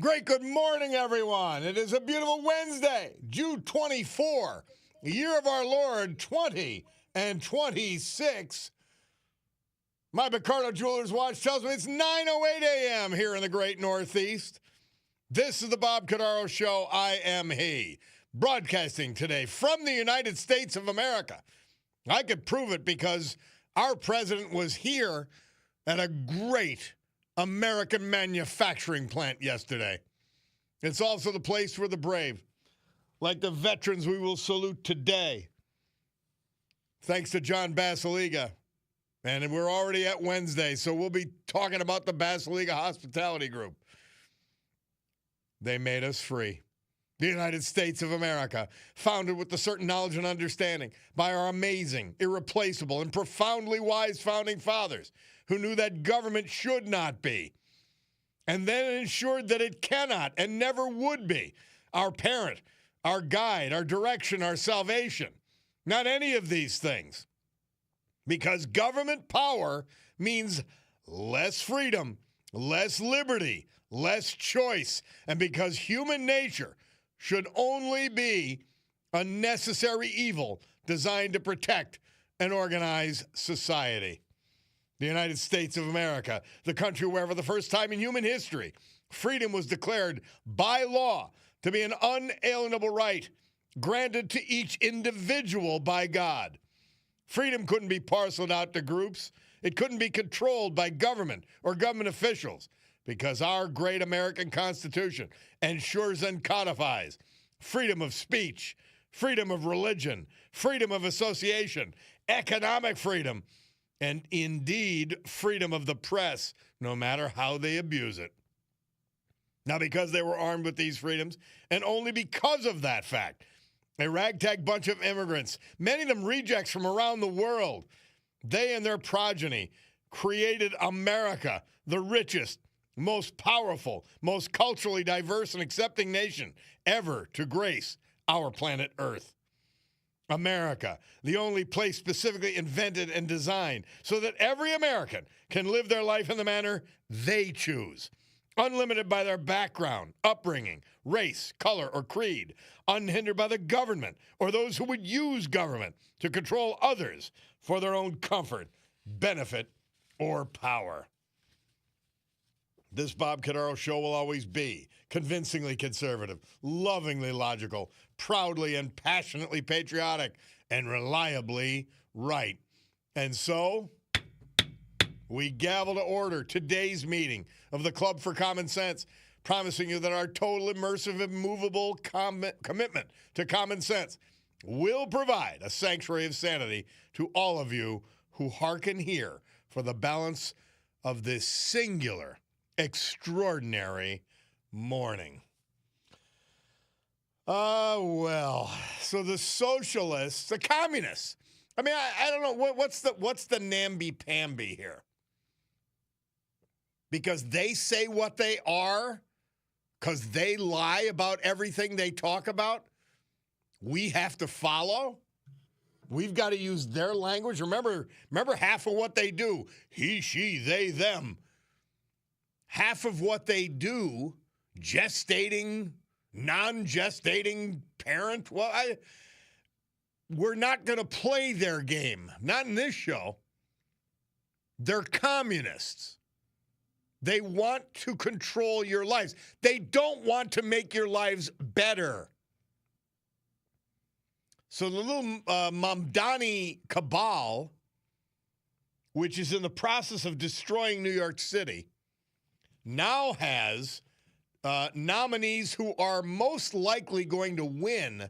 Great good morning, everyone. It is a beautiful Wednesday, June 24, the year of our Lord 2026. My Cordaro Jewelers watch tells me it's 9:08 a.m. here in the great Northeast. This is the Bob Cordaro Show. I am he. Broadcasting today from the United States of America. I could prove it because our president was here at a great American manufacturing plant yesterday. It's also the place for the brave, like the veterans we will salute today. Thanks to John Basiliga. And we're already at Wednesday, so we'll be talking about the Basiliga Hospitality Group. They made us free. The United States of America, founded with a certain knowledge and understanding by our amazing, irreplaceable, and profoundly wise founding fathers who knew that government should not be, and then ensured that it cannot and never would be our parent, our guide, our direction, our salvation. Not any of these things. Because government power means less freedom, less liberty, less choice, and because human nature should only be a necessary evil designed to protect and organize society. The United States of America, the country where for the first time in human history, freedom was declared by law to be an unalienable right granted to each individual by God. Freedom couldn't be parceled out to groups. It couldn't be controlled by government or government officials because our great American Constitution ensures and codifies freedom of speech, freedom of religion, freedom of association, economic freedom, and indeed, freedom of the press, no matter how they abuse it. Now, because they were armed with these freedoms, and only because of that fact, a ragtag bunch of immigrants, many of them rejects from around the world, they and their progeny created America, the richest, most powerful, most culturally diverse and accepting nation ever to grace our planet Earth. America, the only place specifically invented and designed so that every American can live their life in the manner they choose, unlimited by their background, upbringing, race, color, or creed, unhindered by the government or those who would use government to control others for their own comfort, benefit, or power. This Bob Cordaro Show will always be convincingly conservative, lovingly logical, proudly and passionately patriotic, and reliably right. And so, we gavel to order today's meeting of the Club for Common Sense, promising you that our total, immersive, immovable commitment to common sense will provide a sanctuary of sanity to all of you who hearken here for the balance of this singular, extraordinary morning. So the socialists, the communists, I mean, I don't know, what's the namby-pamby here? Because they say what they are, because they lie about everything they talk about, we have to follow? We've got to use their language. Remember half of what they do, he, she, they, them. Half of what they do, gestating, non-gestating parent, we're not going to play their game. Not in this show. They're communists. They want to control your lives. They don't want to make your lives better. So the little Mamdani cabal, which is in the process of destroying New York City, now has nominees who are most likely going to win.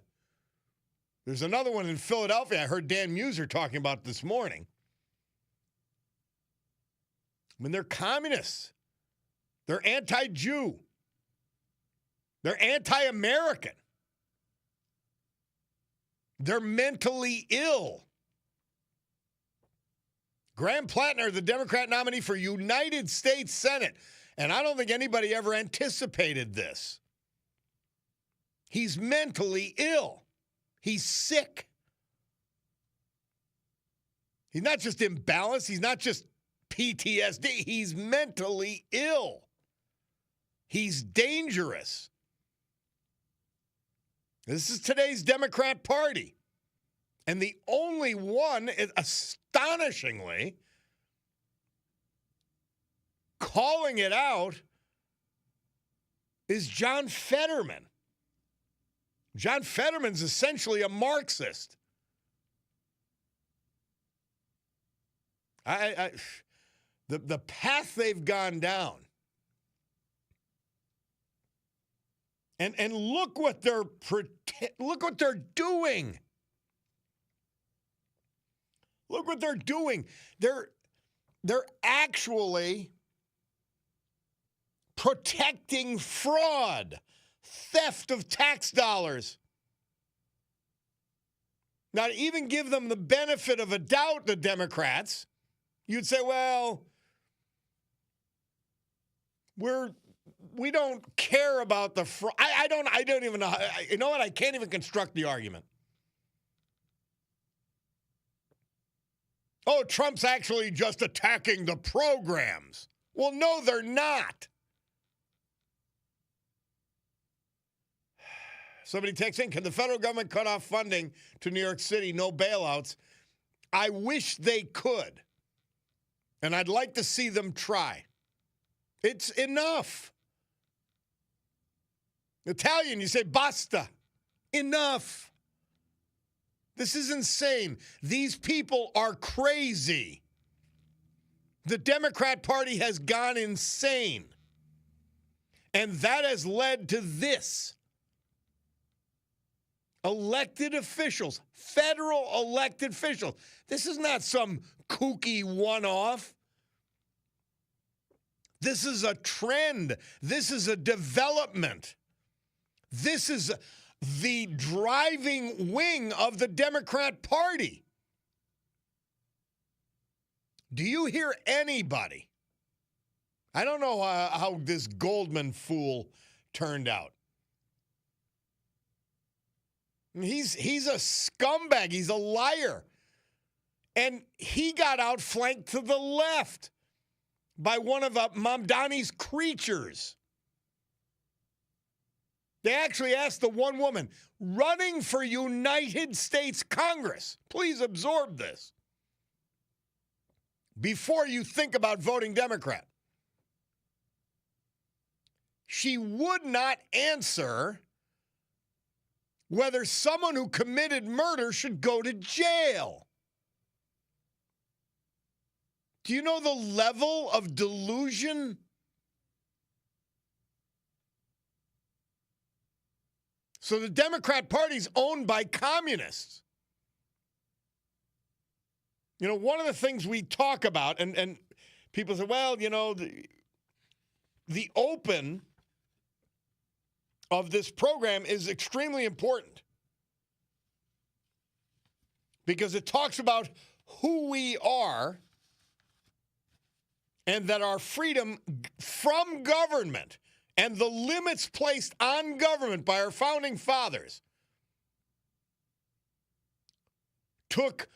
There's another one in Philadelphia I heard Dan Muser talking about this morning. I mean, they're communists. They're anti-Jew. They're anti-American. They're mentally ill. Graham Plattner, the Democrat nominee for United States Senate, and I don't think anybody ever anticipated this. He's mentally ill. He's sick. He's not just imbalanced. He's not just PTSD. He's mentally ill. He's dangerous. This is today's Democrat Party. And the only one, astonishingly, calling it out is John Fetterman. John Fetterman's essentially a Marxist. The path they've gone down. And look what they're doing. Look what they're doing. They're actually protecting fraud, theft of tax dollars. Now, to even give them the benefit of a doubt, the Democrats, you'd say, well, we don't care about the fraud. I don't even know. You know what? I can't even construct the argument. Oh, Trump's actually just attacking the programs. Well, no, they're not. Somebody texts in, can the federal government cut off funding to New York City, no bailouts? I wish they could. And I'd like to see them try. It's enough. Italian, you say basta. Enough. This is insane. These people are crazy. The Democrat Party has gone insane. And that has led to this. Elected officials, federal elected officials. This is not some kooky one-off. This is a trend. This is a development. This is the driving wing of the Democrat Party. Do you hear anybody? I don't know how this Goldman fool turned out. He's a scumbag. He's a liar. And he got outflanked to the left by one of Mamdani's creatures. They actually asked the one woman running for United States Congress, please absorb this, before you think about voting Democrat. She would not answer whether someone who committed murder should go to jail. Do you know the level of delusion? So the Democrat Party is owned by communists. You know, one of the things we talk about, and people say, well, you know, the open of this program is extremely important because it talks about who we are and that our freedom from government and the limits placed on government by our founding fathers took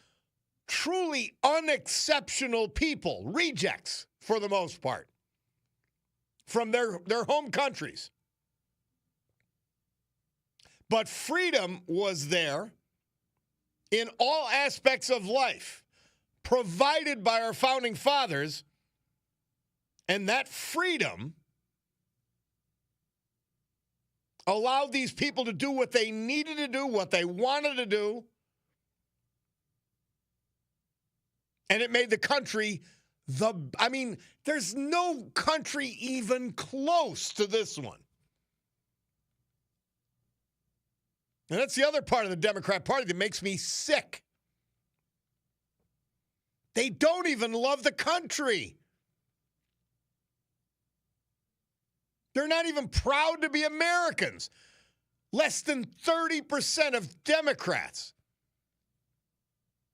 truly unexceptional people, rejects for the most part, from their home countries. But freedom was there in all aspects of life, provided by our founding fathers, and that freedom allowed these people to do what they needed to do, what they wanted to do, and it made the country there's no country even close to this one. And that's the other part of the Democrat Party that makes me sick. They don't even love the country. They're not even proud to be Americans. Less than 30% of Democrats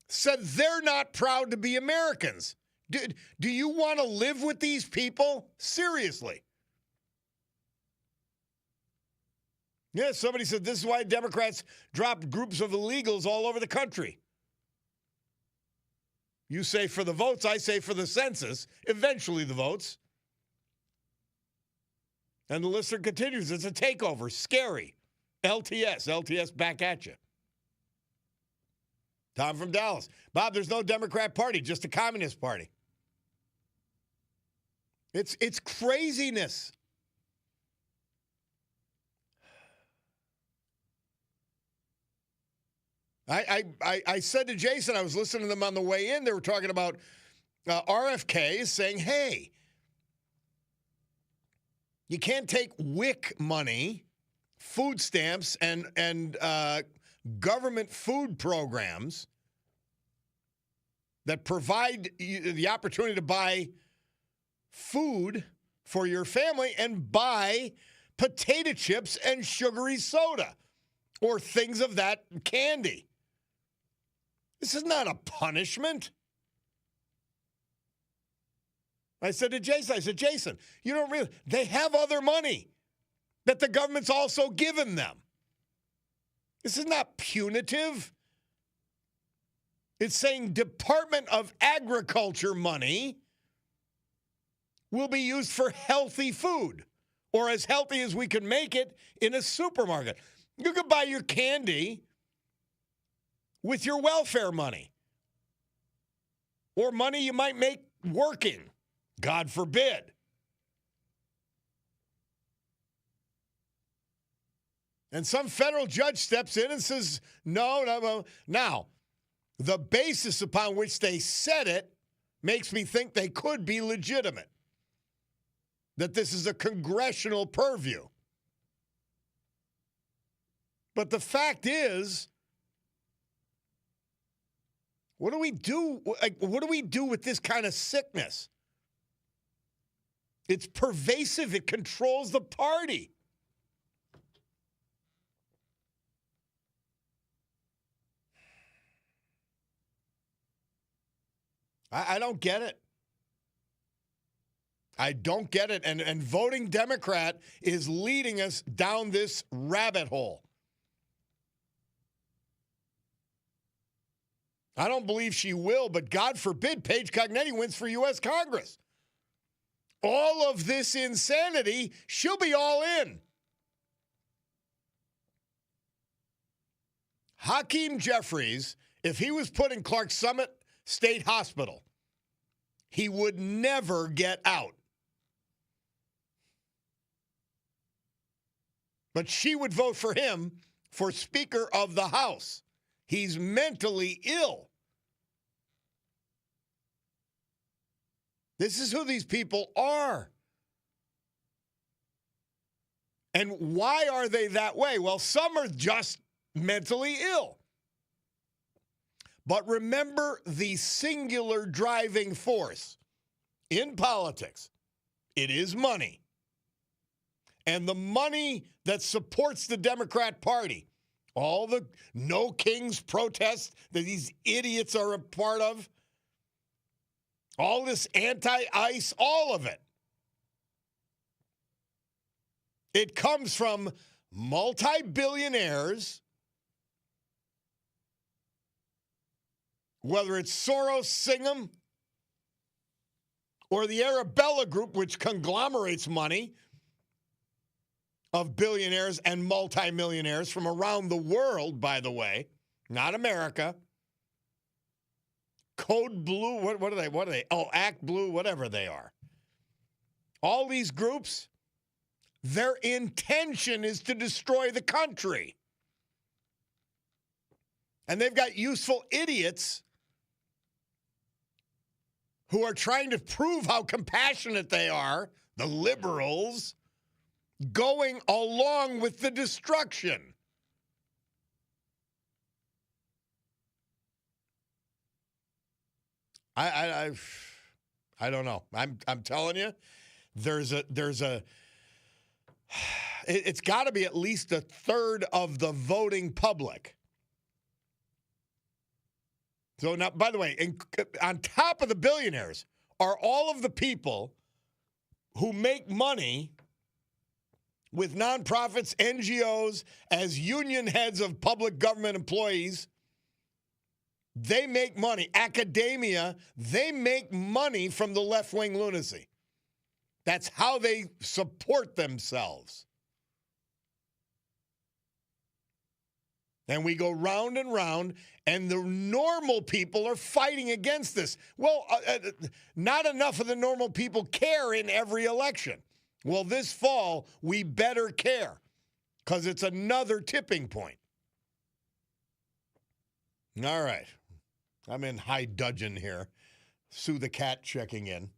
said they're not proud to be Americans. Do you want to live with these people? Seriously. Yeah, somebody said this is why Democrats dropped groups of illegals all over the country. You say for the votes, I say for the census, eventually the votes. And the listener continues, it's a takeover. Scary. LTS back at you. Tom from Dallas. Bob, there's no Democrat Party, just a Communist Party. It's craziness. I said to Jason, I was listening to them on the way in, they were talking about RFK saying, hey, you can't take WIC money, food stamps, and government food programs that provide you the opportunity to buy food for your family and buy potato chips and sugary soda or things of that candy. This is not a punishment. I said to Jason, you don't really, they have other money that the government's also given them. This is not punitive. It's saying Department of Agriculture money will be used for healthy food, or as healthy as we can make it in a supermarket. You could buy your candy with your welfare money or money you might make working, God forbid. And some federal judge steps in and says, no. Now, the basis upon which they said it makes me think they could be legitimate, that this is a congressional purview. But the fact is, what do we do? What do we do with this kind of sickness? It's pervasive. It controls the party. I don't get it. I don't get it. And voting Democrat is leading us down this rabbit hole. I don't believe she will, but God forbid Paige Cognetti wins for U.S. Congress. All of this insanity, she'll be all in. Hakeem Jeffries, if he was put in Clark Summit State Hospital, he would never get out. But she would vote for him for Speaker of the House. He's mentally ill. This is who these people are. And why are they that way? Well, some are just mentally ill. But remember the singular driving force in politics. It is money. And the money that supports the Democrat Party, all the No Kings protests that these idiots are a part of, all this anti-ICE, all of it. It comes from multi-billionaires, whether it's Soros, Singham, or the Arabella Group, which conglomerates money of billionaires and multimillionaires from around the world, by the way, not America. Code Blue, what are they? Oh, Act Blue, whatever they are. All these groups, their intention is to destroy the country. And they've got useful idiots who are trying to prove how compassionate they are, the liberals, going along with the destruction. I don't know. I'm telling you, it's got to be at least a third of the voting public. So now, by the way, on top of the billionaires are all of the people who make money with nonprofits, NGOs, as union heads of public government employees. They make money. Academia, they make money from the left-wing lunacy. That's how they support themselves. And we go round and round, and the normal people are fighting against this. Well, not enough of the normal people care in every election. Well, this fall, we better care because it's another tipping point. All right. I'm in high dudgeon here. Sue the cat checking in.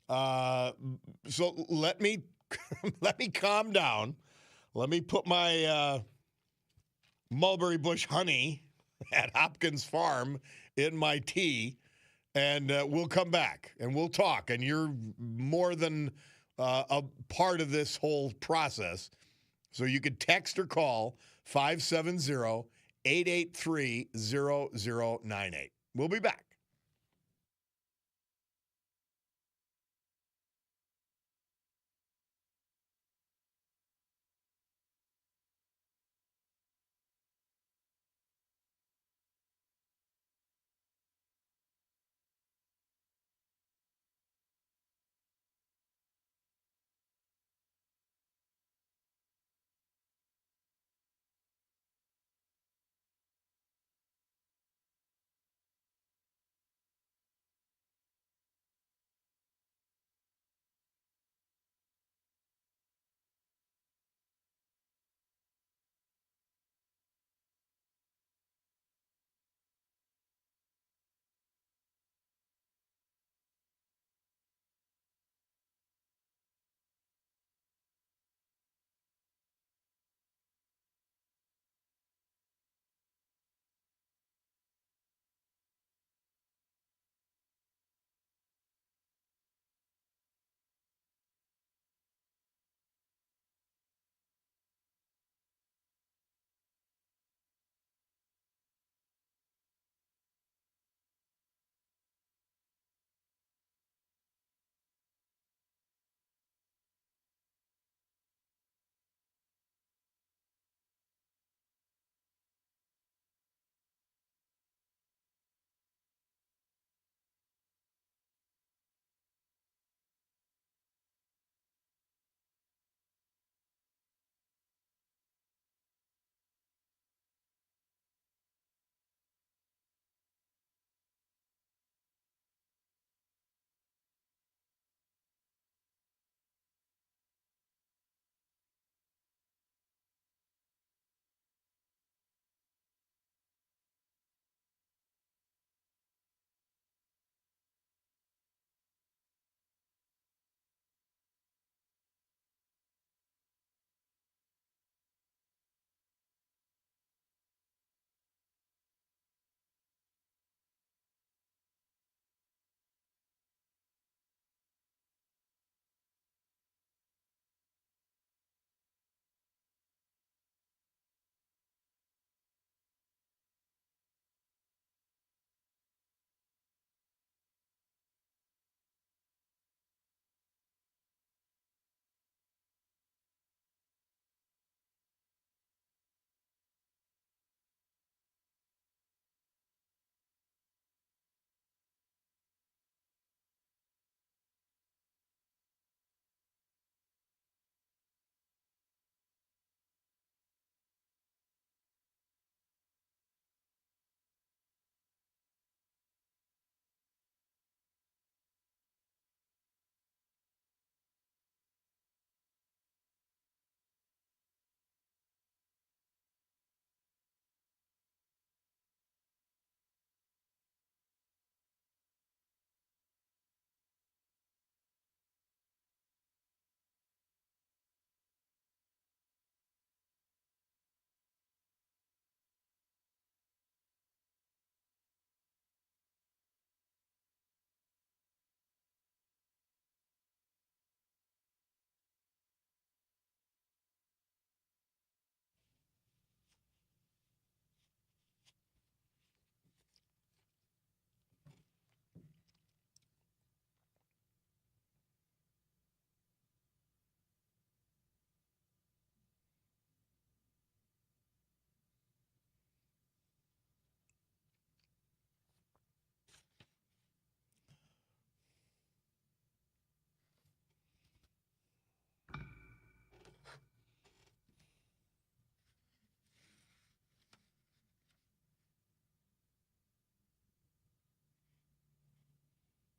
So let me let me calm down. Let me put my mulberry bush honey at Hopkins Farm in my tea, and we'll come back and we'll talk. And you're more than a part of this whole process. So you could text or call 570-883-0098. We'll be back.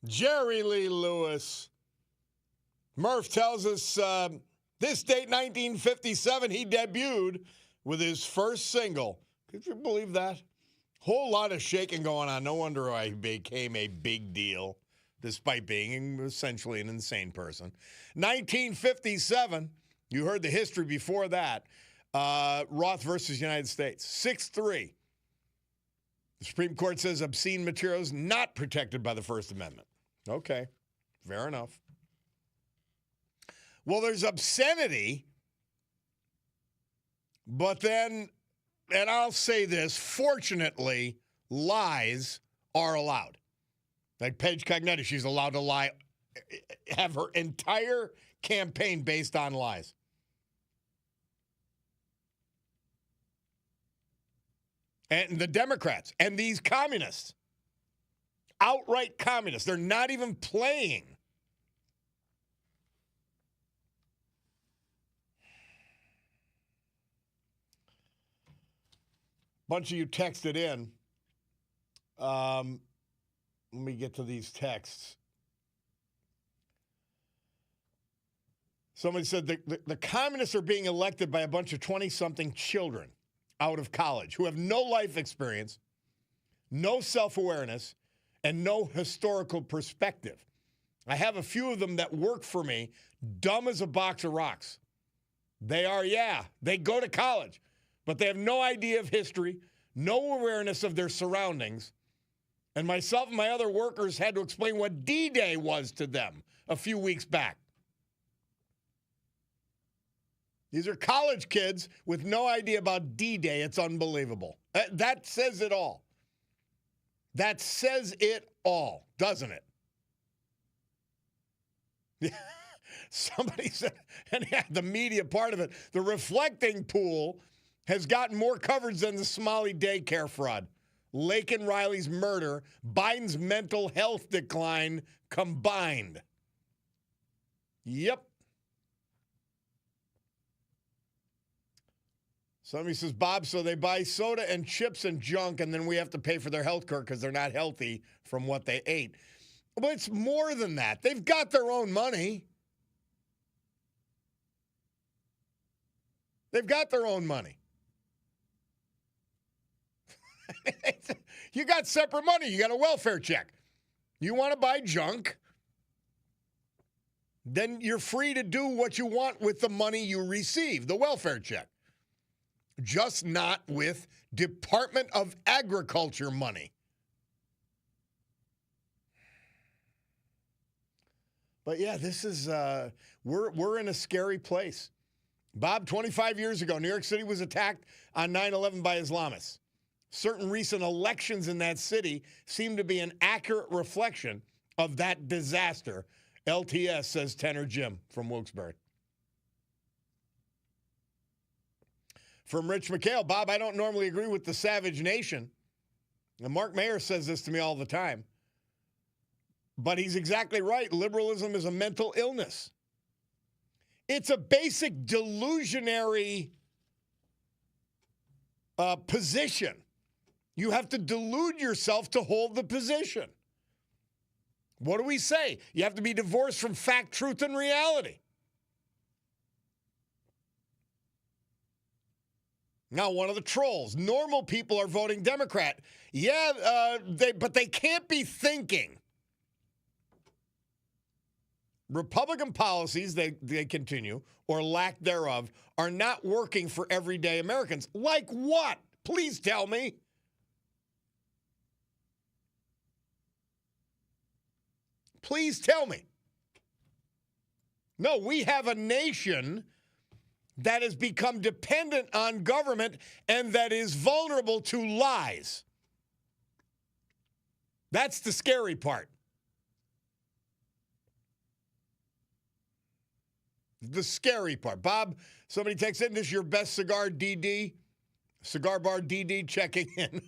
Jerry Lee Lewis. Murph tells us this date, 1957, he debuted with his first single. Could you believe that? Whole lot of shaking going on. No wonder I became a big deal, despite being essentially an insane person. 1957, you heard the history before that. Roth versus United States, 6-3. The Supreme Court says obscene materials not protected by the First Amendment. Okay, fair enough. Well, there's obscenity, but then, and I'll say this, fortunately, lies are allowed. Like Paige Cognetti, she's allowed to lie, have her entire campaign based on lies. And the Democrats and these communists, outright communists, they're not even playing. Bunch of you texted in. Let me get to these texts. Somebody said the communists are being elected by a bunch of 20-something children out of college who have no life experience, no self-awareness, and no historical perspective. I have a few of them that work for me, dumb as a box of rocks. They are, they go to college, but they have no idea of history, no awareness of their surroundings. And myself and my other workers had to explain what D-Day was to them a few weeks back. These are college kids with no idea about D-Day. It's unbelievable. That says it all. That says it all, doesn't it? Somebody said, and yeah, the media part of it, the reflecting pool has gotten more coverage than the Somali daycare fraud, Laken Riley's murder, Biden's mental health decline combined. Yep. Somebody says, Bob, so they buy soda and chips and junk, and then we have to pay for their health care because they're not healthy from what they ate. But it's more than that. They've got their own money. They've got their own money. You got separate money. You got a welfare check. You want to buy junk, then you're free to do what you want with the money you receive, the welfare check. Just not with Department of Agriculture money. But yeah, this is, we're in a scary place. Bob, 25 years ago, New York City was attacked on 9/11 by Islamists. Certain recent elections in that city seem to be an accurate reflection of that disaster. LTS, says Tenor Jim from Wilkes-Barre. From Rich McHale, Bob, I don't normally agree with the savage nation. And Mark Mayer says this to me all the time. But he's exactly right. Liberalism is a mental illness. It's a basic delusionary position. You have to delude yourself to hold the position. What do we say? You have to be divorced from fact, truth, and reality. Now, one of the trolls, normal people are voting Democrat. Yeah, but they can't be thinking. Republican policies, they continue, or lack thereof, are not working for everyday Americans. Like what? Please tell me. Please tell me. No, we have a nation that has become dependent on government and that is vulnerable to lies. That's the scary part. The scary part. Bob, somebody texts in, this is your best cigar, DD. Cigar bar DD checking in.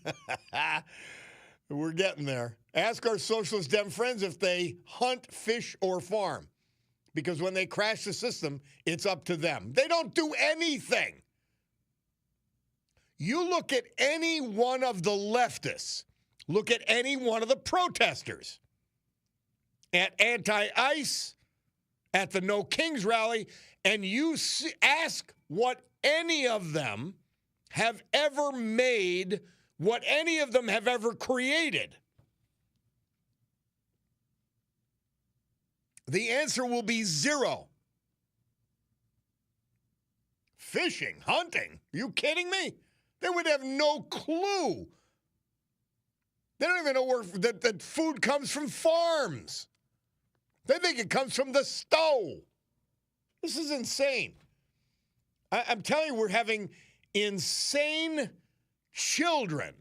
We're getting there. Ask our socialist Dem friends if they hunt, fish, or farm. Because when they crash the system, it's up to them. They don't do anything. You look at any one of the leftists. Look at any one of the protesters. at anti-ICE, at the No Kings rally, and you ask what any of them have ever made, what any of them have ever created. The answer will be zero. Fishing, hunting, you kidding me? They would have no clue. They don't even know where that food comes from farms. They think it comes from the stove. This is insane. I'm telling you, we're having insane children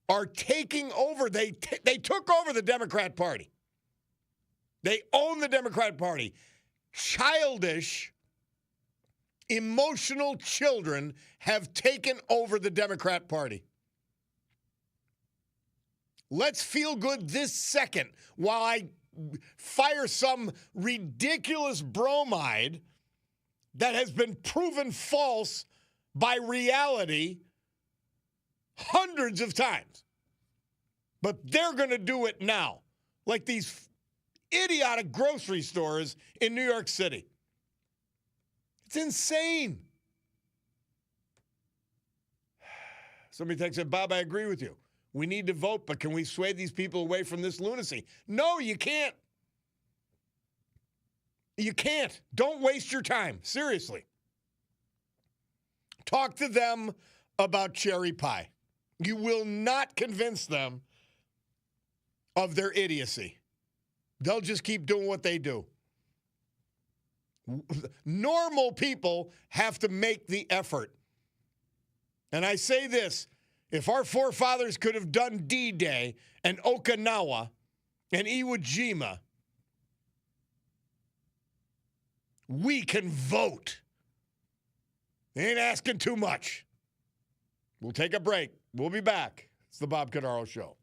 are taking over. They took over the Democrat Party. They own the Democrat Party. Childish, emotional children have taken over the Democrat Party. Let's feel good this second while I fire some ridiculous bromide that has been proven false by reality hundreds of times. But they're going to do it now, like these idiotic grocery stores in New York City. It's insane. Somebody texted, said, Bob, I agree with you. We need to vote, but can we sway these people away from this lunacy? No, you can't. You can't. Don't waste your time. Seriously. Talk to them about cherry pie. You will not convince them of their idiocy. They'll just keep doing what they do. Normal people have to make the effort. And I say this, if our forefathers could have done D-Day and Okinawa and Iwo Jima, we can vote. They ain't asking too much. We'll take a break. We'll be back. It's the Bob Cordaro Show.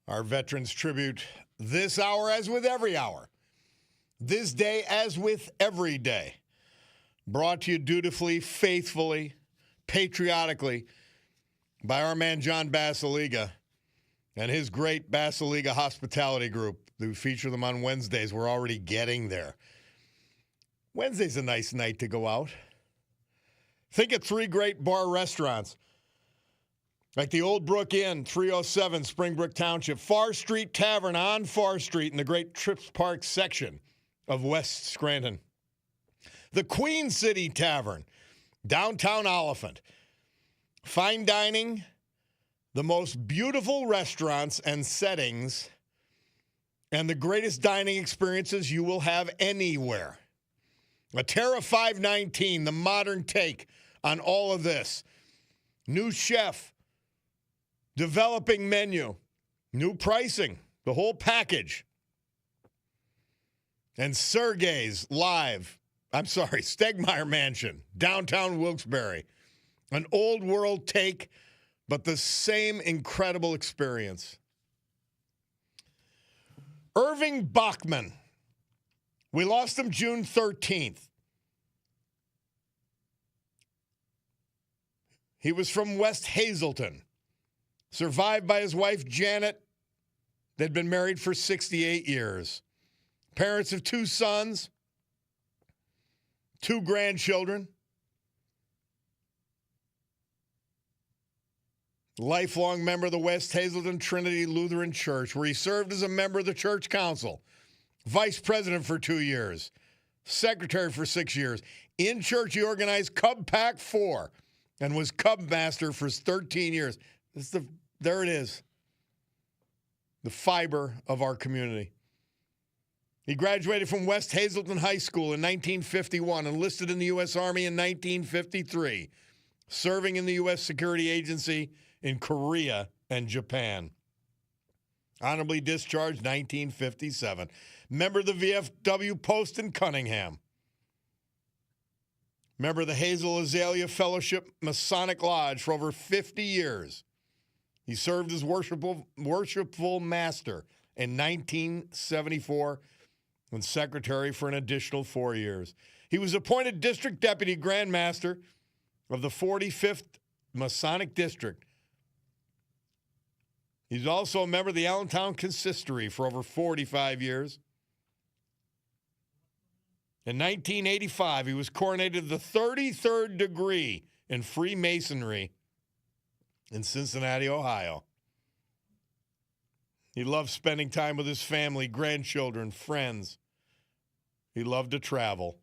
Our Veterans Tribute this hour as with every hour. This day as with every day. Brought to you dutifully, faithfully, patriotically by our man John Basiliga and his great Basiliga Hospitality Group. We feature them on Wednesdays. We're already getting there. Wednesday's a nice night to go out. Think of three great bar restaurants. Like the Old Brook Inn, 307 Springbrook Township. Far Street Tavern on Far Street in the great Trips Park section of West Scranton. The Queen City Tavern, downtown Oliphant. Fine dining, the most beautiful restaurants and settings, and the greatest dining experiences you will have anywhere. A Terra 519, the modern take on all of this. New chef. Developing menu, new pricing, the whole package. And Stegmeyer Mansion, downtown Wilkes-Barre. An old world take, but the same incredible experience. Irving Bachman. We lost him June 13th. He was from West Hazelton. Survived by his wife, Janet. They'd been married for 68 years. Parents of 2 sons, 2 grandchildren. Lifelong member of the West Hazelton Trinity Lutheran Church, where he served as a member of the church council, vice president for 2 years, secretary for 6 years. In church, he organized Cub Pack 4 and was Cub Master for 13 years. There it is, the fiber of our community. He graduated from West Hazelton High School in 1951, enlisted in the U.S. Army in 1953, serving in the U.S. Security Agency in Korea and Japan. Honorably discharged 1957. Member of the VFW post in Cunningham. Member of the Hazel Azalea Fellowship Masonic Lodge for over 50 years. He served as worshipful master in 1974 and secretary for an additional 4 years. He was appointed district deputy grand master of the 45th Masonic District. He's also a member of the Allentown Consistory for over 45 years. In 1985, he was coronated the 33rd degree in Freemasonry in Cincinnati, Ohio. He loved spending time with his family, grandchildren, friends. He loved to travel.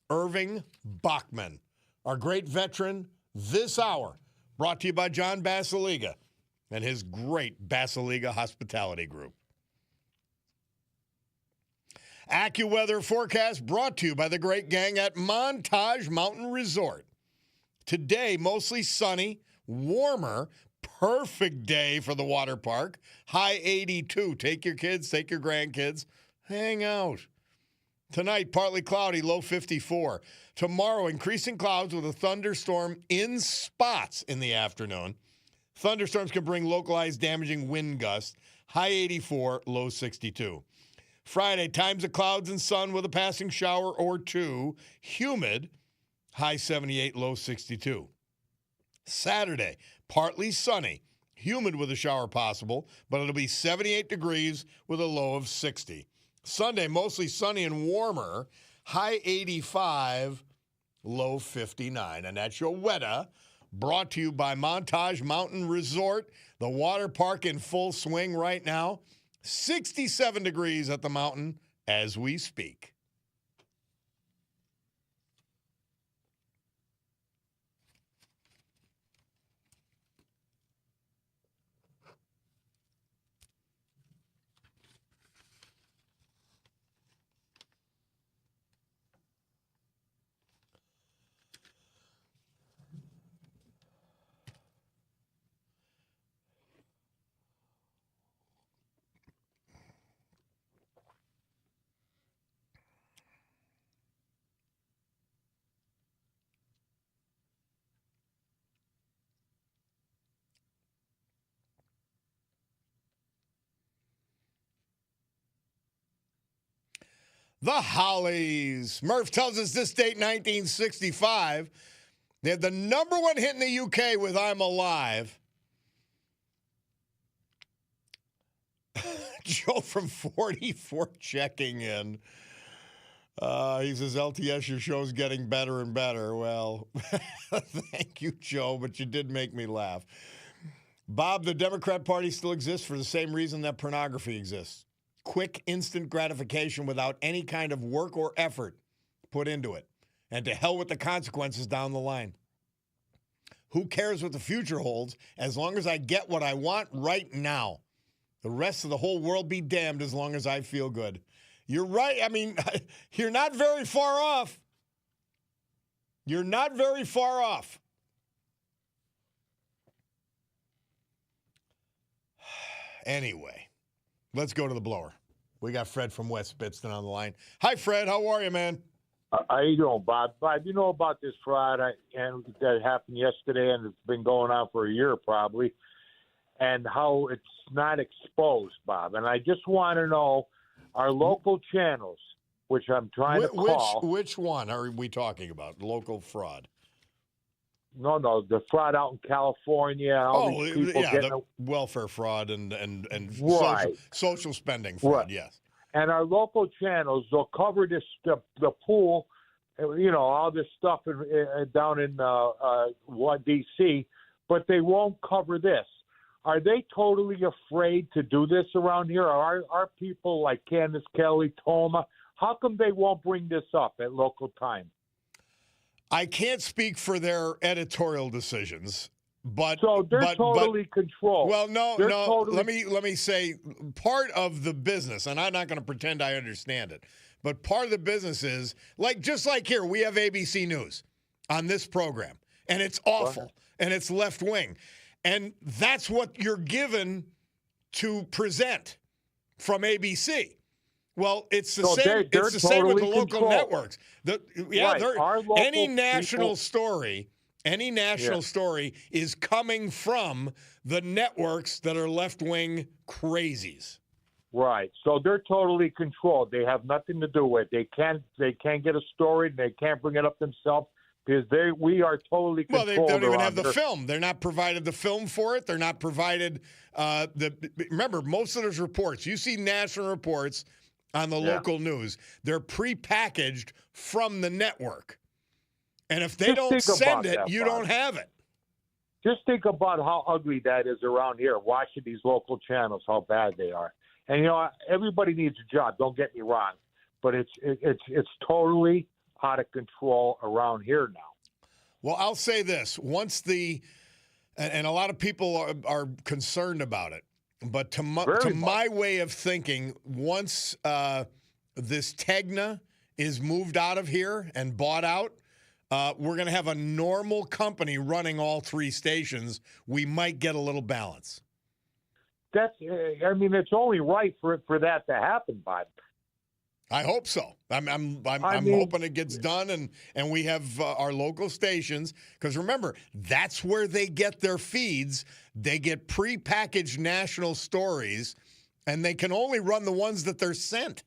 Irving Bachman, our great veteran this hour, brought to you by John Basiliga and his great Basiliga Hospitality Group. AccuWeather forecast brought to you by the great gang at Montage Mountain Resort. Today, mostly sunny, warmer, perfect day for the water park. High 82. Take your kids, take your grandkids, hang out. Tonight, partly cloudy, low 54. Tomorrow, increasing clouds with a thunderstorm in spots in the afternoon. Thunderstorms can bring localized damaging wind gusts. High 84, low 62. Friday, times of clouds and sun with a passing shower or 2. Humid, high 78, low 62. Saturday, partly sunny. Humid with a shower possible, but it'll be 78 degrees with a low of 60. Sunday, mostly sunny and warmer. High 85, low 59. And that's your weather, brought to you by Montage Mountain Resort, the water park in full swing right now. 67 degrees at the mountain as we speak. The Hollies. Murph tells us this date, 1965. They had the number one hit in the UK with I'm Alive. Joe from 44 checking in. He says, LTS, your show's getting better and better. Well, thank you, Joe, but you did make me laugh. Bob, the Democrat Party still exists for the same reason that pornography exists. Quick, instant gratification without any kind of work or effort put into it. And to hell with the consequences down the line. Who cares what the future holds as long as I get what I want right now? The rest of the whole world be damned as long as I feel good. You're right. I mean, you're not very far off. You're not very far off. Anyway, let's go to the blower. We got Fred from West Pittston on the line. Hi, Fred. How are you, man? How you doing, Bob? Bob, you know about this fraud and that happened yesterday, and it's been going on for a year probably, and how it's not exposed, Bob. And I just want to know, our local channels, which I'm trying to call. Which one are we talking about? Local fraud? No, the fraud out in California. All these people the welfare fraud and right. social spending fraud, right. Yes. And our local channels, they'll cover this the pool, all this stuff down in D.C., but they won't cover this. Are they totally afraid to do this around here? Are our people like Candace Kelly, Toma, how come they won't bring this up at local time? I can't speak for their editorial decisions. So they're totally controlled. Well, no. Let me say, part of the business, and I'm not going to pretend I understand it, but part of the business is just like here, we have ABC News on this program, and it's awful, and it's left wing, and that's what you're given to present from ABC. Well, it's the same. It's the same with the local networks. Any national story. Any national story is coming from the networks that are left-wing crazies. Right. So they're totally controlled. They have nothing to do with it. They can't get a story. They can't bring it up themselves because we are totally controlled. Well, they don't even have the film. They're not provided the film for it. They're not provided remember, most of those reports, you see national reports on the local news, they're prepackaged from the network. And if they don't send it, you don't have it. Just think about how ugly that is around here, watching these local channels, how bad they are. And, everybody needs a job, don't get me wrong. But it's totally out of control around here now. Well, I'll say this. Once and a lot of people are concerned about it, but to my way of thinking, once this Tegna is moved out of here and bought out, we're going to have a normal company running all three stations. We might get a little balance. It's only right for that to happen, Bob. I hope so. I'm hoping it gets done and we have our local stations. Because remember, that's where they get their feeds. They get prepackaged national stories, and they can only run the ones that they're sent.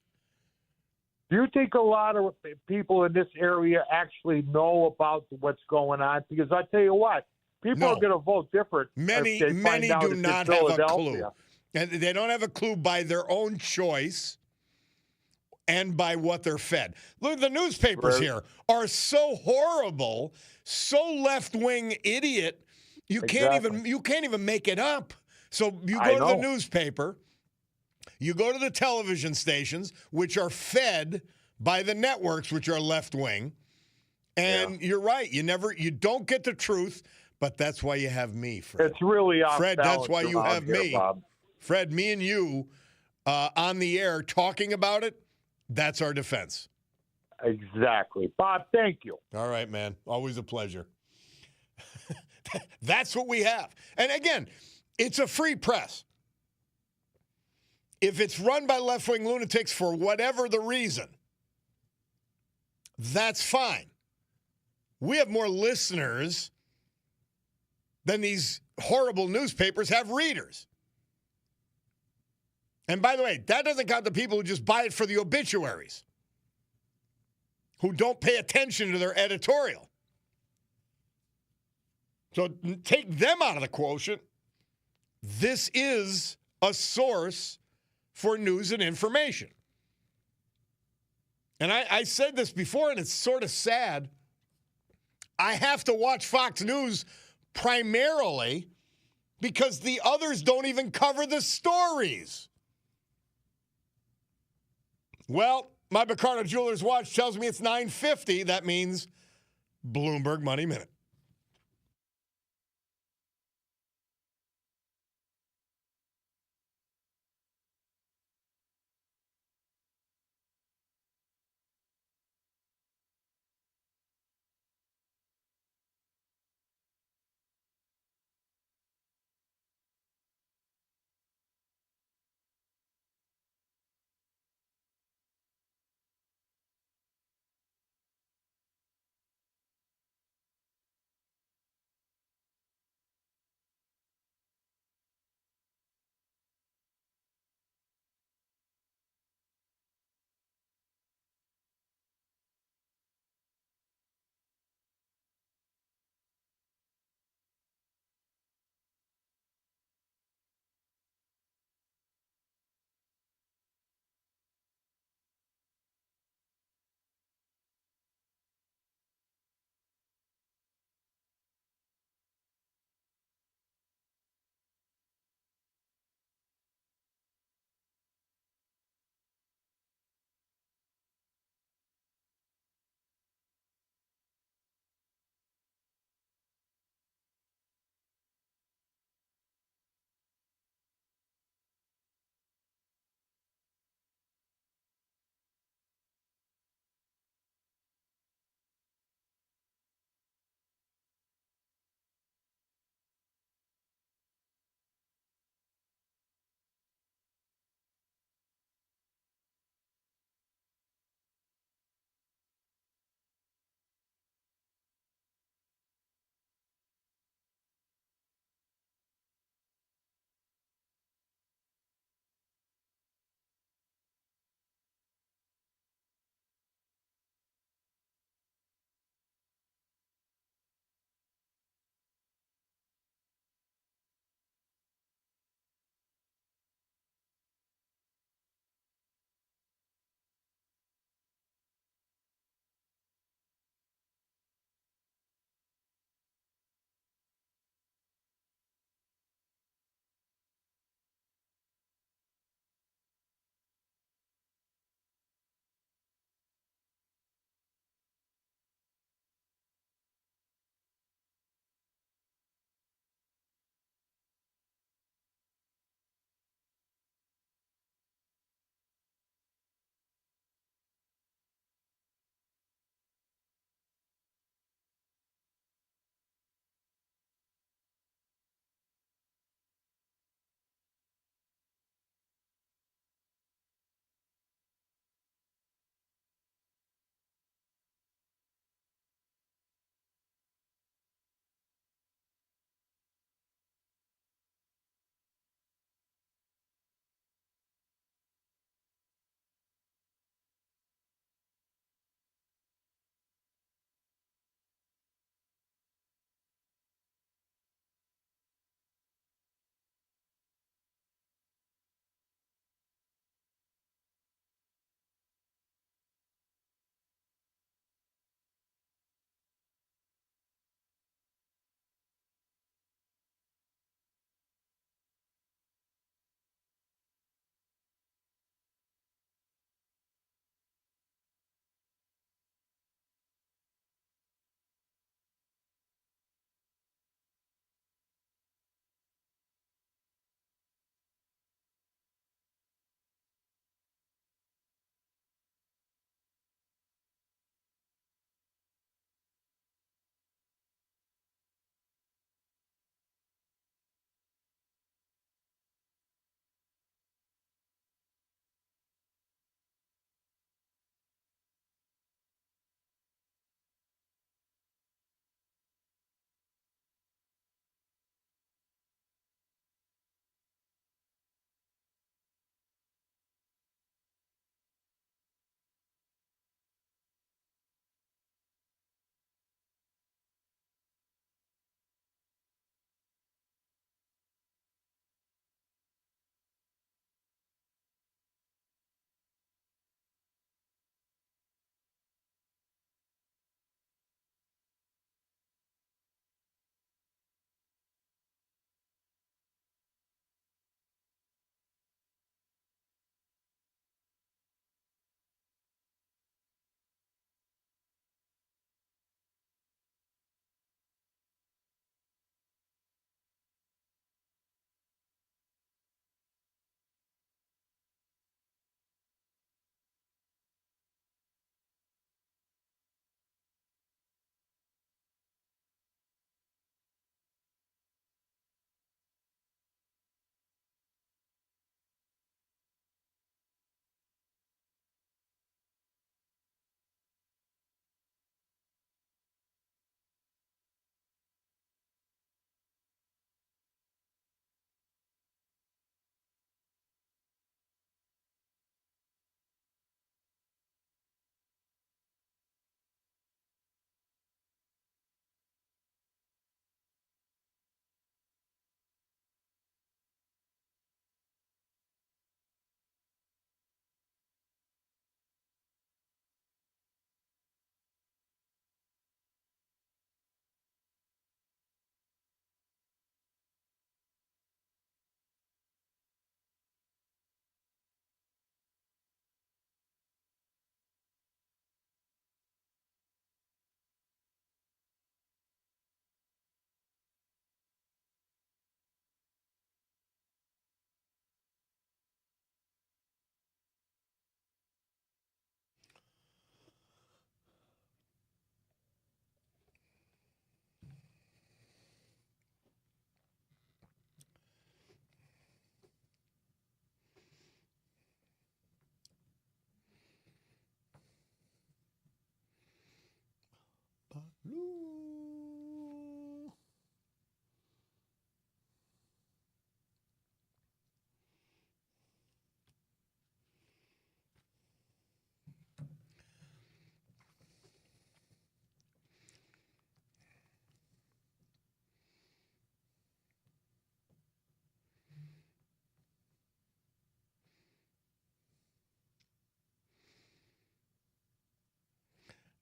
Do you think a lot of people in this area actually know about what's going on? Because I tell you what, people are going to vote different. Many do not have a clue. And they don't have a clue by their own choice and by what they're fed. Look, the newspapers here are so horrible, so left-wing idiot, you can't even make it up. So you go to the newspaper, you go to the television stations, which are fed by the networks, which are left-wing, and you're right. You don't get the truth, but that's why you have me, Fred. It's really off Fred, that's why you have here, me. Bob. Fred, me and you on the air talking about it, that's our defense. Exactly. Bob, thank you. All right, man. Always a pleasure. That's what we have. And again, it's a free press. If it's run by left-wing lunatics for whatever the reason, that's fine. We have more listeners than these horrible newspapers have readers. And by the way, that doesn't count the people who just buy it for the obituaries. who don't pay attention to their editorial. So take them out of the quotient. This is a source for news and information. And I said this before, and it's sort of sad. I have to watch Fox News primarily because the others don't even cover the stories. Well, my Cordaro Jewelers watch tells me it's 9:50. That means Bloomberg Money Minute.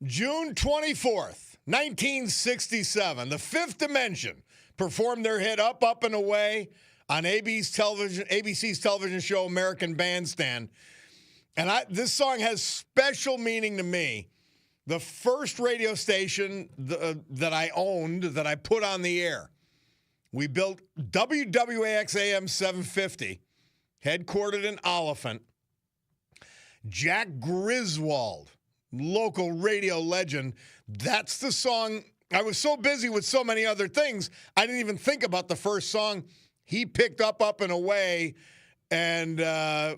June 24th, 1967, the Fifth Dimension performed their hit Up, Up, and Away on ABC's television show American Bandstand. And this song has special meaning to me. The first radio station that I owned, that I put on the air, we built WWAX AM 750, headquartered in Oliphant. Jack Griswold, local radio legend. That's the song. I was so busy with so many other things, I didn't even think about the first song. He picked Up, and Away, and that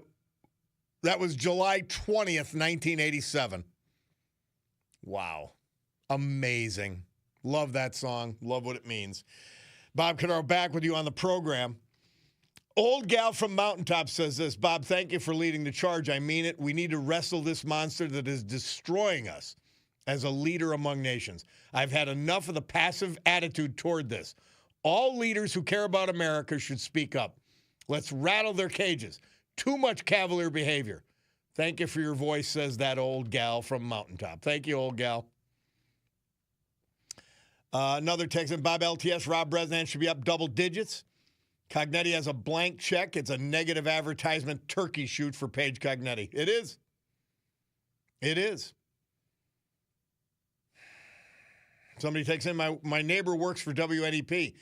was July 20th, 1987. Wow. Amazing. Love that song. Love what it means. Bob Cordaro back with you on the program. Old Gal from Mountaintop says this. Bob, thank you for leading the charge. I mean it. We need to wrestle this monster that is destroying us as a leader among nations. I've had enough of the passive attitude toward this. All leaders who care about America should speak up. Let's rattle their cages. Too much cavalier behavior. Thank you for your voice, says that old gal from Mountaintop. Thank you, old gal. Another text in Bob LTS. Rob Bresnahan should be up double digits. Cognetti has a blank check. It's a negative advertisement turkey shoot for Paige Cognetti. It is. It is. Somebody takes in, my neighbor works for WNEP.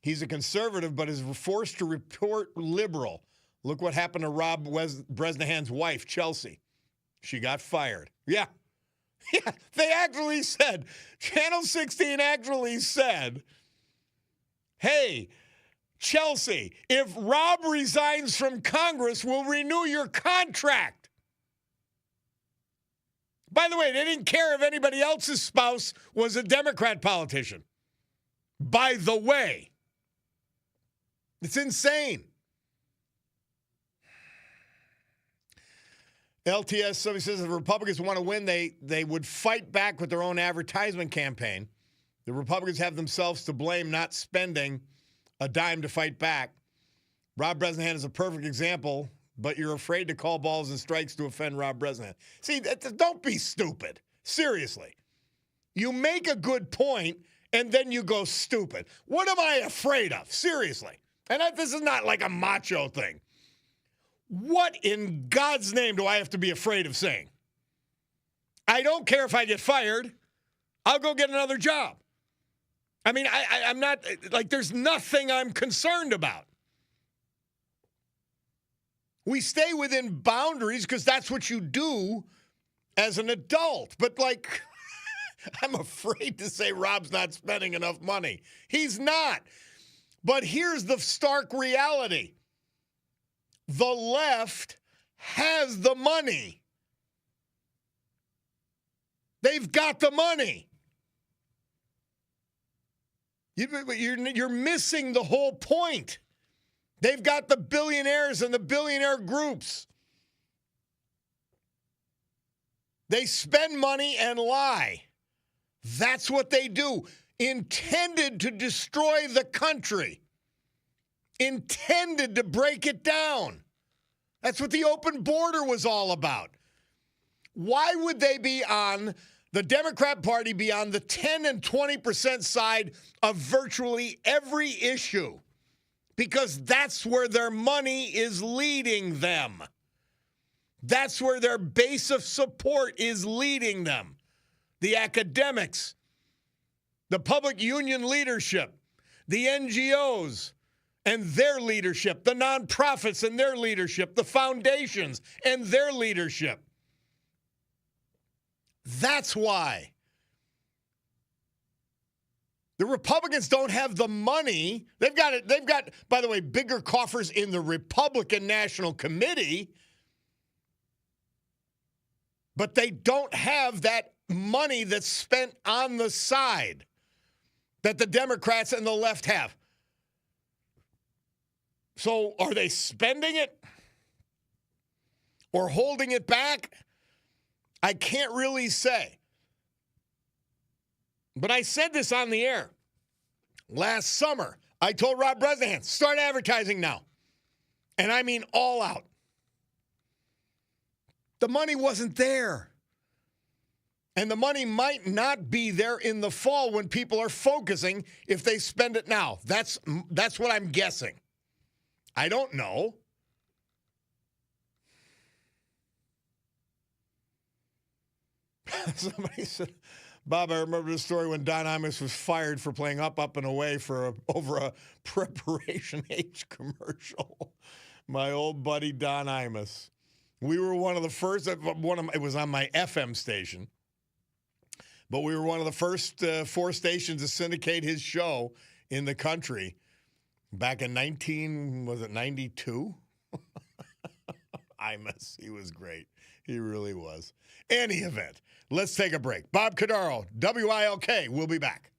He's a conservative, but is forced to report liberal. Look what happened to Rob Bresnahan's wife, Chelsea. She got fired. Yeah. Yeah, they actually said, Channel 16 actually said, hey, Chelsea, if Rob resigns from Congress, we'll renew your contract. By the way, they didn't care if anybody else's spouse was a Democrat politician. By the way. It's insane. LTS, somebody says if the Republicans want to win, they would fight back with their own advertisement campaign. The Republicans have themselves to blame, not spending a dime to fight back. Rob Bresnahan is a perfect example, but you're afraid to call balls and strikes to offend Rob Bresnahan. See, don't be stupid. Seriously. You make a good point, and then you go stupid. What am I afraid of? Seriously. And this is not like a macho thing. What in God's name do I have to be afraid of saying? I don't care if I get fired. I'll go get another job. I mean, I'm not, like, there's nothing I'm concerned about. We stay within boundaries because that's what you do as an adult. But, like, I'm afraid to say Rob's not spending enough money. He's not. But here's the stark reality. The left has the money. They've got the money. You're missing the whole point. They've got the billionaires and the billionaire groups. They spend money and lie. That's what they do. Intended to destroy the country. Intended to break it down. That's what the open border was all about. Why would they be on, the Democrat Party be on the 10 and 20% side of virtually every issue? Because that's where their money is leading them. That's where their base of support is leading them. The academics, the public union leadership, the NGOs and their leadership, the nonprofits and their leadership, the foundations and their leadership. That's why. The Republicans don't have the money. They've got, by the way, bigger coffers in the Republican National Committee, but they don't have that money that's spent on the side that the Democrats and the left have. So are they spending it or holding it back? I can't really say. But I said this on the air last summer. I told Rob Bresnahan, start advertising now. And I mean all out. The money wasn't there. And the money might not be there in the fall when people are focusing if they spend it now. That's what I'm guessing. I don't know. Somebody said, Bob, I remember the story when Don Imus was fired for playing Up, Up, and Away over a Preparation H commercial. My old buddy Don Imus. We were one of the first, it was on my FM station, but we were one of the first 4 stations to syndicate his show in the country back in 92? Imus, he was great. He really was. Any event, let's take a break. Bob Cordaro, WILK, we'll be back.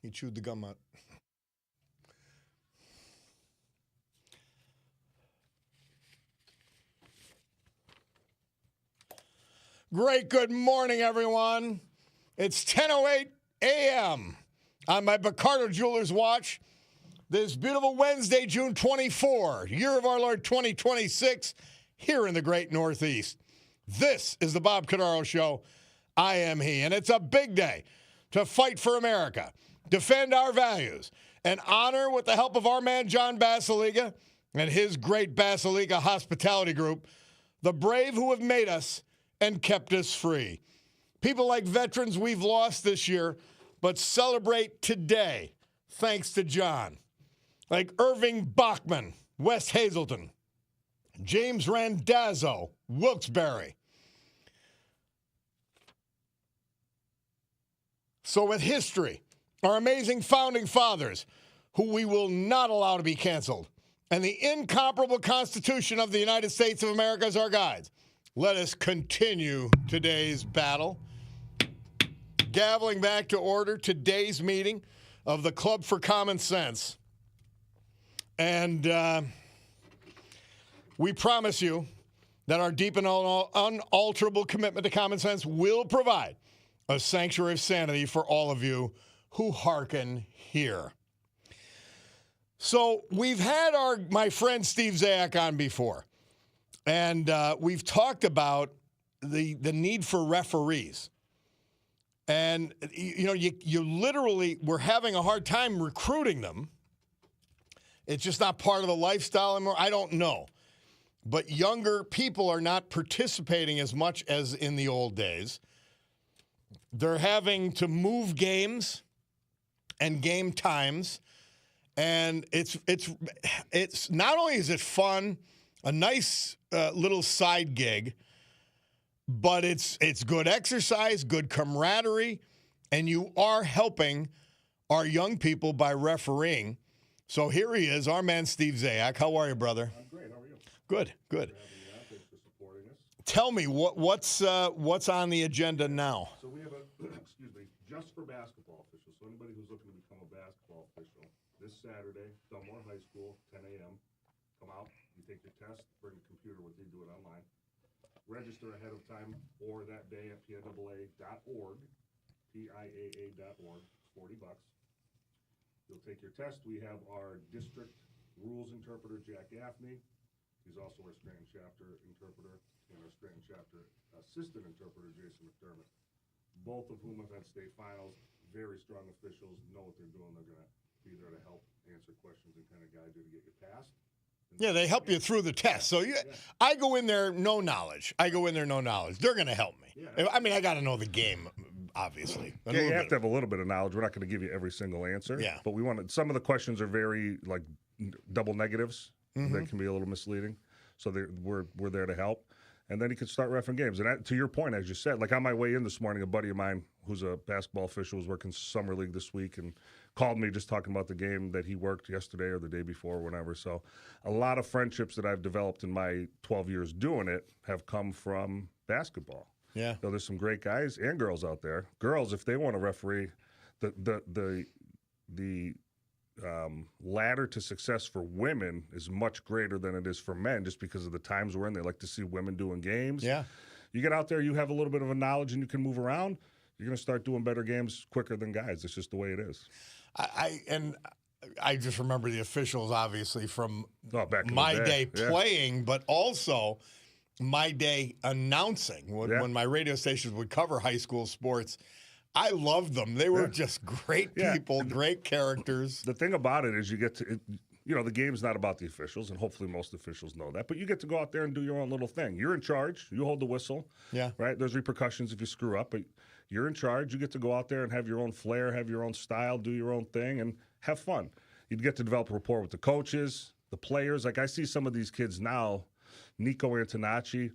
He chewed the gum out. Great good morning, everyone. It's 10:08 a.m. on my Cordaro Jewelers watch. This beautiful Wednesday, June 24, year of our Lord 2026, here in the great Northeast. This is the Bob Cordaro Show. I am he. And it's a big day to fight for America, defend our values, and honor, with the help of our man John Basiliga and his great Basiliga Hospitality Group, the brave who have made us and kept us free. People like veterans we've lost this year, but celebrate today thanks to John. Like Irving Bachman, West Hazelton, James Randazzo, Wilkes-Barre. So with history, our amazing founding fathers, who we will not allow to be canceled, and the incomparable Constitution of the United States of America as our guides, let us continue today's battle. Gaveling back to order today's meeting of the Club for Common Sense. And we promise you that our deep and unalterable commitment to common sense will provide a sanctuary of sanity for all of you who hearken here. So we've had my friend Steve Zayak on before. And we've talked about the need for referees. And, you literally, we're having a hard time recruiting them. It's just not part of the lifestyle anymore. I don't know. But younger people are not participating as much as in the old days. They're having to move games and game times. And it's not only is it fun, a nice little side gig, but it's good exercise, good camaraderie, and you are helping our young people by refereeing. So here he is, our man Steve Zayak. How are you, brother? I'm great. How are you? Good, good. Thanks for supporting us. Tell me what's on the agenda now? So we have just for basketball officials. So anybody who's looking to become a basketball official, this Saturday, Dunmore High School, 10 a.m. Come out. You take your test, bring a computer with you, do it online. Register ahead of time or that day at PIAA.org, PIAA.org, $40. You'll take your test. We have our district rules interpreter, Jack Gaffney. He's also our Scranton chapter interpreter, and our Scranton chapter assistant interpreter, Jason McDermott. Both of whom have had state finals, very strong officials, know what they're doing. They're going to be there to help answer questions and kind of guide you to get you passed. Yeah, they help you through the test. So I go in there no knowledge. They're going to help me. Yeah. I mean, I got to know the game, obviously. Yeah, you have to have a little bit of knowledge. We're not going to give you every single answer. Yeah. But some of the questions are very double negatives. Mm-hmm. That can be a little misleading. So we're there to help. And then you can start reffing games. And to your point, as you said, like on my way in this morning, a buddy of mine who's a basketball official was working summer league this week and called me just talking about the game that he worked yesterday or the day before or whatever. So a lot of friendships that I've developed in my 12 years doing it have come from basketball. Yeah. So there's some great guys and girls out there. Girls, if they want to referee, the ladder to success for women is much greater than it is for men just because of the times we're in. They like to see women doing games. Yeah. You get out there, you have a little bit of a knowledge and you can move around, you're going to start doing better games quicker than guys. It's just the way it is. I just remember the officials, obviously, from back in my the day yeah. playing, but also my day announcing. When my radio stations would cover high school sports, I loved them. They were just great people, great characters. The thing about it is you get to, the game's not about the officials, and hopefully most officials know that, but you get to go out there and do your own little thing. You're in charge. You hold the whistle. Yeah. Right? There's repercussions if you screw up, but you're in charge. You get to go out there and have your own flair, have your own style, do your own thing, and have fun. You get to develop a rapport with the coaches, the players. Like I see some of these kids now, Nico Antonacci,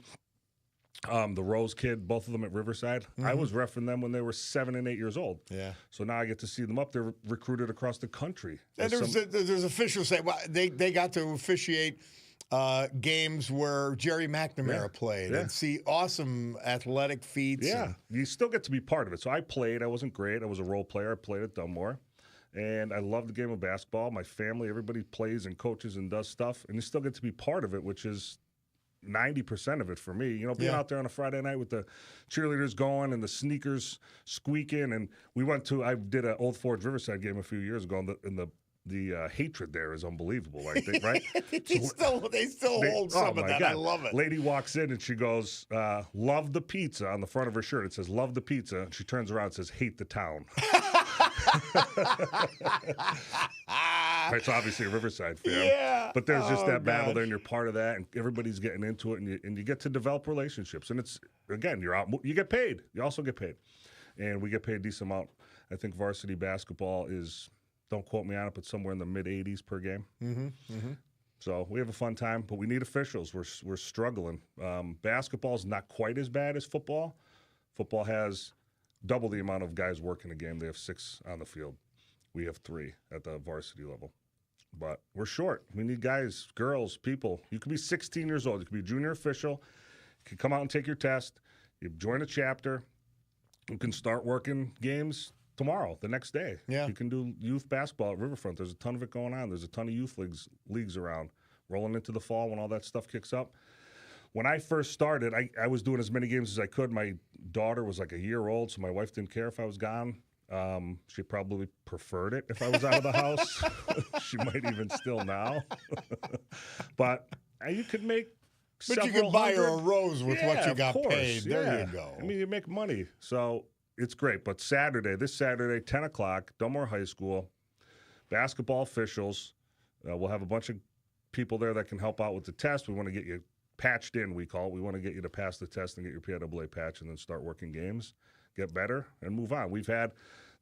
the Rose kid, both of them at Riverside. Mm-hmm. I was reffing them when they were 7 and 8 years old. Yeah. So now I get to see them up. They're recruited across the country. And there's officials say, well, they got to officiate games where Jerry McNamara played and see awesome athletic feats. Yeah, you still get to be part of it. So I played. I wasn't great. I was a role player. I played at Dunmore. And I love the game of basketball. My family, everybody plays and coaches and does stuff, and you still get to be part of it, which is 90% of it for me. You know, being out there on a Friday night with the cheerleaders going and the sneakers squeaking. And I did an Old Forge Riverside game a few years ago, and the hatred there is unbelievable, I think, right? they still hold some of that. God. I love it. Lady walks in and she goes, love the pizza on the front of her shirt. It says, love the pizza. And she turns around and says, hate the town. It's obviously a Riverside fan. Yeah. But there's just that battle there, and you're part of that, and everybody's getting into it, and you get to develop relationships. And it's, again, you get paid. You also get paid. And we get paid a decent amount. I think varsity basketball is, don't quote me on it, but somewhere in the mid-80s per game. So we have a fun time, but we need officials. We're struggling. Basketball is not quite as bad as football. Football has double the amount of guys working a game. They have 6 on the field. We have 3 at the varsity level. But we're short. We need guys, girls, people. You could be 16 years old. You could be a junior official. You can come out and take your test. You join a chapter. You can start working games tomorrow, the next day. Yeah. You can do youth basketball at Riverfront. There's a ton of it going on. There's a ton of youth leagues around, rolling into the fall when all that stuff kicks up. When I first started, I was doing as many games as I could. My daughter was like a year old, so my wife didn't care if I was gone. She probably preferred it if I was out of the house. She might even still now. But you could make But you can buy her a rose with what you got paid. There you go. I mean, you make money. So it's great. But this Saturday, 10 o'clock, Dunmore High School, basketball officials. We'll have a bunch of people there that can help out with the test. We want to get you patched in, we call it. We want to get you to pass the test and get your PIAA patch and then start working games, get better, and move on. We've had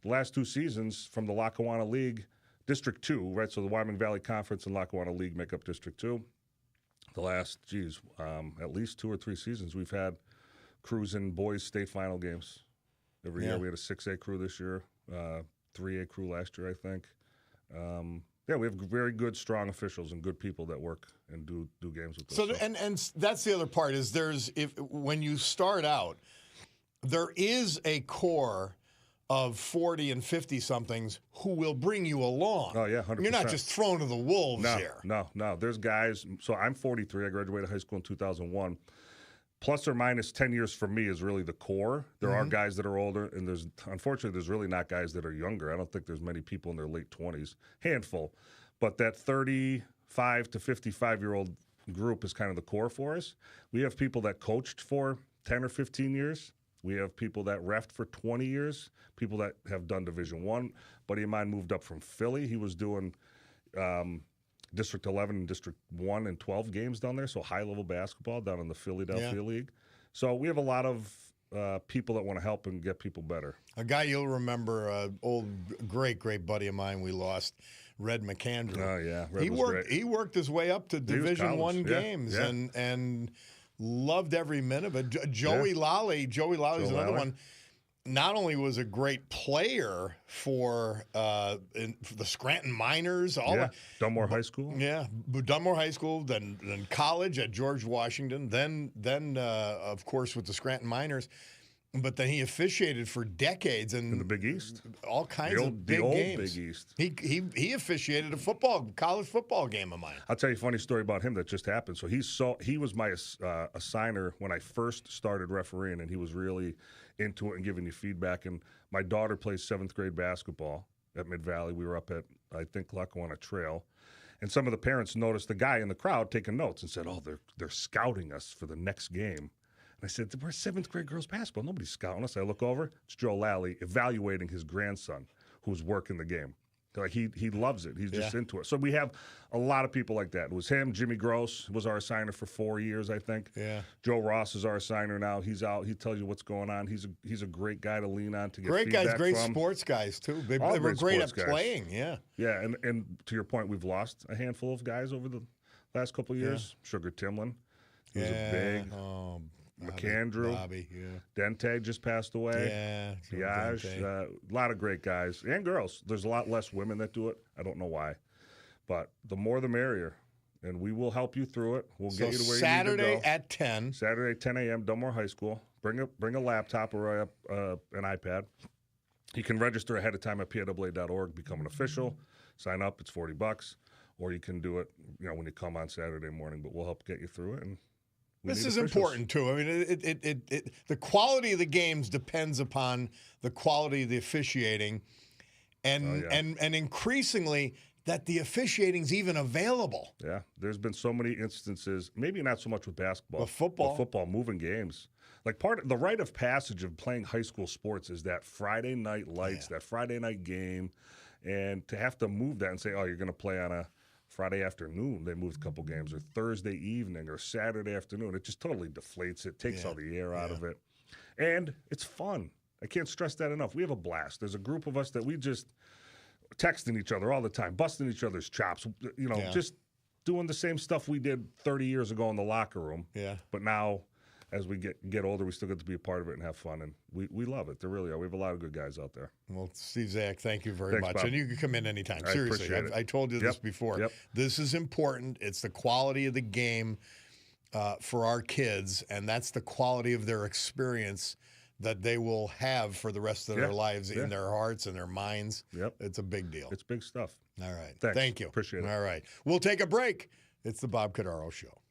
the last 2 seasons from the Lackawanna League, District 2, right? So the Wyoming Valley Conference and Lackawanna League make up District 2. The last, at least 2 or 3 seasons, we've had crews in boys state final games. Every year we had a 6A crew this year, 3A crew last year, I think. We have very good, strong officials and good people that work and do games with us. So, and that's the other part is when you start out, there is a core of 40 and 50-somethings who will bring you along. Oh, yeah, 100%. You're not just thrown to the wolves here. No. There's guys. So I'm 43. I graduated high school in 2001. Plus or minus 10 years for me is really the core. There are guys that are older, and unfortunately, there's really not guys that are younger. I don't think there's many people in their late 20s. Handful. But that 35 to 55-year-old group is kind of the core for us. We have people that coached for 10 or 15 years. We have people that reffed for 20 years, people that have done Division I. Buddy of mine moved up from Philly. He was doing District 11 and District 1 and 12 games down there, so high-level basketball down in the Philadelphia League. So we have a lot of people that want to help and get people better. A guy you'll remember, old great buddy of mine we lost, Red McAndrew. Oh, yeah. Red he worked his way up to Division I games and loved every minute of it. Joey Lally. Joey Lally's another one. Not only was a great player for the Scranton Miners, Dunmore High School. Yeah, Dunmore High School, then college at George Washington, then of course with the Scranton Miners. But then he officiated for decades in the Big East, all kinds of big games. Big East. He officiated a college football game of mine. I'll tell you a funny story about him that just happened. So he was my assigner when I first started refereeing, and he was really into it and giving you feedback. And my daughter plays 7th grade basketball at Mid Valley. We were up at, I think, Lackawanna Trail. And some of the parents noticed the guy in the crowd taking notes and said, "Oh, they're scouting us for the next game." And I said, "We're 7th grade girls basketball. Nobody's scouting us." I look over, it's Joe Lally evaluating his grandson who's working the game. Like he loves it. He's just into it. So we have a lot of people like that. It was him. Jimmy Gross was our assigner for 4 years, I think. Yeah. Joe Ross is our assigner now. He's out. He tells you what's going on. He's a great guy to lean on to get great guys, great from. sports guys too. They were great at playing. Yeah. Yeah, and to your point, we've lost a handful of guys over the last couple of years. Sugar Timlin, he was a big. McAndrew, Bobby, Dente just passed away. Biage, a lot of great guys and girls. There's a lot less women that do it. I don't know why, but the more the merrier. And we will help you through it. We'll get you to where you need to go. at 10. Saturday, 10 a.m., Dunmore High School. Bring a laptop or an iPad. You can register ahead of time at PIAA.org, become an official, sign up. It's $40, or you can do it, when you come on Saturday morning. But we'll help get you through it. And this is officials. important too. I mean, the quality of the games depends upon the quality of the officiating, and increasingly that the officiating's even available. Yeah, there's been so many instances. Maybe not so much with basketball, but football moving games. Like the rite of passage of playing high school sports is that Friday night lights, that Friday night game, and to have to move that and say, oh, you're going to play on a Friday afternoon. They moved a couple games, or Thursday evening, or Saturday afternoon. It just totally deflates it, takes all the air out of it, and it's fun. I can't stress that enough. We have a blast. There's a group of us that we just texting each other all the time, busting each other's chops. Just doing the same stuff we did 30 years ago in the locker room. Yeah, but now, as we get older, we still get to be a part of it and have fun, and we love it. There really are. We have a lot of good guys out there. Well, Steve Zach, thank you very much. Bob. And you can come in anytime. I Seriously, appreciate it. I told you this before. Yep. This is important. It's the quality of the game for our kids, and that's the quality of their experience that they will have for the rest of their lives in their hearts and their minds. Yep. It's a big deal. It's big stuff. All right. Thanks. Thank you. Appreciate it. All right. We'll take a break. It's the Bob Cordaro Show.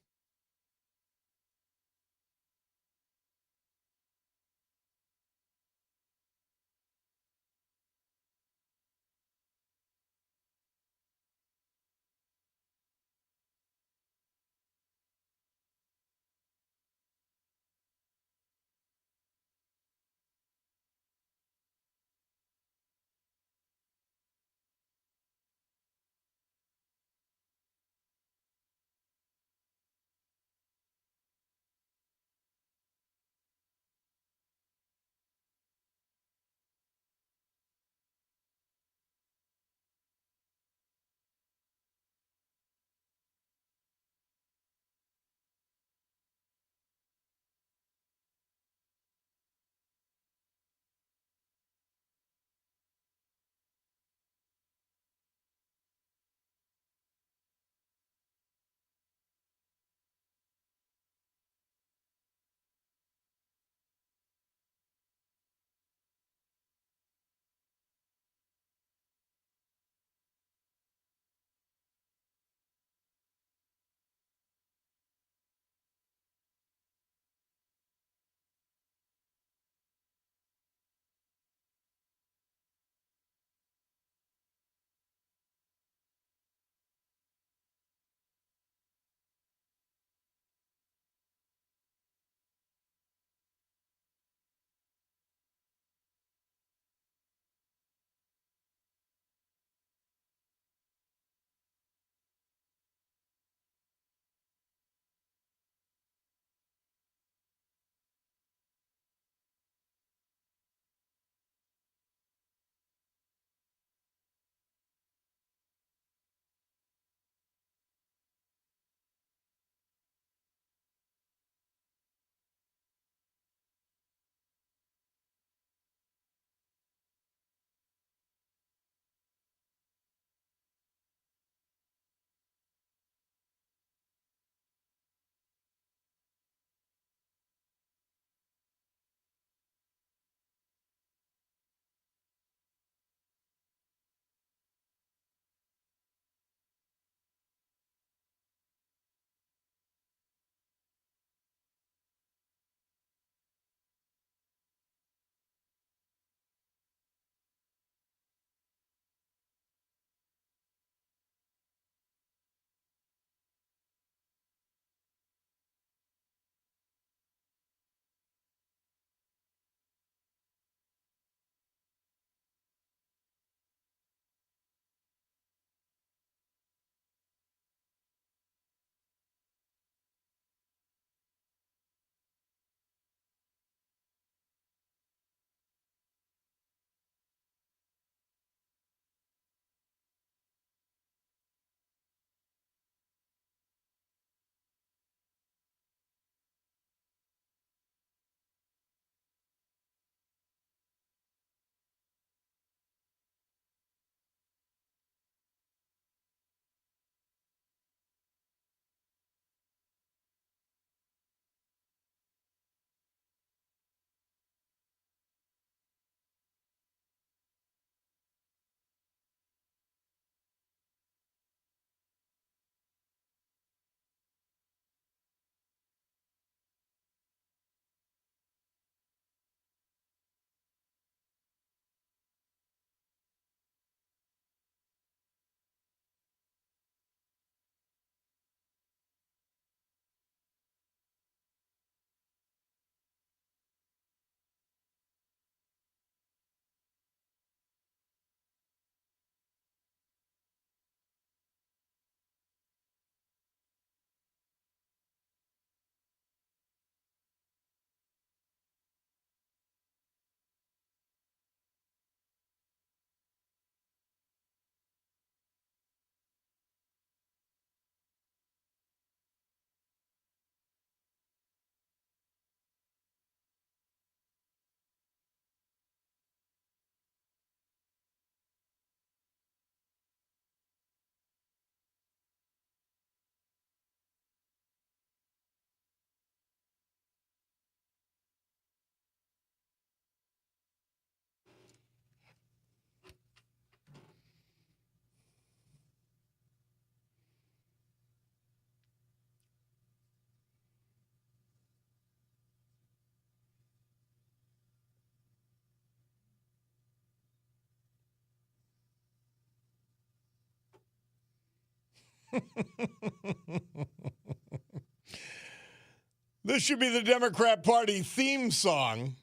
This should be the Democrat Party theme song.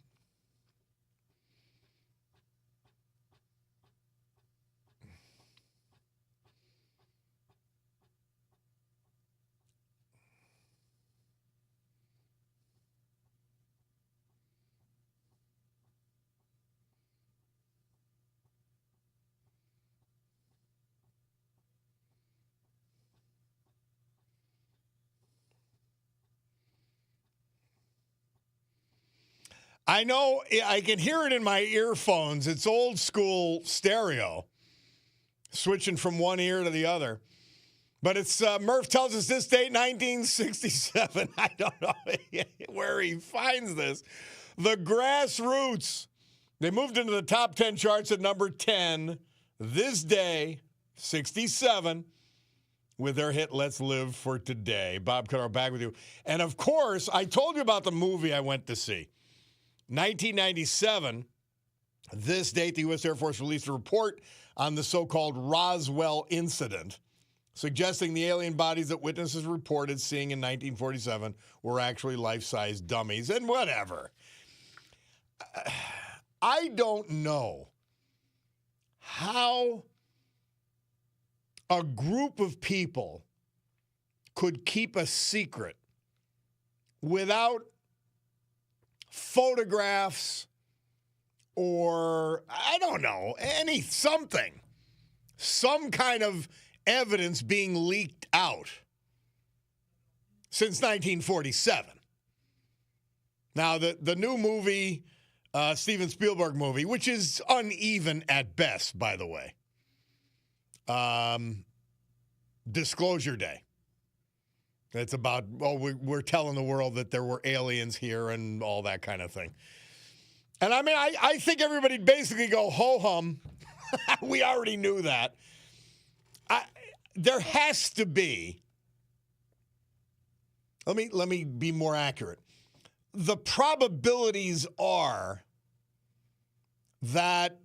I know I can hear it in my earphones. It's old school stereo, switching from one ear to the other. But it's Murph tells us this date, 1967. I don't know where he finds this. The Grassroots. They moved into the top 10 charts at number 10 this day, 67, with their hit Let's Live for Today. Bob Cordaro back with you. And, of course, I told you about the movie I went to see. 1997, this date, the U.S. Air Force released a report on the so-called Roswell incident, suggesting the alien bodies that witnesses reported seeing in 1947 were actually life-size dummies and whatever. I don't know how a group of people could keep a secret without photographs or, I don't know, some kind of evidence being leaked out since 1947. Now, the new movie, Steven Spielberg movie, which is uneven at best, by the way, Disclosure Day. It's about, we're telling the world that there were aliens here and all that kind of thing. And I mean, I think everybody basically go, ho-hum. We already knew that. There has to be, let me be more accurate. The probabilities are that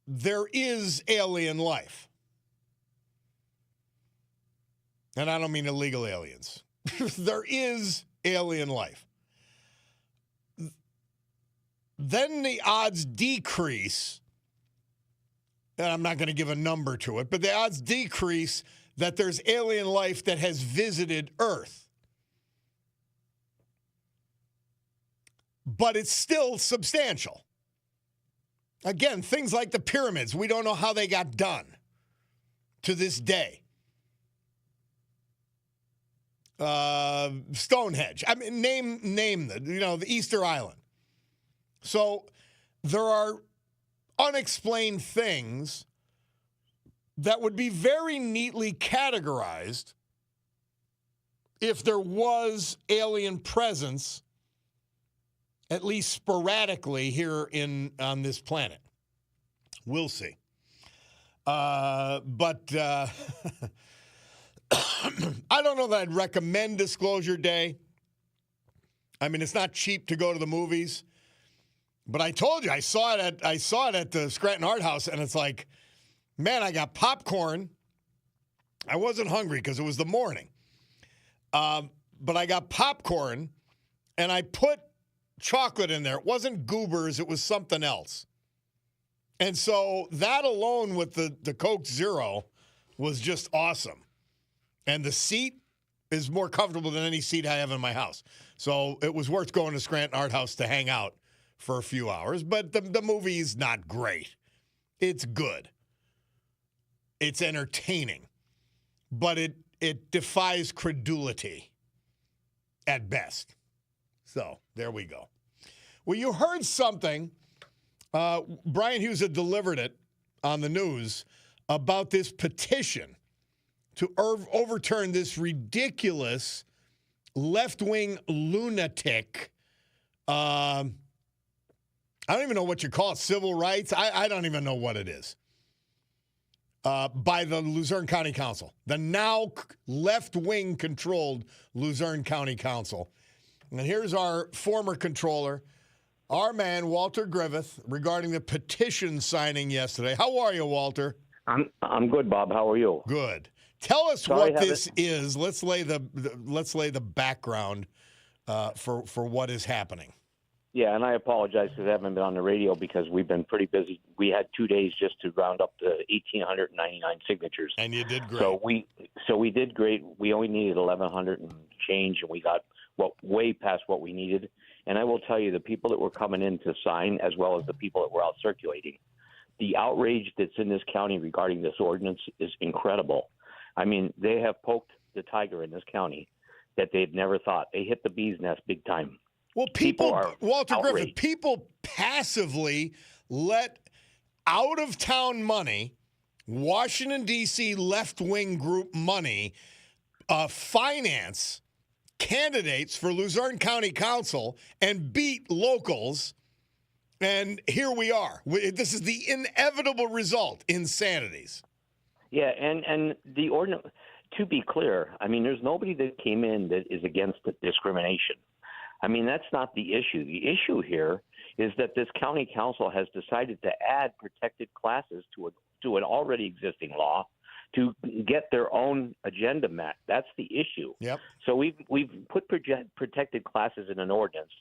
there is alien life. And I don't mean illegal aliens. There is alien life. Then the odds decrease, and I'm not going to give a number to it, but the odds decrease that there's alien life that has visited Earth. But it's still substantial. Again, things like the pyramids, we don't know how they got done to this day. Stonehenge. I mean, name the Easter Island. So there are unexplained things that would be very neatly categorized if there was alien presence, at least sporadically, here on this planet. We'll see. But I don't know that I'd recommend Disclosure Day. I mean, it's not cheap to go to the movies. But I told you, I saw it at the Scranton Art House, and it's like, man, I got popcorn. I wasn't hungry because it was the morning. But I got popcorn, and I put chocolate in there. It wasn't Goobers. It was something else. And so that alone with the Coke Zero was just awesome. And the seat is more comfortable than any seat I have in my house. So it was worth going to Scranton Art House to hang out for a few hours. But the movie's not great. It's good. It's entertaining. But it defies credulity at best. So there we go. Well, you heard something. Brian Hughes had delivered it on the news about this petition to overturn this ridiculous left-wing lunatic, I don't even know what you call it, civil rights? I don't even know what it is, by the Luzerne County Council, the now left-wing controlled Luzerne County Council. And here's our former controller, our man, Walter Griffith, regarding the petition signing yesterday. How are you, Walter? I'm good, Bob. How are you? Good. Tell us Sorry, what this is. Let's lay the background for what is happening. Yeah, and I apologize because I haven't been on the radio because we've been pretty busy. We had 2 days just to round up the 1,899 signatures. And you did great. So we did great. We only needed 1,100 and change, and we got way past what we needed. And I will tell you, the people that were coming in to sign, as well as the people that were out circulating, the outrage that's in this county regarding this ordinance is incredible. I mean, they have poked the tiger in this county that they'd never thought. They hit the bee's nest big time. Well, people Walter outraged. Griffith, people passively let out-of-town money, Washington, D.C. left-wing group money, finance candidates for Luzerne County Council and beat locals, and here we are. This is the inevitable result, insanities. Yeah, and the ordinance, to be clear, I mean, there's nobody that came in that is against discrimination. I mean, that's not the issue. The issue here is that this county council has decided to add protected classes to an already existing law to get their own agenda met. That's the issue. Yep. So we've put protected classes in an ordinance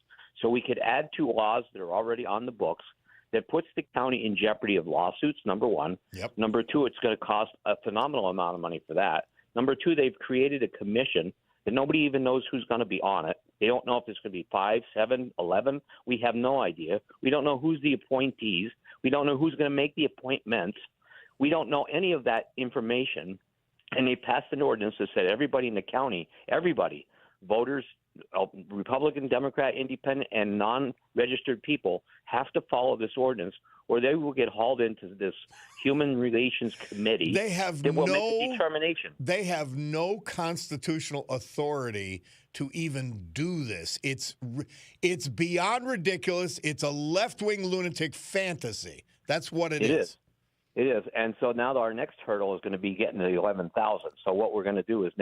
so we could add to laws that are already on the books that puts the county in jeopardy of lawsuits, number one. Yep. Number two, it's going to cost a phenomenal amount of money for that. Number two, they've created a commission that nobody even knows who's going to be on it. They don't know if it's going to be 5, 7, 11. We have no idea. We don't know who's the appointees. We don't know who's going to make the appointments. We don't know any of that information. And they passed an ordinance that said everybody in the county, everybody, voters, Republican, Democrat, Independent, and non-registered people have to follow this ordinance or they will get hauled into this Human Relations Committee that will make a determination. They have no constitutional authority to even do this. It's beyond ridiculous. It's a left-wing lunatic fantasy. That's what it is. It is. And so now our next hurdle is going to be getting to the 11,000. So what we're going to do is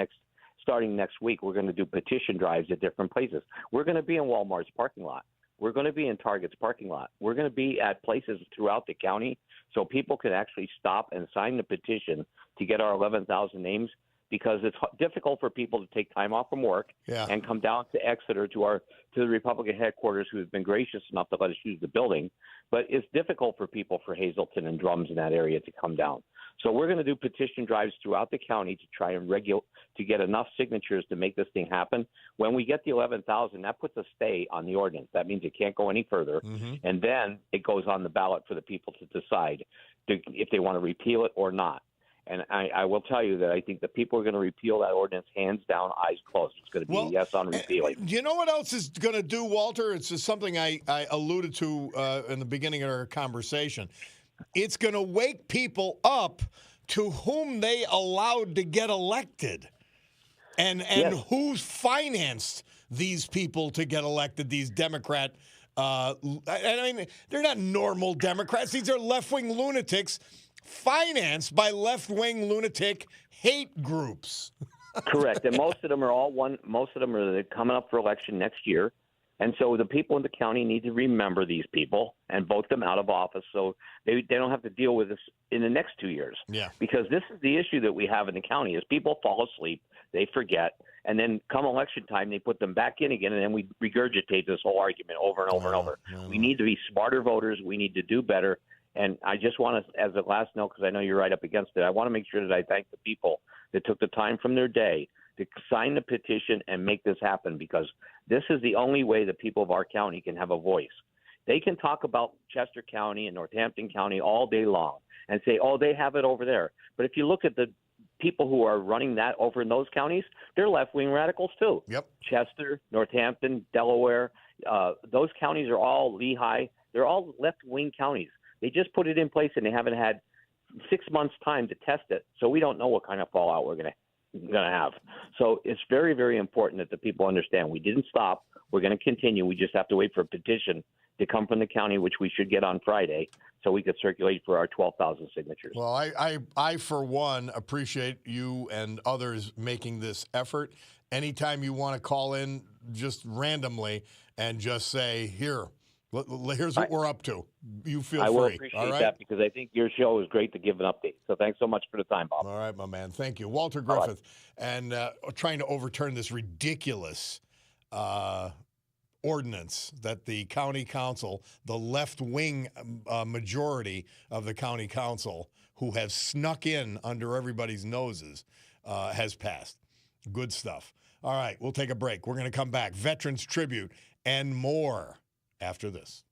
starting next week, we're going to do petition drives at different places. We're going to be in Walmart's parking lot. We're going to be in Target's parking lot. We're going to be at places throughout the county so people can actually stop and sign the petition to get our 11,000 names, because it's difficult for people to take time off from work and come down to Exeter to the Republican headquarters, who have been gracious enough to let us use the building. But it's difficult for people for Hazleton and Drums in that area to come down. So we're going to do petition drives throughout the county to try and to get enough signatures to make this thing happen. When we get the 11,000, that puts a stay on the ordinance. That means it can't go any further. Mm-hmm. And then it goes on the ballot for the people to decide if they want to repeal it or not. And I will tell you that I think the people are going to repeal that ordinance hands down, eyes closed. It's going to be a yes on repealing. You know what else is going to do, Walter? It's just something I alluded to in the beginning of our conversation. It's going to wake people up to whom they allowed to get elected and who's financed these people to get elected, these Democrat. I mean, they're not normal Democrats. These are left-wing lunatics financed by left-wing lunatic hate groups. Correct. And most of them are coming up for election next year. And so the people in the county need to remember these people and vote them out of office so they don't have to deal with this in the next 2 years. Yeah. Because this is the issue that we have in the county is people fall asleep, they forget, and then come election time, they put them back in again, and then we regurgitate this whole argument over and over and over. We need to be smarter voters. We need to do better. And I just want to, as a last note, because I know you're right up against it, I want to make sure that I thank the people that took the time from their day to sign the petition and make this happen, because this is the only way the people of our county can have a voice. They can talk about Chester County and Northampton County all day long and say, oh, they have it over there. But if you look at the people who are running that over in those counties, they're left-wing radicals too. Yep. Chester, Northampton, Delaware, those counties are all Lehigh. They're all left-wing counties. They just put it in place and they haven't had 6 months time to test it. So we don't know what kind of fallout we're going to have. So it's very, very important that the people understand we didn't stop. We're going to continue. We just have to wait for a petition to come from the county, which we should get on Friday, so we could circulate for our 12,000 signatures. Well, I for one, appreciate you and others making this effort. Anytime you want to call in just randomly and just say, here, Here's what we're up to. You feel I free. will All appreciate right? that because I think your show is great to give an update. So thanks so much for the time, Bob. All right, my man. Thank you. Walter All right. Griffith. And trying to overturn this ridiculous ordinance that the county council, the left-wing majority of the county council, who have snuck in under everybody's noses, has passed. Good stuff. All right, we'll take a break. We're going to come back. Veterans Tribute and more after this.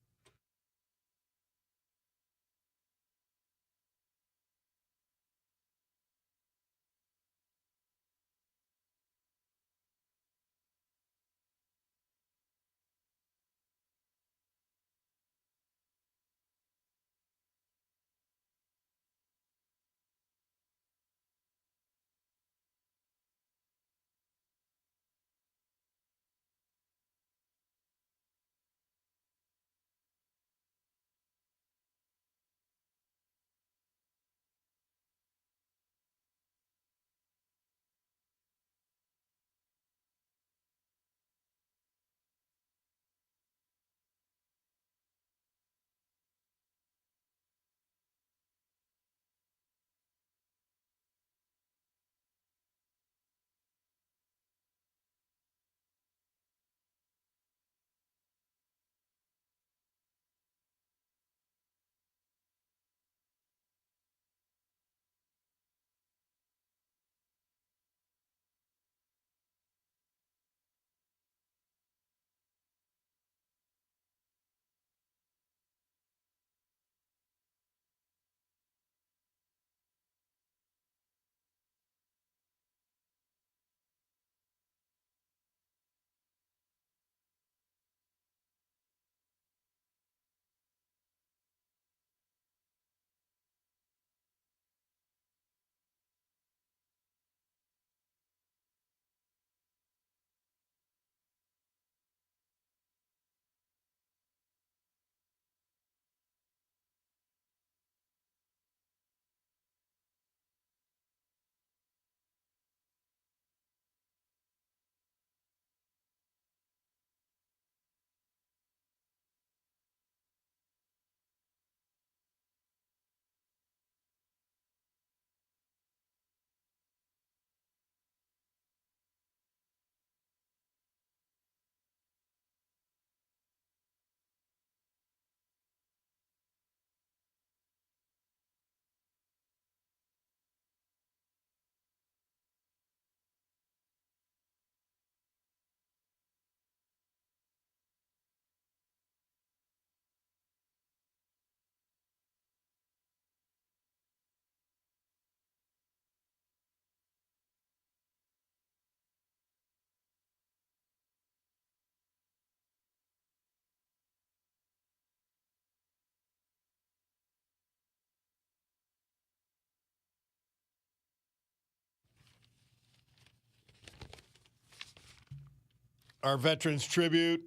Our Veterans Tribute.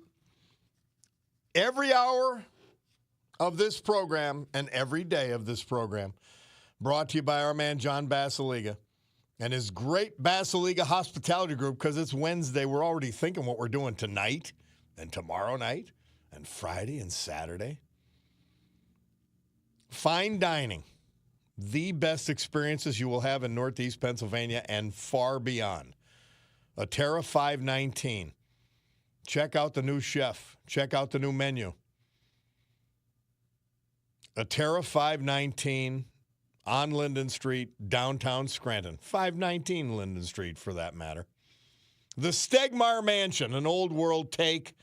Every hour of this program and every day of this program brought to you by our man John Basiliga and his great Basiliga Hospitality Group, because it's Wednesday. We're already thinking what we're doing tonight and tomorrow night and Friday and Saturday. Fine dining. The best experiences you will have in Northeast Pennsylvania and far beyond. Atera 519. Check out the new chef. Check out the new menu. Atera 519 on Linden Street, downtown Scranton. 519 Linden Street, for that matter. The Stegmeyer Mansion, an old world take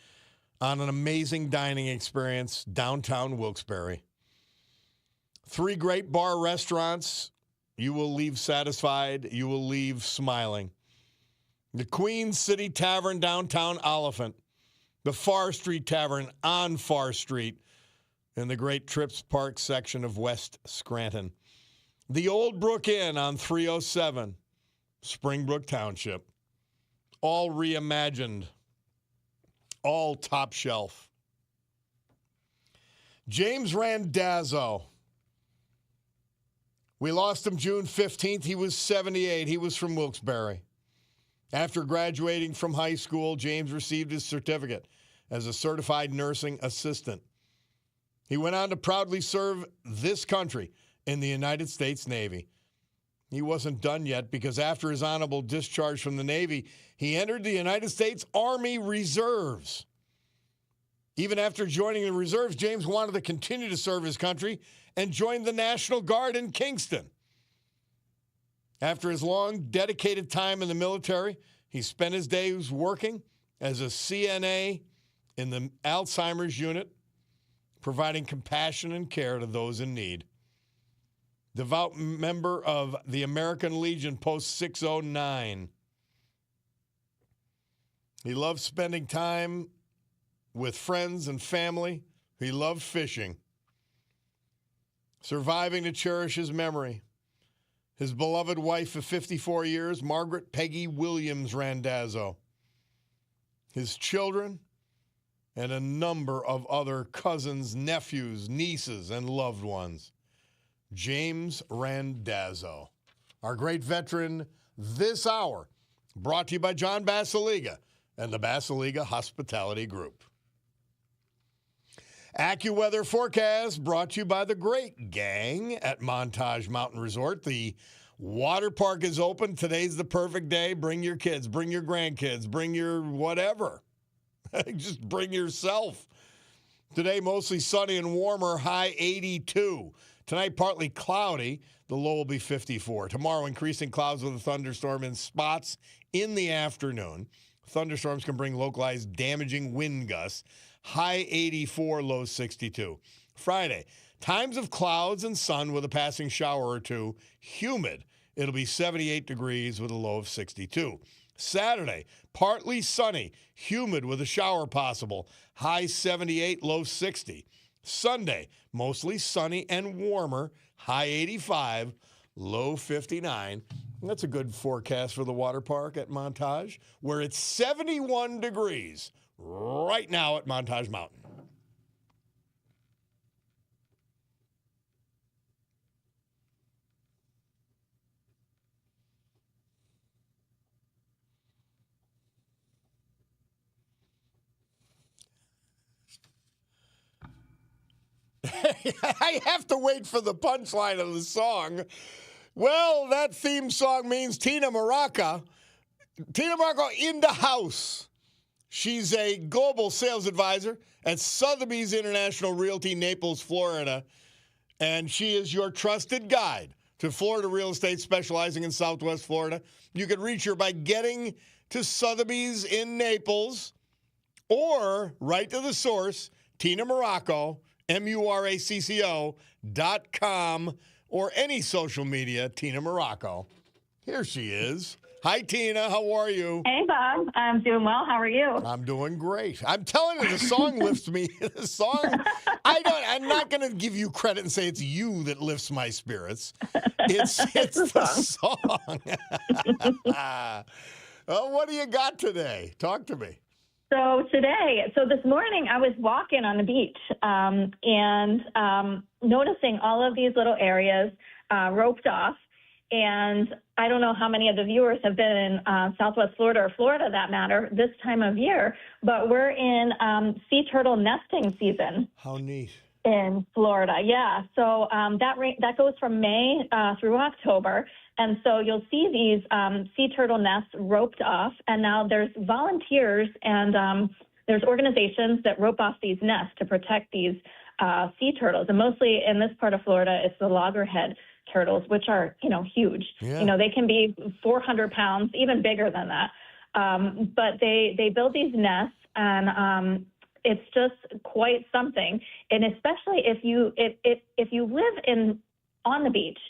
on an amazing dining experience, downtown Wilkes-Barre. 3 great bar restaurants. You will leave satisfied. You will leave smiling. The Queen City Tavern, downtown Oliphant. The Far Street Tavern on Far Street in the Great Trips Park section of West Scranton. The Old Brook Inn on 307, Springbrook Township. All reimagined. All top shelf. James Randazzo. We lost him June 15th. He was 78. He was from Wilkes-Barre. After graduating from high school, James received his certificate as a certified nursing assistant. He went on to proudly serve this country in the United States Navy. He wasn't done yet because after his honorable discharge from the Navy, he entered the United States Army Reserves. Even after joining the reserves, James wanted to continue to serve his country and joined the National Guard in Kingston. After his long, dedicated time in the military, he spent his days working as a CNA in the Alzheimer's unit, providing compassion and care to those in need. Devout member of the American Legion, Post 609. He loved spending time with friends and family. He loved fishing. Surviving to cherish his memory. His beloved wife of 54 years, Margaret Peggy Williams Randazzo. His children and a number of other cousins, nephews, nieces, and loved ones. James Randazzo, our great veteran this hour, brought to you by John Basiliga and the Basiliga Hospitality Group. AccuWeather forecast brought to you by the great gang at Montage Mountain Resort. The water park is open. Today's the perfect day. Bring your kids, bring your grandkids, bring your whatever. Just bring yourself. Today, mostly sunny and warmer, high 82. Tonight, partly cloudy. The low will be 54. Tomorrow, increasing clouds with a thunderstorm in spots in the afternoon. Thunderstorms can bring localized damaging wind gusts. High 84, low 62. Friday, times of clouds and sun with a passing shower or two. Humid. It'll be 78 degrees with a low of 62. Saturday, partly sunny, humid with a shower possible. High 78, low 60. Sunday, mostly sunny and warmer. High 85, low 59. That's a good forecast for the water park at Montage, where it's 71 degrees right now at Montage Mountain. I have to wait for the punchline of the song. Well, that theme song means Tina Maraca. Tina Maraca in the house. She's a global sales advisor at Sotheby's International Realty, Naples, Florida. And she is your trusted guide to Florida real estate, specializing in Southwest Florida. You can reach her by getting to Sotheby's in Naples or right to the source, Tina Maraco, MURACCO.com, or any social media, Tina Maraco. Here she is. Hi, Tina. How are you? Hey, Bob. I'm doing well. How are you? I'm doing great. I'm telling you, the song lifts me. The song, I'm not going to give you credit and say it's you that lifts my spirits. It's the song. Oh, what do you got today? Talk to me. So this morning I was walking on the beach and noticing all of these little areas roped off. And I don't know how many of the viewers have been in Southwest Florida or Florida, that matter, this time of year, but we're in sea turtle nesting season. How neat. In Florida, yeah. So that goes from May through October. And so you'll see these sea turtle nests roped off. And now there's volunteers and there's organizations that rope off these nests to protect these sea turtles. And mostly in this part of Florida, it's the loggerhead turtles, which are, huge. Yeah. They can be 400 pounds, even bigger than that. But they build these nests, and it's just quite something. And especially if you live on the beach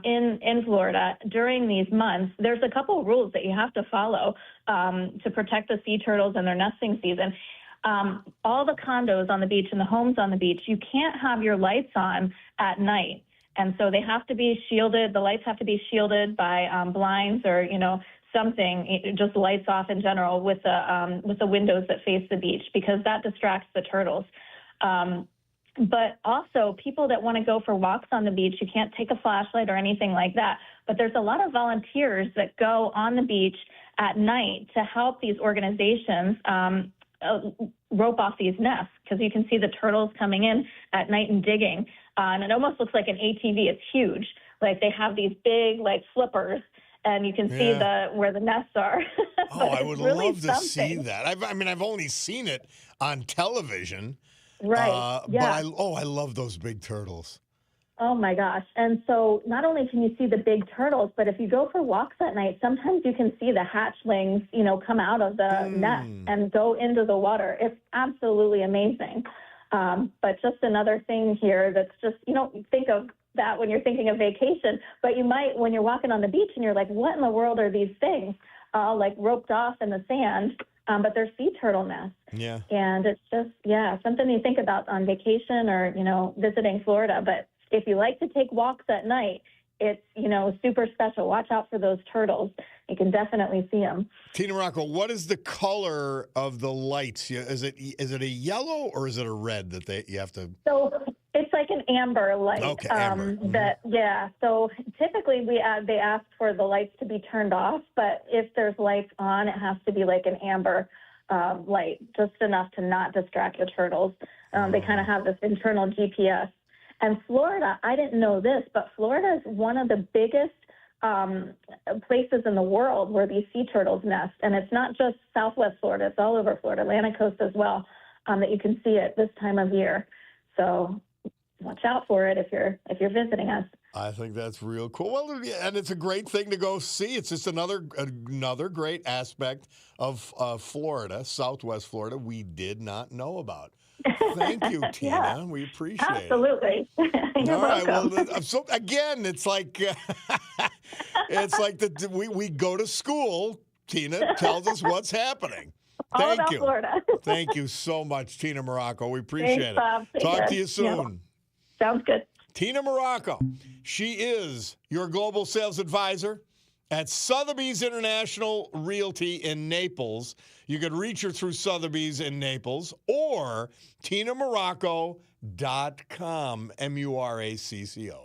in Florida during these months, there's a couple of rules that you have to follow to protect the sea turtles and their nesting season. All the condos on the beach and the homes on the beach, you can't have your lights on at night. And so they have to be shielded. The lights have to be shielded by blinds or, something, just lights off in general with the windows that face the beach, because that distracts the turtles. But also people that want to go for walks on the beach, you can't take a flashlight or anything like that. But there's a lot of volunteers that go on the beach at night to help these organizations rope off these nests, because you can see the turtles coming in at night and digging. And it almost looks like an ATV. It's huge. Like they have these big like flippers, and you can see where the nests are. Oh, I would love to see that. I've only seen it on television. Right. Yeah. But I love those big turtles. Oh my gosh. And so not only can you see the big turtles, but if you go for walks at night, sometimes you can see the hatchlings, come out of the nest and go into the water. It's absolutely amazing. But just another thing here that's just, you don't think of that when you're thinking of vacation, but you might when you're walking on the beach and you're like, what in the world are these things? Like roped off in the sand, but they're sea turtle nests. Yeah. And it's just, something you think about on vacation or, visiting Florida. But if you like to take walks at night, it's, super special. Watch out for those turtles. You can definitely see them. Tina Morocco, what is the color of the lights? Is it a yellow or is it a red that you have to? So it's like an amber light. Okay, amber. So typically they ask for the lights to be turned off, but if there's lights on, it has to be like an amber light, just enough to not distract the turtles. They kind of have this internal GPS. And Florida, I didn't know this, but Florida is one of the biggest places in the world where these sea turtles nest. And it's not just Southwest Florida, it's all over Florida, Atlantic coast as well, that you can see it this time of year. So watch out for it if you're visiting us. I think that's real cool. Well, and it's a great thing to go see. It's just another great aspect of Florida, Southwest Florida, we did not know about. Thank you, Tina. Yeah, we appreciate absolutely. it. You're All right. welcome. Well, so again, it's like we go to school. Tina tells us what's happening. All about Florida. Thank you so much, Tina Morocco. We appreciate Thanks, Bob. it. Talk to you soon. Yeah. Sounds good. Tina Morocco. She is your global sales advisor at Sotheby's International Realty in Naples. You could reach her through Sotheby's in Naples or TinaMorocco.com, MURACCO.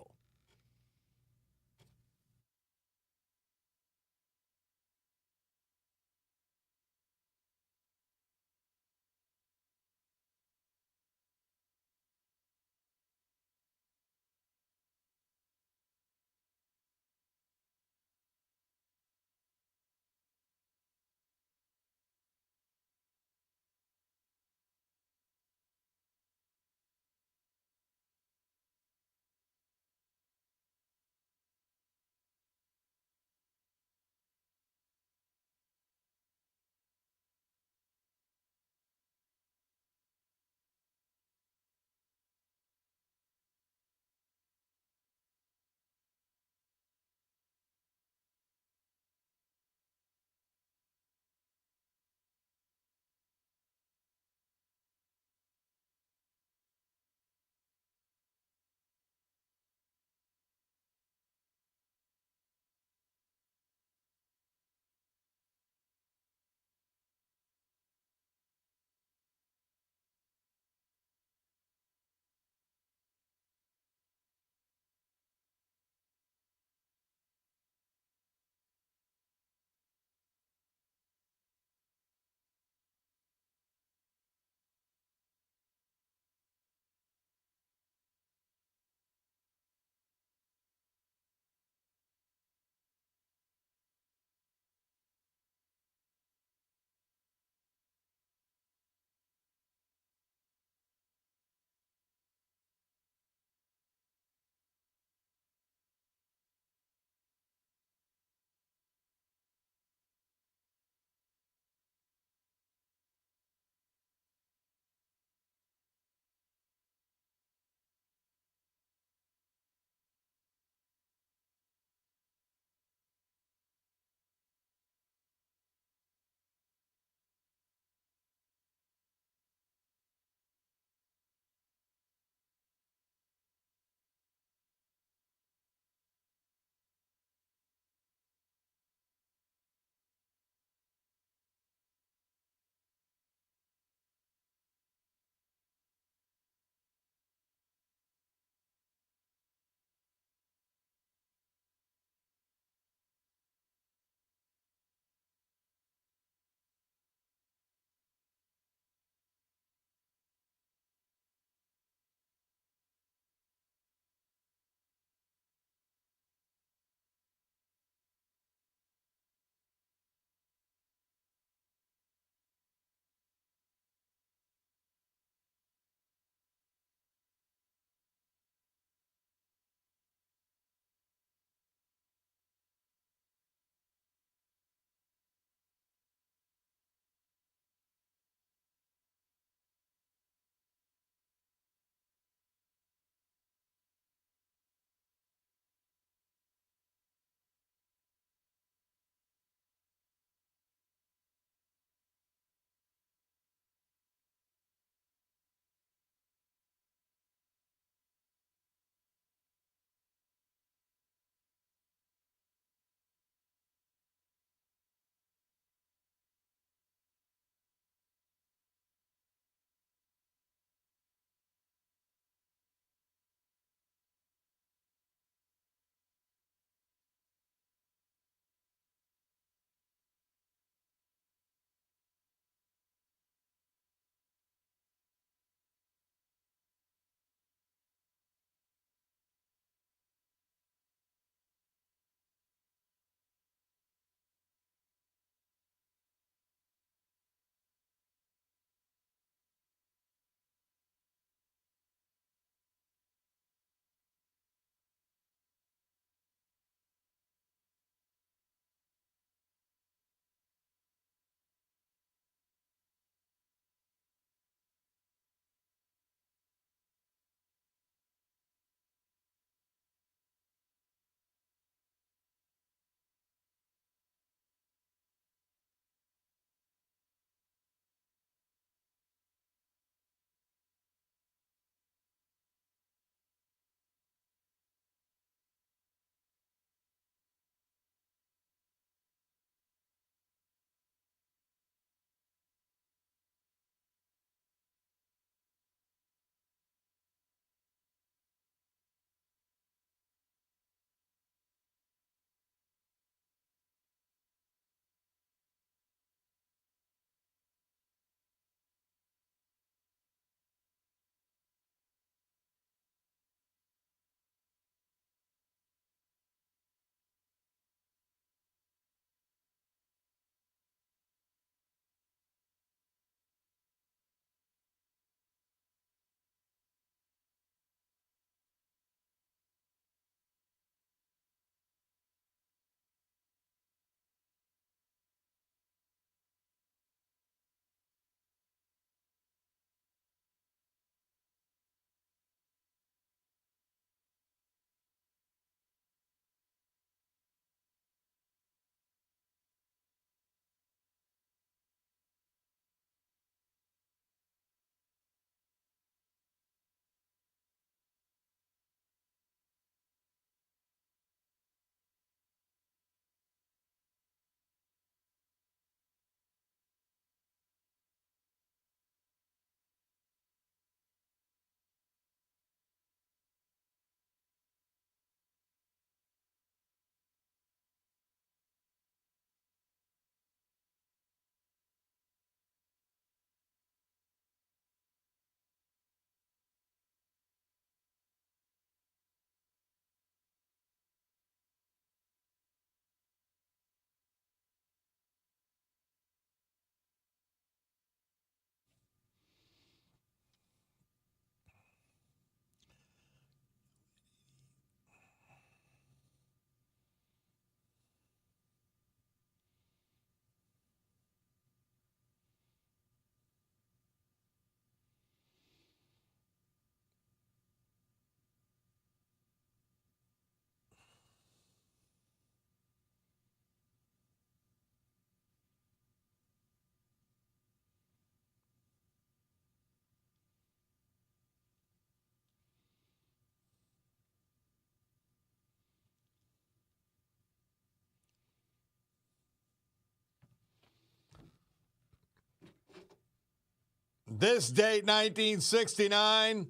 This date, 1969,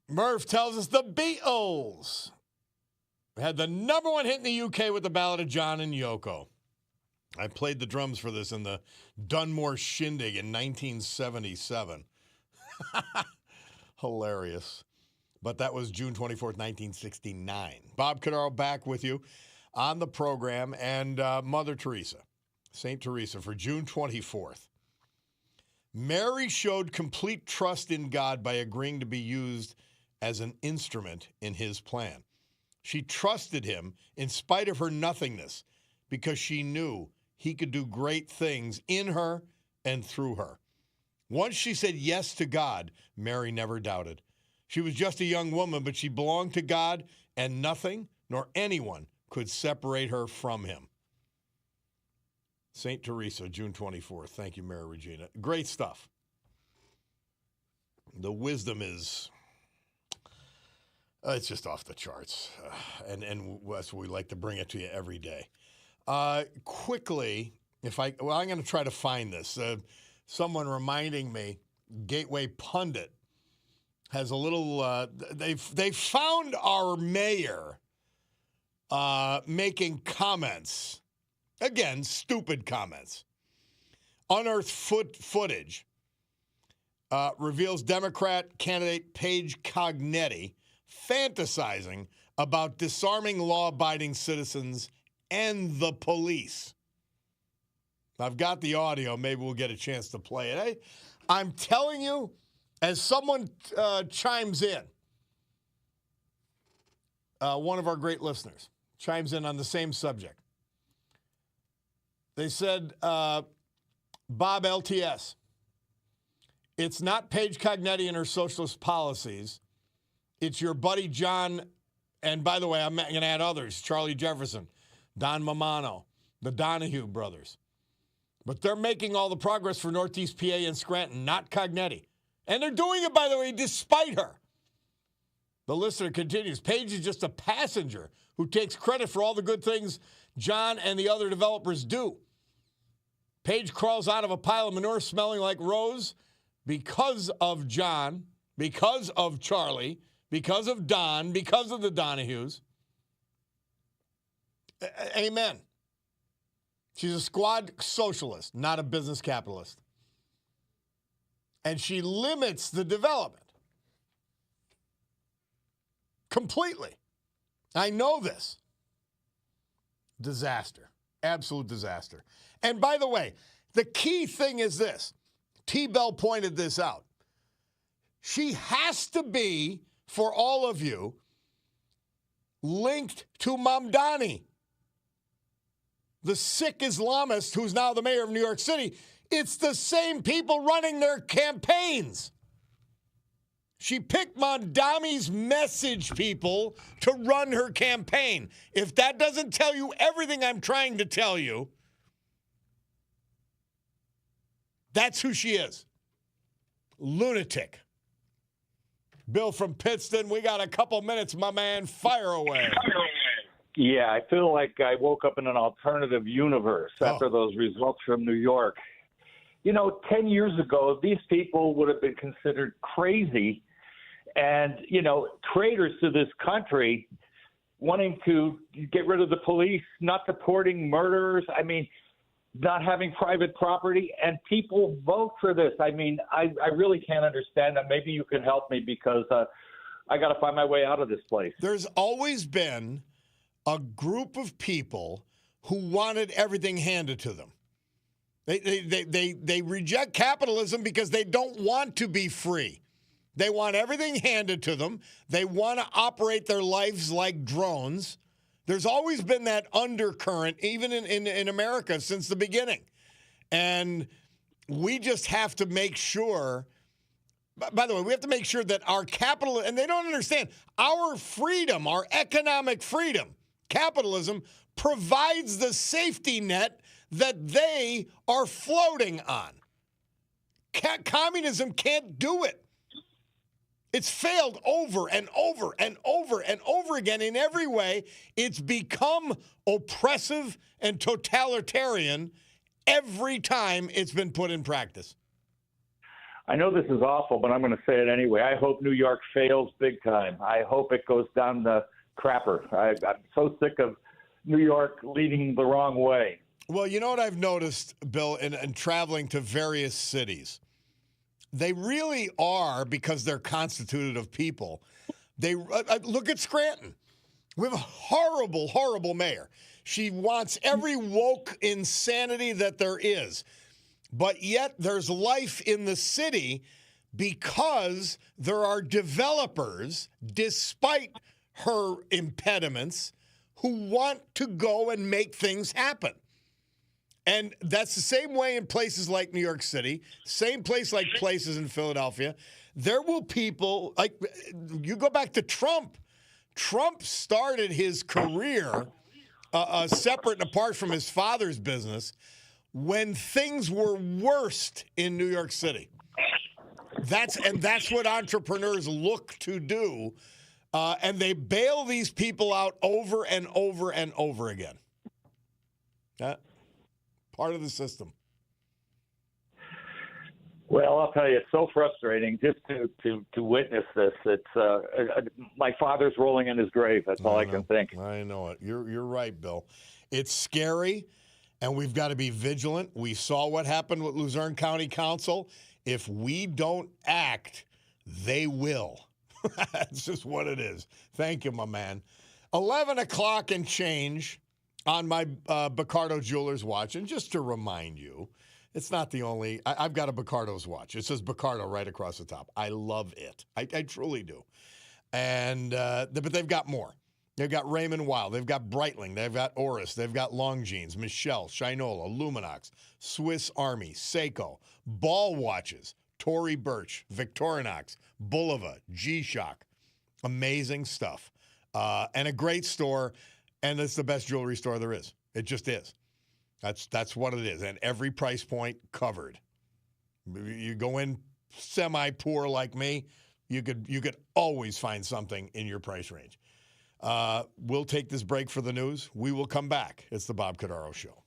Murph tells us the Beatles had the number one hit in the UK with the Ballad of John and Yoko. I played the drums for this in the Dunmore Shindig in 1977. Hilarious. But that was June 24th, 1969. Bob Cordaro back with you on the program. And Mother Teresa, St. Teresa, for June 24th. Mary showed complete trust in God by agreeing to be used as an instrument in his plan. She trusted him in spite of her nothingness because she knew he could do great things in her and through her. Once she said yes to God, Mary never doubted. She was just a young woman, but she belonged to God, and nothing nor anyone could separate her from him. St. Teresa, June 24th. Thank you, Mary Regina. Great stuff. The wisdom is, it's just off the charts. And that's what we like to bring it to you every day. Quickly, I'm going to try to find this. Someone reminding me, Gateway Pundit has a little, they found our mayor making comments. Again, stupid comments. Unearthed footage reveals Democrat candidate Paige Cognetti fantasizing about disarming law-abiding citizens and the police. I've got the audio. Maybe we'll get a chance to play it. I'm telling you, as someone chimes in, one of our great listeners chimes in on the same subject. They said, Bob LTS, it's not Paige Cognetti and her socialist policies. It's your buddy John, and by the way, I'm going to add others, Charlie Jefferson, Don Mamano, the Donahue brothers. But they're making all the progress for Northeast PA and Scranton, not Cognetti. And they're doing it, by the way, despite her. The listener continues, Paige is just a passenger who takes credit for all the good things John and the other developers do. Paige crawls out of a pile of manure smelling like Rose because of John, because of Charlie, because of Don, because of the Donahues. Amen. She's a squad socialist, not a business capitalist. And she limits the development completely. I know this. Disaster. Absolute disaster. And by the way, the key thing is this. T-Bell pointed this out. She has to be, for all of you, linked to Mamdani, the sick Islamist who's now the mayor of New York City. It's the same people running their campaigns. She picked Mamdani's message people to run her campaign. If that doesn't tell you everything I'm trying to tell you, that's who she is. Lunatic. Bill from Pittston, we got a couple minutes, my man. Fire away. Yeah, I feel like I woke up in an alternative universe after those results from New York. 10 years ago, these people would have been considered crazy and, traitors to this country, wanting to get rid of the police, not deporting murderers. Not having private property, and people vote for this. I really can't understand that. Maybe you can help me because I got to find my way out of this place. There's always been a group of people who wanted everything handed to them. They reject capitalism because they don't want to be free. They want everything handed to them. They want to operate their lives like drones. There's always been that undercurrent, even in America, since the beginning. And we just have to make sure, by the way, we have to make sure that our capital, and they don't understand, our freedom, our economic freedom, capitalism, provides the safety net that they are floating on. Communism can't do it. It's failed over and over and over and over again in every way. It's become oppressive and totalitarian every time it's been put in practice. I know this is awful, but I'm going to say it anyway. I hope New York fails big time. I hope it goes down the crapper. I'm so sick of New York leading the wrong way. Well, you know what I've noticed, Bill, in traveling to various cities? They really are, because they're constituted of people. They look at Scranton. We have a horrible, horrible mayor. She wants every woke insanity that there is. But yet there's life in the city because there are developers, despite her impediments, who want to go and make things happen. And that's the same way in places like New York City, same place like places in Philadelphia. There will people, like, you go back to Trump. Trump started his career separate and apart from his father's business when things were worst in New York City. That's what entrepreneurs look to do, and they bail these people out over and over and over again. Part of the system. Well, I'll tell you, it's so frustrating just to witness this. It's my father's rolling in his grave. That's all I can think. I know it. You're right, Bill. It's scary, and we've got to be vigilant. We saw what happened with Luzerne County Council. If we don't act, they will. That's just what it is. Thank you, my man. 11 o'clock and change on my Bacardo Jewelers watch. And just to remind you, it's not the only. I've got a Bacardo's watch. It says Bacardo right across the top. I love it. I truly do. And but they've got more. They've got Raymond Weil. They've got Breitling. They've got Oris. They've got Longines, Michelle, Shinola, Luminox, Swiss Army, Seiko, Ball watches, Tory Burch, Victorinox, Bulova, G-Shock. Amazing stuff. And a great store. And it's the best jewelry store there is. It just is. That's what it is. And every price point covered. You go in semi-poor like me, you could always find something in your price range. We'll take this break for the news. We will come back. It's the Bob Cordaro Show.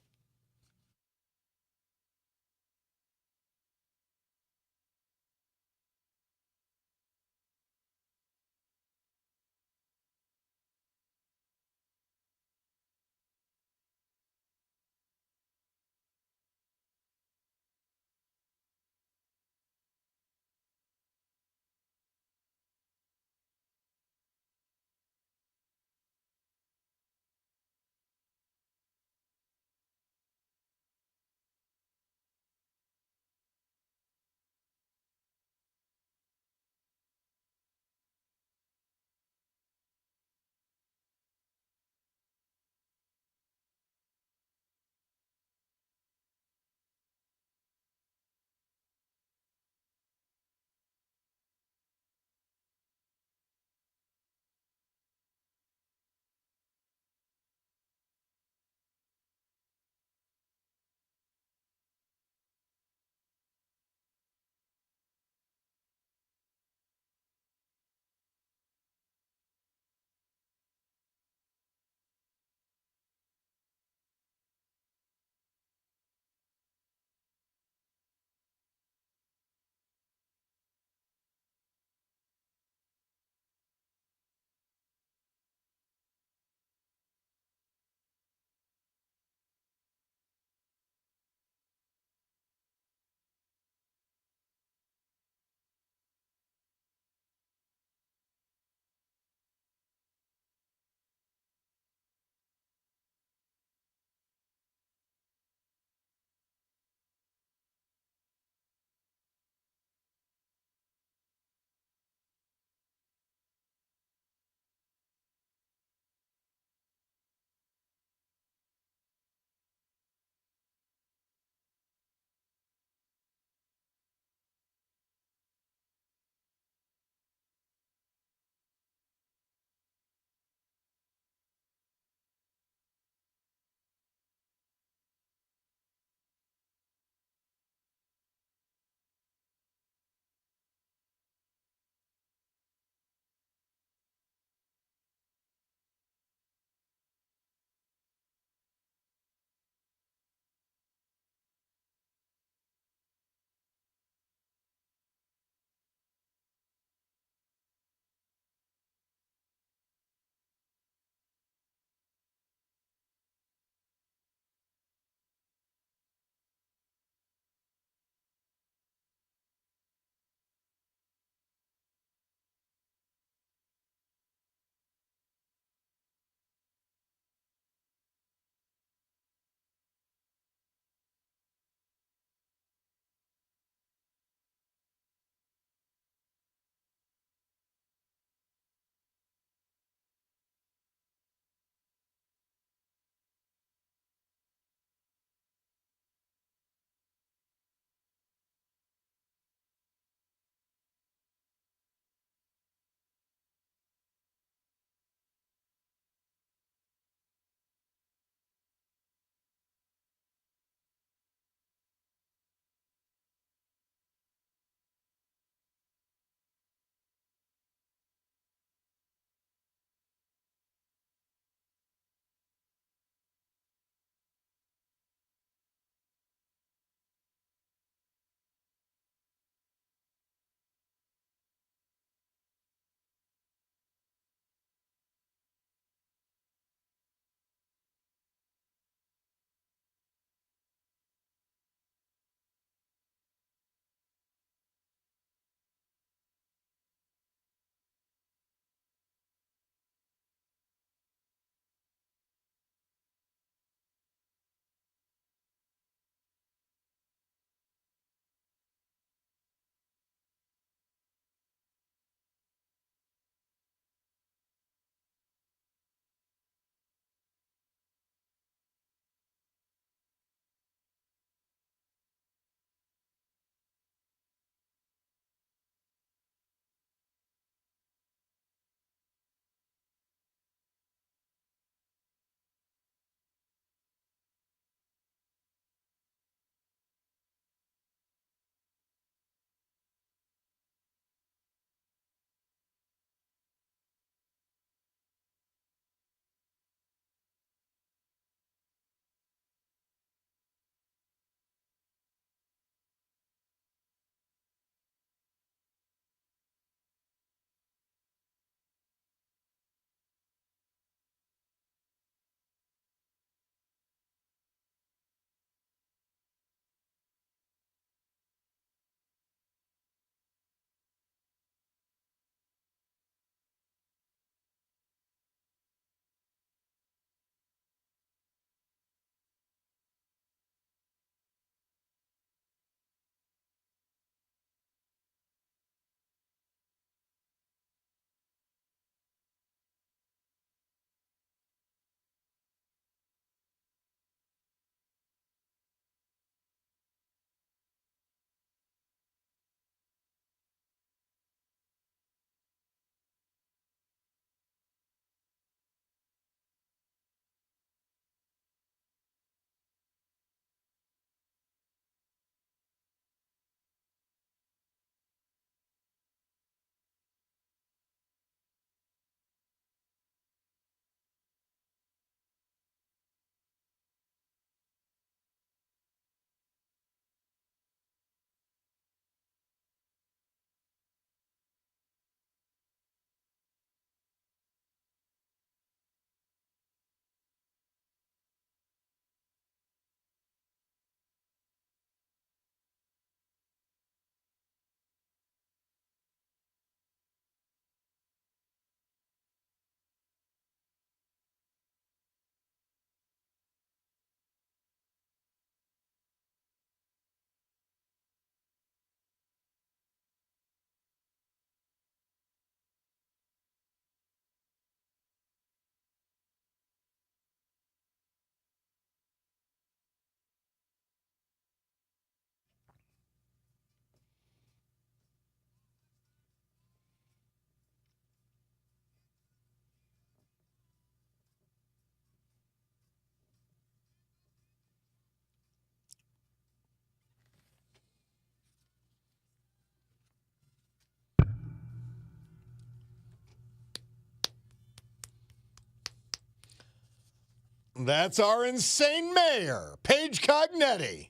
That's our insane mayor, Paige Cognetti.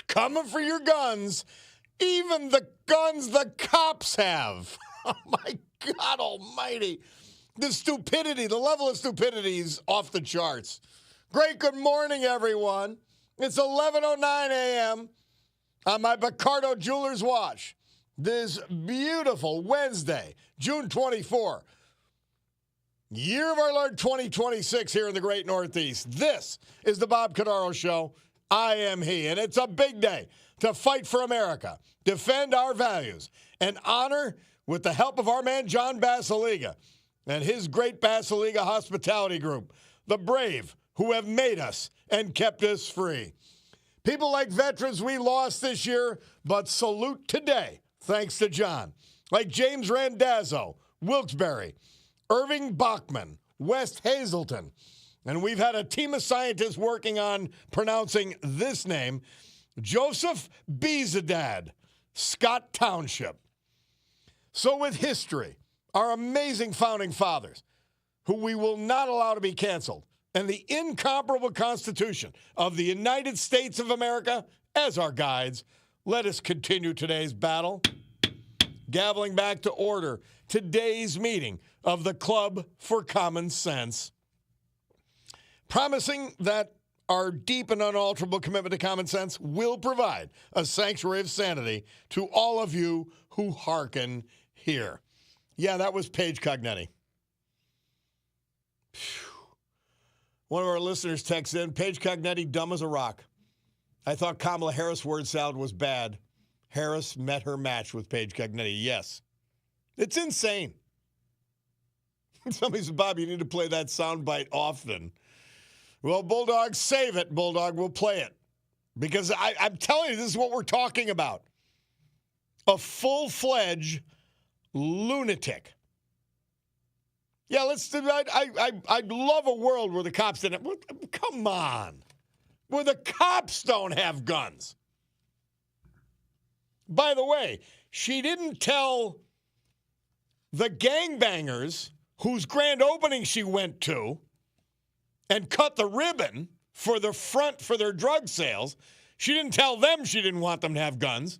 Coming for your guns, even the guns the cops have. Oh, my God almighty. The stupidity, the level of stupidity is off the charts. Great good morning, everyone. It's 11:09 a.m. on my Picardo Jewelers watch. This beautiful Wednesday, June 24, year of our Lord 2026 here in the great Northeast. This is the Bob Cordaro Show. I am he, and it's a big day to fight for America, defend our values, and honor, with the help of our man John Basiliga and his great Basiliga hospitality group, the brave who have made us and kept us free. People like veterans we lost this year, but salute today, thanks to John. Like James Randazzo, Wilkes-Barre, Irving Bachman, West Hazelton. And we've had a team of scientists working on pronouncing this name, Joseph Bezadad, Scott Township. So with history, our amazing founding fathers, who we will not allow to be canceled, and the incomparable Constitution of the United States of America as our guides, let us continue today's battle. Gaveling back to order today's meeting of the Club for Common Sense. Promising that our deep and unalterable commitment to common sense will provide a sanctuary of sanity to all of you who hearken here. Yeah, that was Paige Cognetti. One of our listeners texts in, Paige Cognetti, dumb as a rock. I thought Kamala Harris' word salad was bad. Harris met her match with Paige Cognetti. Yes. It's insane. Somebody said, Bob, you need to play that soundbite often. Well, Bulldog, save it, Bulldog. We'll play it. Because I'm telling you, this is what we're talking about. A full-fledged lunatic. Yeah, I'd love a world where the cops didn't. Come on. Where the cops don't have guns. By the way, she didn't tell the gangbangers whose grand opening she went to and cut the ribbon for the front for their drug sales. She didn't tell them she didn't want them to have guns.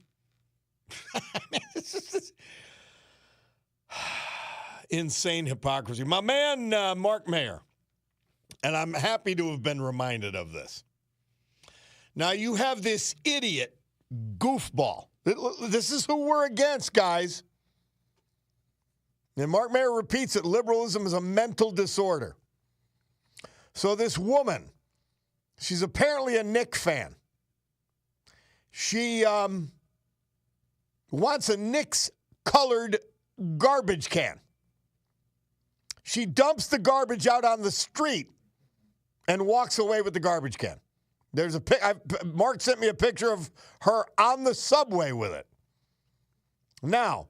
Insane hypocrisy. My man, Mark Mayer, and I'm happy to have been reminded of this. Now, you have this idiot goofball. This is who we're against, guys. And Mark Mayer repeats it, liberalism is a mental disorder. So this woman, she's apparently a Knick fan. She wants a Knicks-colored garbage can. She dumps the garbage out on the street and walks away with the garbage can. There's Mark sent me a picture of her on the subway with it. Now,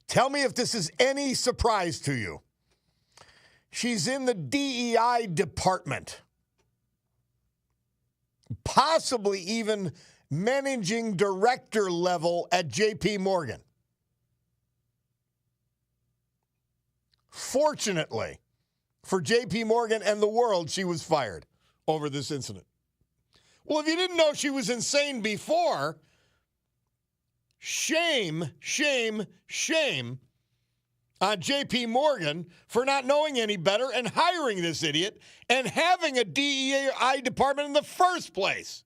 tell me if this is any surprise to you. She's in the DEI department, possibly even managing director level at J.P. Morgan. Fortunately for J.P. Morgan and the world, she was fired over this incident. Well, if you didn't know she was insane before, shame, shame, shame on J.P. Morgan for not knowing any better and hiring this idiot and having a DEI department in the first place.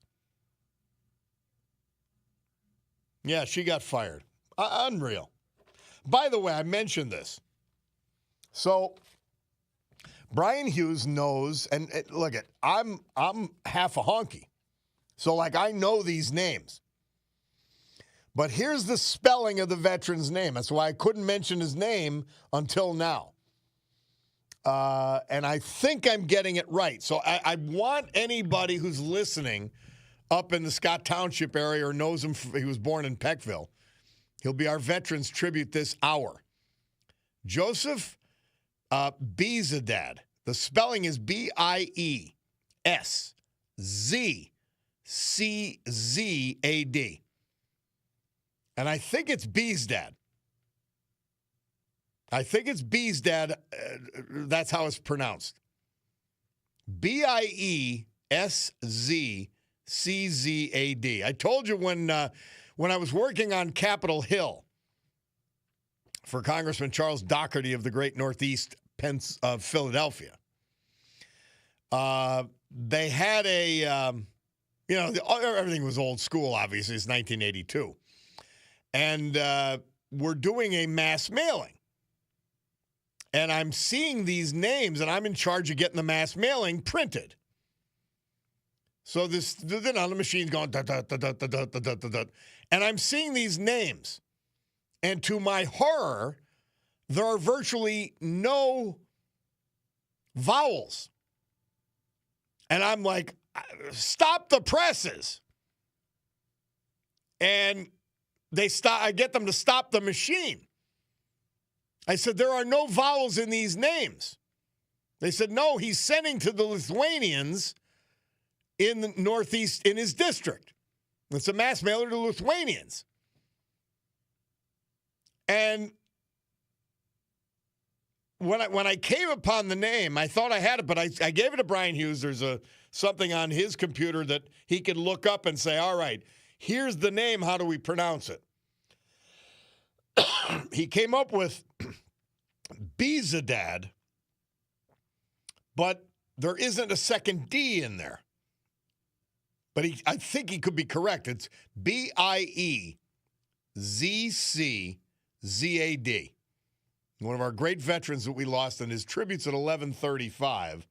Yeah, she got fired. Unreal. By the way, I mentioned this. So Brian Hughes knows, and look, I'm half a honky. So, like, I know these names. But here's the spelling of the veteran's name. That's why I couldn't mention his name until now. And I think I'm getting it right. So I want anybody who's listening up in the Scott Township area or knows him, he was born in Peckville. He'll be our Veterans Tribute this hour. Joseph Bezadad. The spelling is Bieszczad. CZAD. And I think it's Bezadad. That's how it's pronounced. Biesczczad. I told you when I was working on Capitol Hill for Congressman Charles Doherty of the great Northeast of Philadelphia, they had everything was old school, obviously. It's 1982. And we're doing a mass mailing. And I'm seeing these names, and I'm in charge of getting the mass mailing printed. So the machine's going, da, da, da, da, da, da, da, da, da. And I'm seeing these names. And to my horror, there are virtually no vowels. And I'm like, stop the presses. And I get them to stop the machine. I said, there are no vowels in these names. They said, no, he's sending to the Lithuanians in the Northeast in his district. It's a mass mailer to Lithuanians. And when I came upon the name, I thought I had it, but I gave it to Brian Hughes. There's something on his computer that he could look up and say, all right, here's the name. How do we pronounce it? He came up with Biesczczad, but there isn't a second D in there. But I think he could be correct. It's Biesczczad. One of our great veterans that we lost, and his tribute's at 11:35.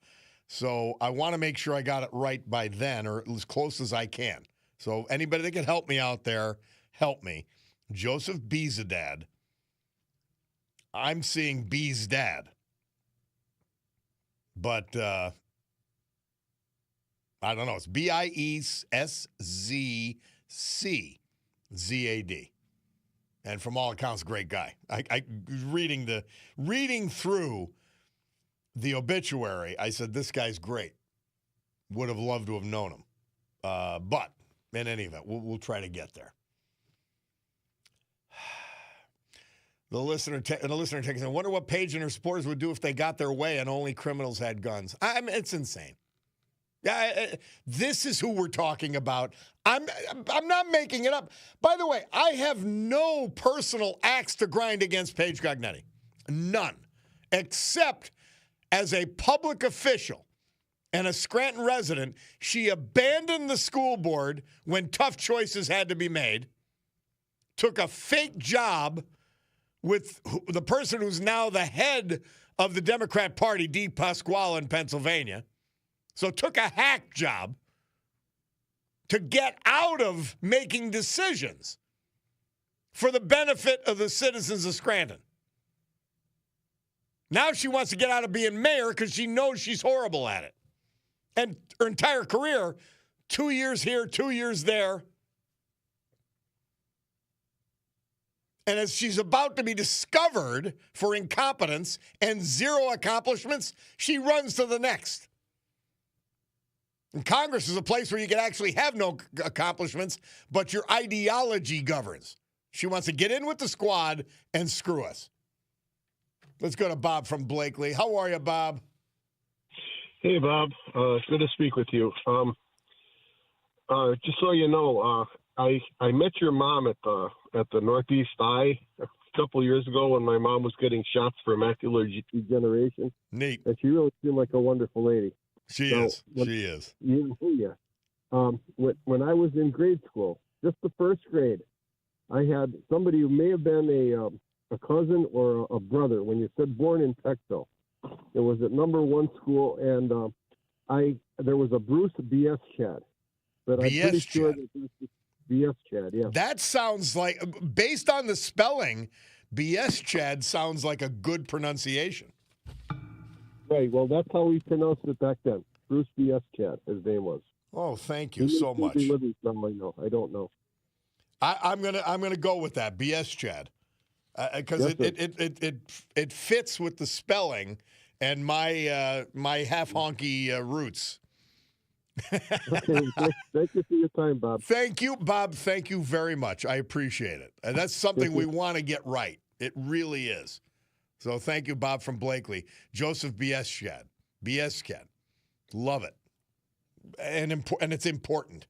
So I want to make sure I got it right by then, or as close as I can. So anybody that can help me out there, help me. Joseph Biesczczad. I'm seeing B's dad. But I don't know. It's Biesczczad. And from all accounts, great guy. I reading through the obituary, I said, this guy's great. Would have loved to have known him. But in any event, we'll try to get there. The listener texts, I wonder what Page and her supporters would do if they got their way and only criminals had guns. I mean, it's insane. Yeah, this is who we're talking about. I'm not making it up. By the way, I have no personal axe to grind against Paige Cognetti. None. Except as a public official and a Scranton resident, she abandoned the school board when tough choices had to be made, took a fake job with the person who's now the head of the Democrat Party, Dee Pasquale in Pennsylvania. So took a hack job to get out of making decisions for the benefit of the citizens of Scranton. Now she wants to get out of being mayor because she knows she's horrible at it. And her entire career, 2 years here, 2 years there. And as she's about to be discovered for incompetence and zero accomplishments, she runs to the next. And Congress is a place where you can actually have no accomplishments, but your ideology governs. She wants to get in with the squad and screw us. Let's go to Bob from Blakely. How are you, Bob? Hey, Bob. It's good to speak with you. Just so you know, I met your mom at the Northeast Eye a couple of years ago when my mom was getting shots for macular degeneration. Neat. And she really seemed like a wonderful lady. She is. She is. Yeah. When I was in grade school, just the first grade, I had somebody who may have been a cousin or a brother. When you said born in Texel, it was at number one school, and there was a Bruce Biesczczad. But I'm pretty sure that Biesczczad, yeah. That sounds like, based on the spelling, Biesczczad sounds like a good pronunciation. Right. Well, that's how we pronounced it back then. Bruce Biesczczad, his name was. Oh, thank you so much. I don't know. I'm gonna go with that, Biesczczad, because it fits with the spelling and my half honky roots. Okay, thank you for your time, Bob. Thank you, Bob. Thank you very much. I appreciate it. And that's something we want to get right. It really is. So thank you, Bob from Blakely. Joseph Biesczczad. Love it. And it's important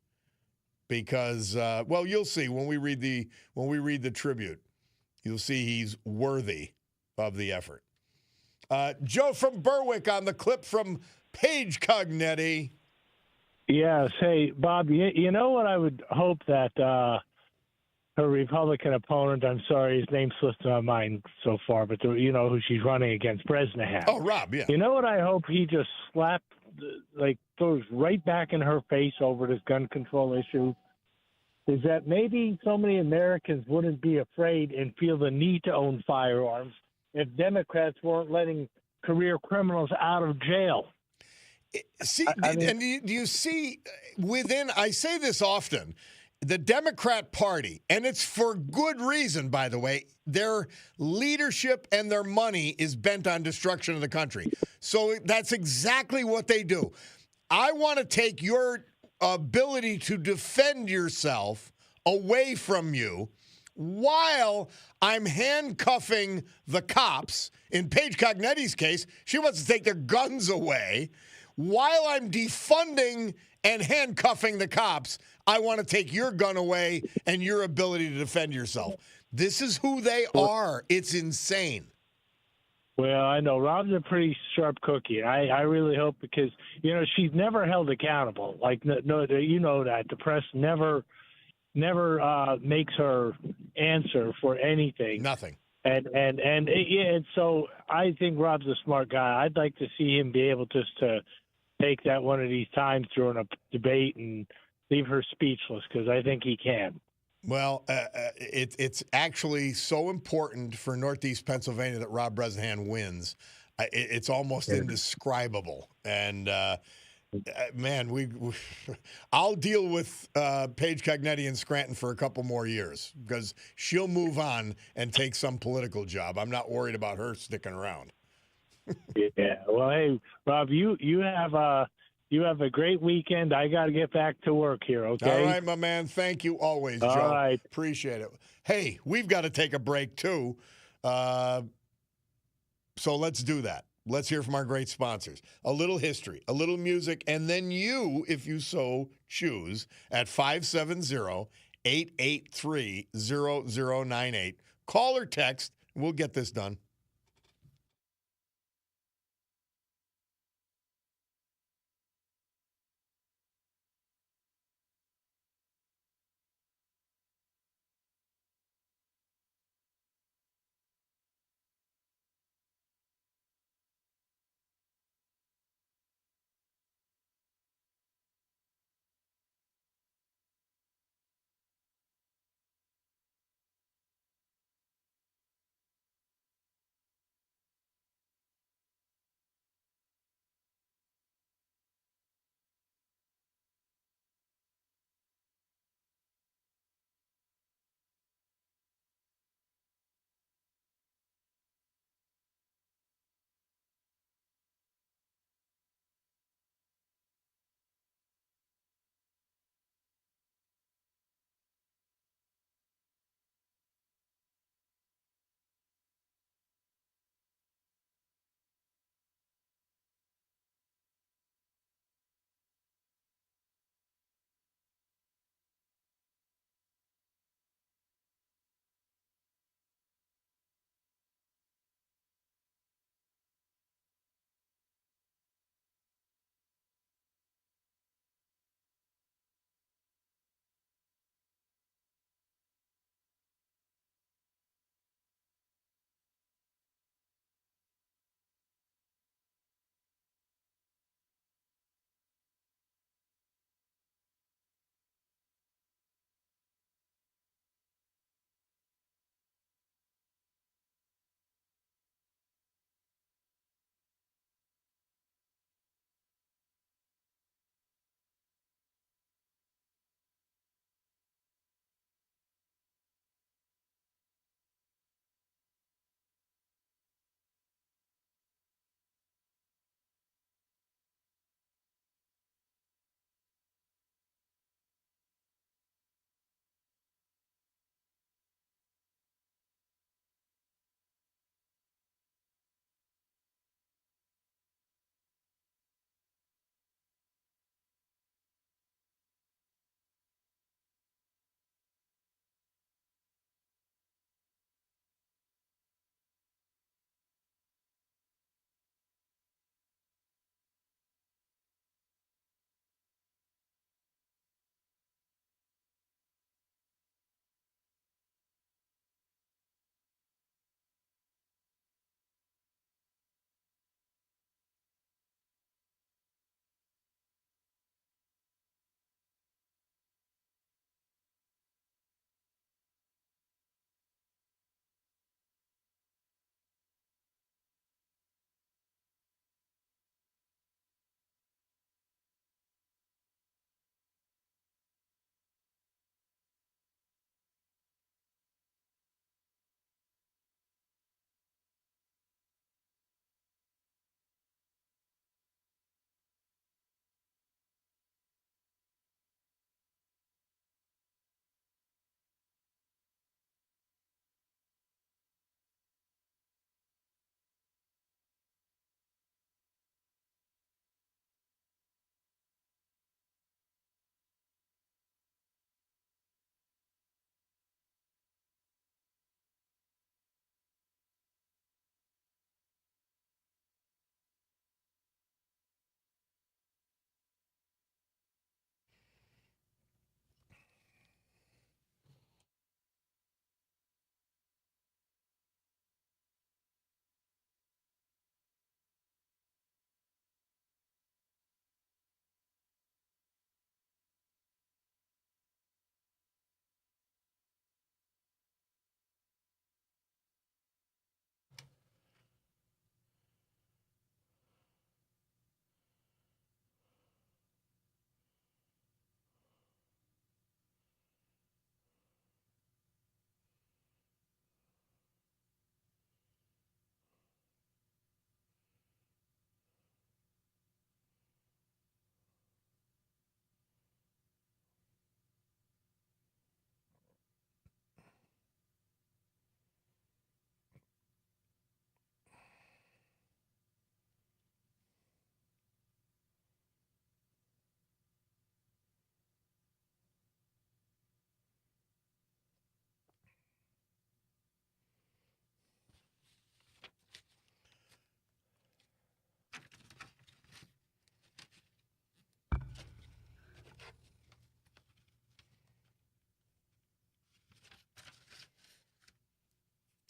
because well, you'll see when we read the tribute. You'll see he's worthy of the effort. Joe from Berwick on the clip from Paige Cognetti. Yes. Hey, Bob, you know what I would hope that her Republican opponent, I'm sorry, his name slipped my mind so far, but you know who she's running against, Bresnahan. Oh, Rob, yeah. You know what I hope he just throws right back in her face over this gun control issue? Is that maybe so many Americans wouldn't be afraid and feel the need to own firearms if Democrats weren't letting career criminals out of jail. See, and do you see within, I say this often, the Democrat Party, and it's for good reason, by the way, their leadership and their money is bent on destruction of the country. So that's exactly what they do. I want to take your ability to defend yourself away from you while I'm handcuffing the cops. In Paige Cognetti's case, she wants to take their guns away. While I'm defunding and handcuffing the cops, I want to take your gun away and your ability to defend yourself. This is who they are. It's insane. Well, I know Rob's a pretty sharp cookie. I really hope because she's never held accountable. Like no, you know that the press never makes her answer for anything. Nothing. And so I think Rob's a smart guy. I'd like to see him be able just to take that one of these times during a debate and leave her speechless because I think he can. Well, it's actually so important for Northeast Pennsylvania that Rob Bresnahan wins. It's almost indescribable. And, man, I'll deal with Paige Cognetti in Scranton for a couple more years because she'll move on and take some political job. I'm not worried about her sticking around. Yeah. Well, hey, Rob, you have a great weekend. I got to get back to work here, okay? All right, my man. Thank you always, Joe. All right. Appreciate it. Hey, we've got to take a break, too. So let's do that. Let's hear from our great sponsors. A little history, a little music, and then you, if you so choose, at 570-883-0098. Call or text. We'll get this done.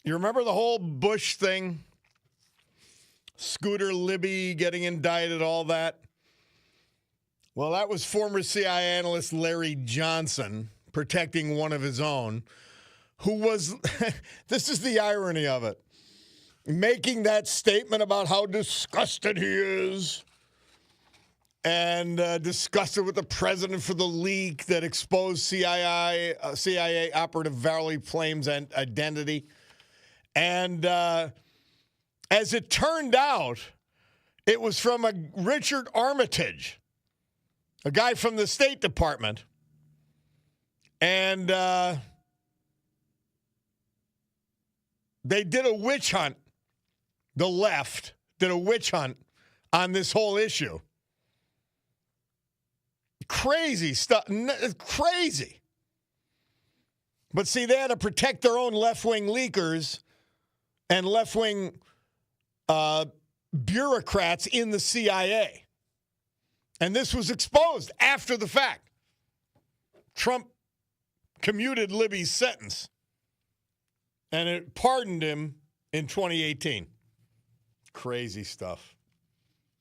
You remember the whole Bush thing? Scooter Libby getting indicted, all that. Well, that was former CIA analyst Larry Johnson protecting one of his own, who was, this is the irony of it, making that statement about how disgusted he is and disgusted with the president for the leak that exposed CIA operative Valerie Flame's identity. And as it turned out, it was from a Richard Armitage, a guy from the State Department. And they did a witch hunt. The left did a witch hunt on this whole issue. Crazy stuff. Crazy. But see, they had to protect their own left-wing leakers and left-wing bureaucrats in the CIA. And this was exposed after the fact. Trump commuted Libby's sentence, and it pardoned him in 2018. Crazy stuff.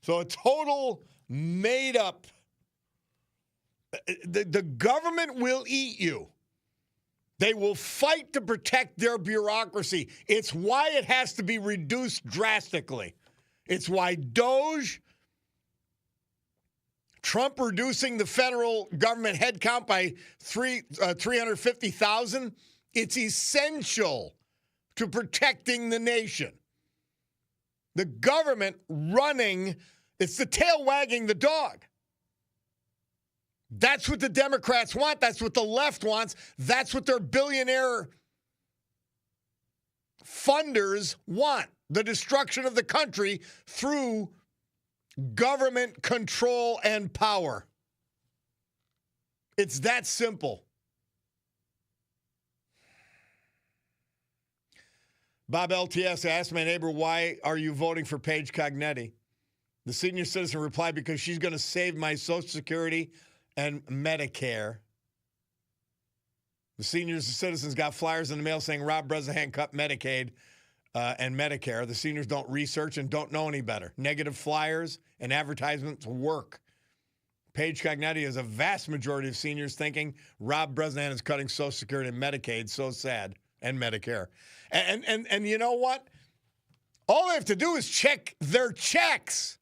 So a total made-up. The government will eat you. They will fight to protect their bureaucracy. It's why it has to be reduced drastically. It's why DOGE, Trump reducing the federal government headcount by 350,000, it's essential to protecting the nation. The government running, it's the tail wagging the dog. That's what the Democrats want. That's what the left wants. That's what their billionaire funders want. The destruction of the country through government control and power. It's that simple. Bob LTS asked my neighbor, why are you voting for Paige Cognetti? The senior citizen replied, because she's going to save my Social Security and Medicare. The senior citizens got flyers in the mail saying Rob Bresnahan cut Medicaid and Medicare. The seniors don't research and don't know any better. Negative flyers and advertisements work. Paige Cognetti has a vast majority of seniors thinking Rob Bresnahan is cutting Social Security and Medicaid. So sad. And Medicare. And you know what? All they have to do is check their checks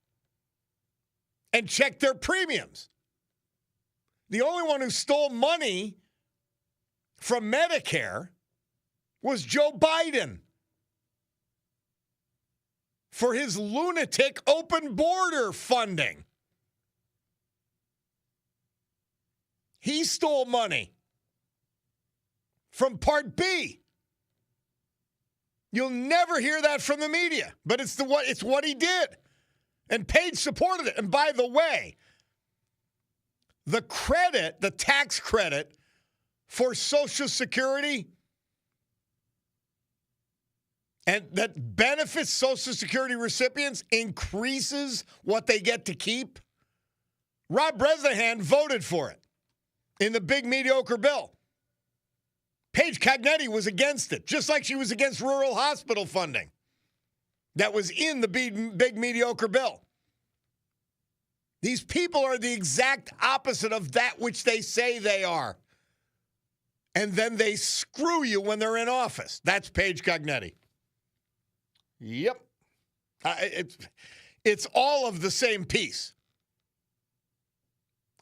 and check their premiums. The only one who stole money from Medicare was Joe Biden for his lunatic open border funding. He stole money from Part B. You'll never hear that from the media, but it's what he did. And Page supported it. And by the way, the tax credit for Social Security and that benefits Social Security recipients increases what they get to keep. Rob Bresnahan voted for it in the big mediocre bill. Paige Cognetti was against it, just like she was against rural hospital funding that was in the big mediocre bill. These people are the exact opposite of that which they say they are. And then they screw you when they're in office. That's Paige Cognetti. Yep. It's all of the same piece.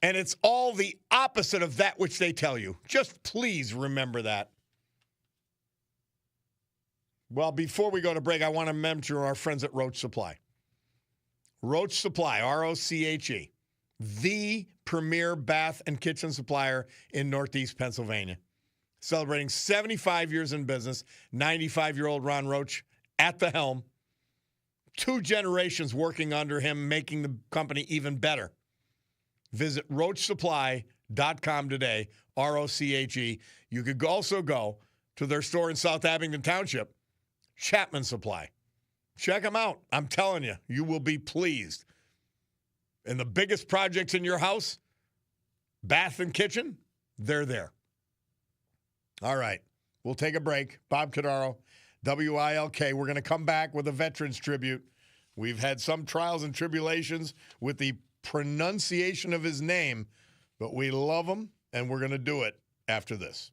And it's all the opposite of that which they tell you. Just please remember that. Well, before we go to break, I want to mention our friends at Roach Supply. Roach Supply, R-O-C-H-E, the premier bath and kitchen supplier in Northeast Pennsylvania. Celebrating 75 years in business, 95-year-old Ron Roach at the helm. 2 generations working under him, making the company even better. Visit roachsupply.com today, R-O-C-H-E. You could also go to their store in South Abington Township, Chapman Supply. Check them out. I'm telling you, you will be pleased. And the biggest projects in your house, bath and kitchen, they're there. All right, we'll take a break. Bob Cordaro, WILK. We're going to come back with a Veterans Tribute. We've had some trials and tribulations with the pronunciation of his name, but we love him, and we're going to do it after this.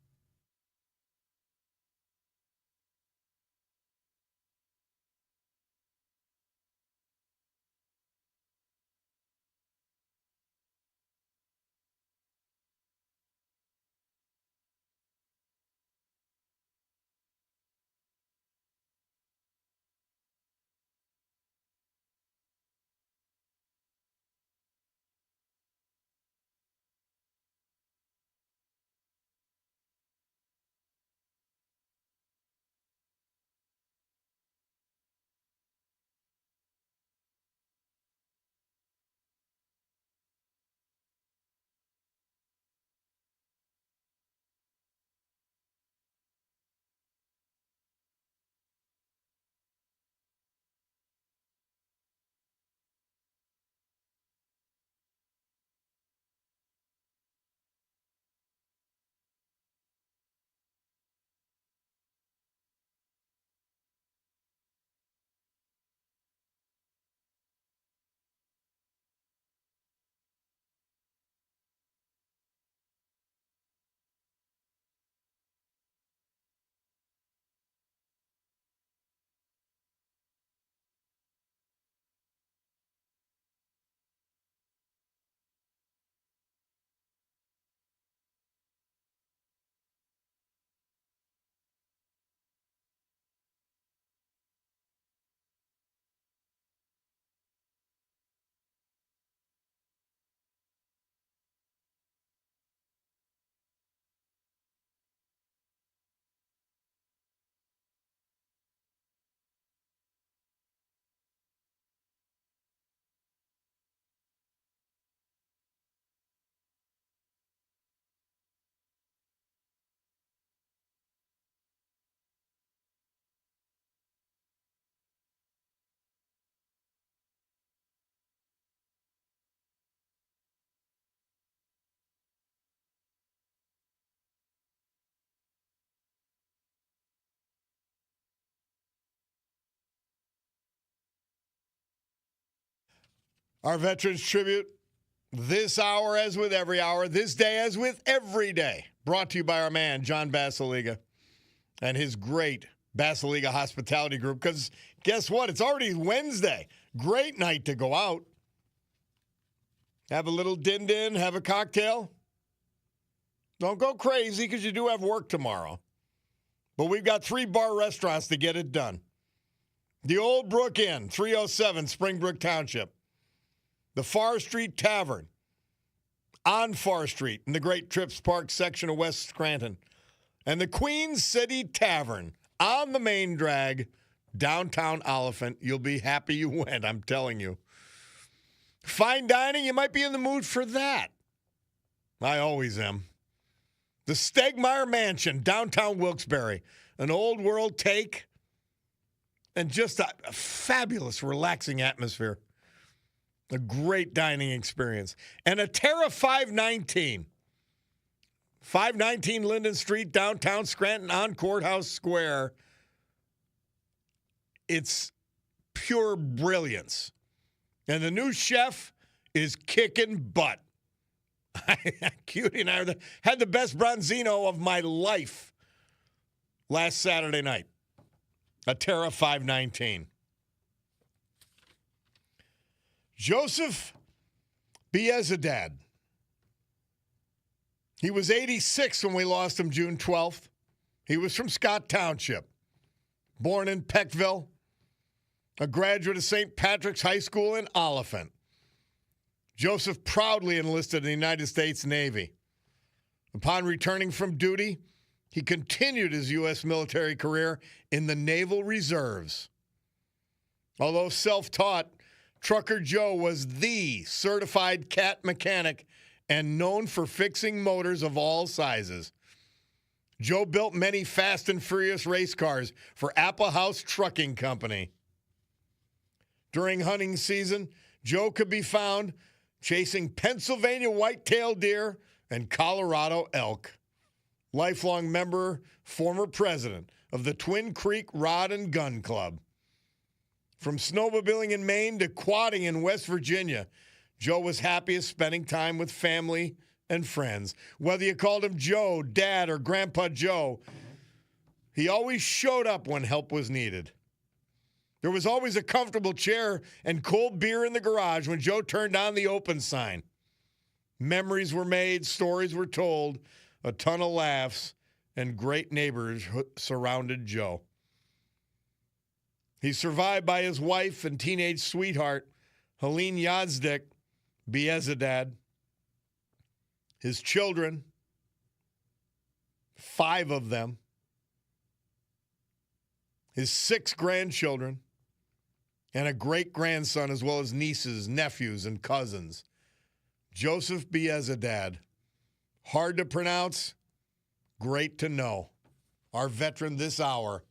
Our Veterans Tribute, this hour as with every hour, this day as with every day, brought to you by our man, John Basiliga, and his great Basiliga Hospitality Group, because guess what? It's already Wednesday. Great night to go out. Have a little din-din, have a cocktail. Don't go crazy because you do have work tomorrow. But we've got 3 bar restaurants to get it done. The Old Brook Inn, 307 Springbrook Township. The Far Street Tavern on Far Street in the Great Trips Park section of West Scranton. And the Queen City Tavern on the main drag, downtown Oliphant. You'll be happy you went, I'm telling you. Fine dining, you might be in the mood for that. I always am. The Stegmeyer Mansion, downtown Wilkes-Barre. An old world take and just a fabulous, relaxing atmosphere. A great dining experience. And a Terra 519. 519 Linden Street, downtown Scranton on Courthouse Square. It's pure brilliance. And the new chef is kicking butt. Cutie and I had the best bronzino of my life last Saturday night. A Terra 519. Joseph Biezadad. He was 86 when we lost him June 12th. He was from Scott Township. Born in Peckville. A graduate of St. Patrick's High School in Oliphant. Joseph proudly enlisted in the United States Navy. Upon returning from duty, he continued his U.S. military career in the Naval Reserves. Although self-taught, Trucker Joe was the certified cat mechanic and known for fixing motors of all sizes. Joe built many fast and furious race cars for Apple House Trucking Company. During hunting season, Joe could be found chasing Pennsylvania white-tailed deer and Colorado elk. Lifelong member, former president of the Twin Creek Rod and Gun Club. From snowmobiling in Maine to quadding in West Virginia, Joe was happiest spending time with family and friends. Whether you called him Joe, Dad, or Grandpa Joe, he always showed up when help was needed. There was always a comfortable chair and cold beer in the garage when Joe turned on the open sign. Memories were made, stories were told, a ton of laughs, and great neighbors surrounded Joe. He's survived by his wife and teenage sweetheart, Helene Yazdik Biezadad, his children, 5 of them, his 6 grandchildren, and a great-grandson, as well as nieces, nephews, and cousins. Joseph Biezadad. Hard to pronounce, great to know. Our veteran this hour.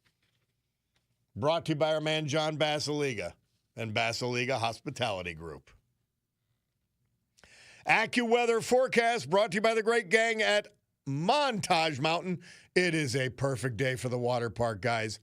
Brought to you by our man John Basiliga and Basiliga Hospitality Group. AccuWeather forecast brought to you by the great gang at Montage Mountain. It is a perfect day for the water park, guys.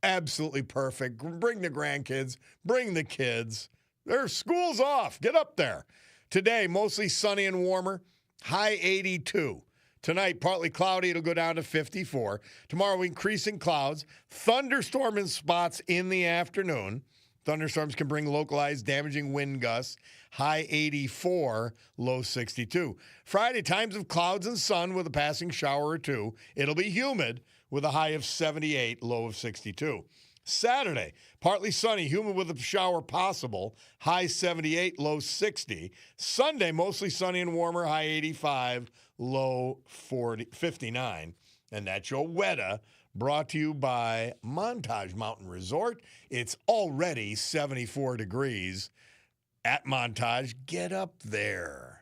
Absolutely perfect. Bring the grandkids. Bring the kids. Their school's off. Get up there. Today, mostly sunny and warmer. High 82. Tonight, partly cloudy. It'll go down to 54. Tomorrow, increasing clouds. Thunderstorm in spots in the afternoon. Thunderstorms can bring localized damaging wind gusts. High 84, low 62. Friday, times of clouds and sun with a passing shower or two. It'll be humid with a high of 78, low of 62. Saturday, partly sunny, humid with a shower possible. High 78, low 60. Sunday, mostly sunny and warmer. High 85, low 59. And that's your weather, brought to you by Montage Mountain Resort. It's already 74 degrees at Montage. Get up there.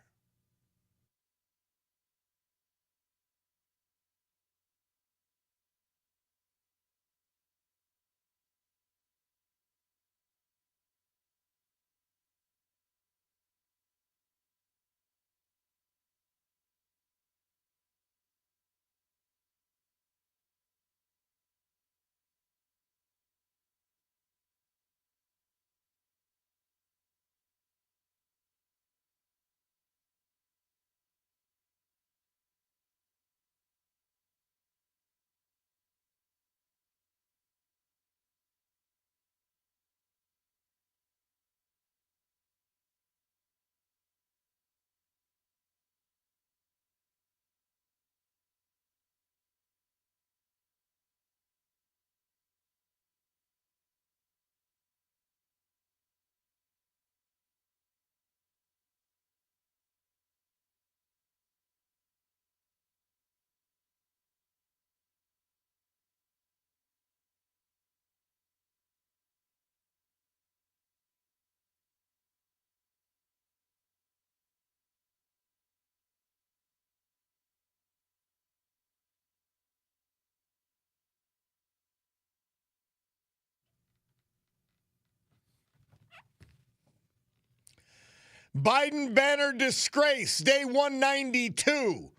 Biden banner disgrace, day 192.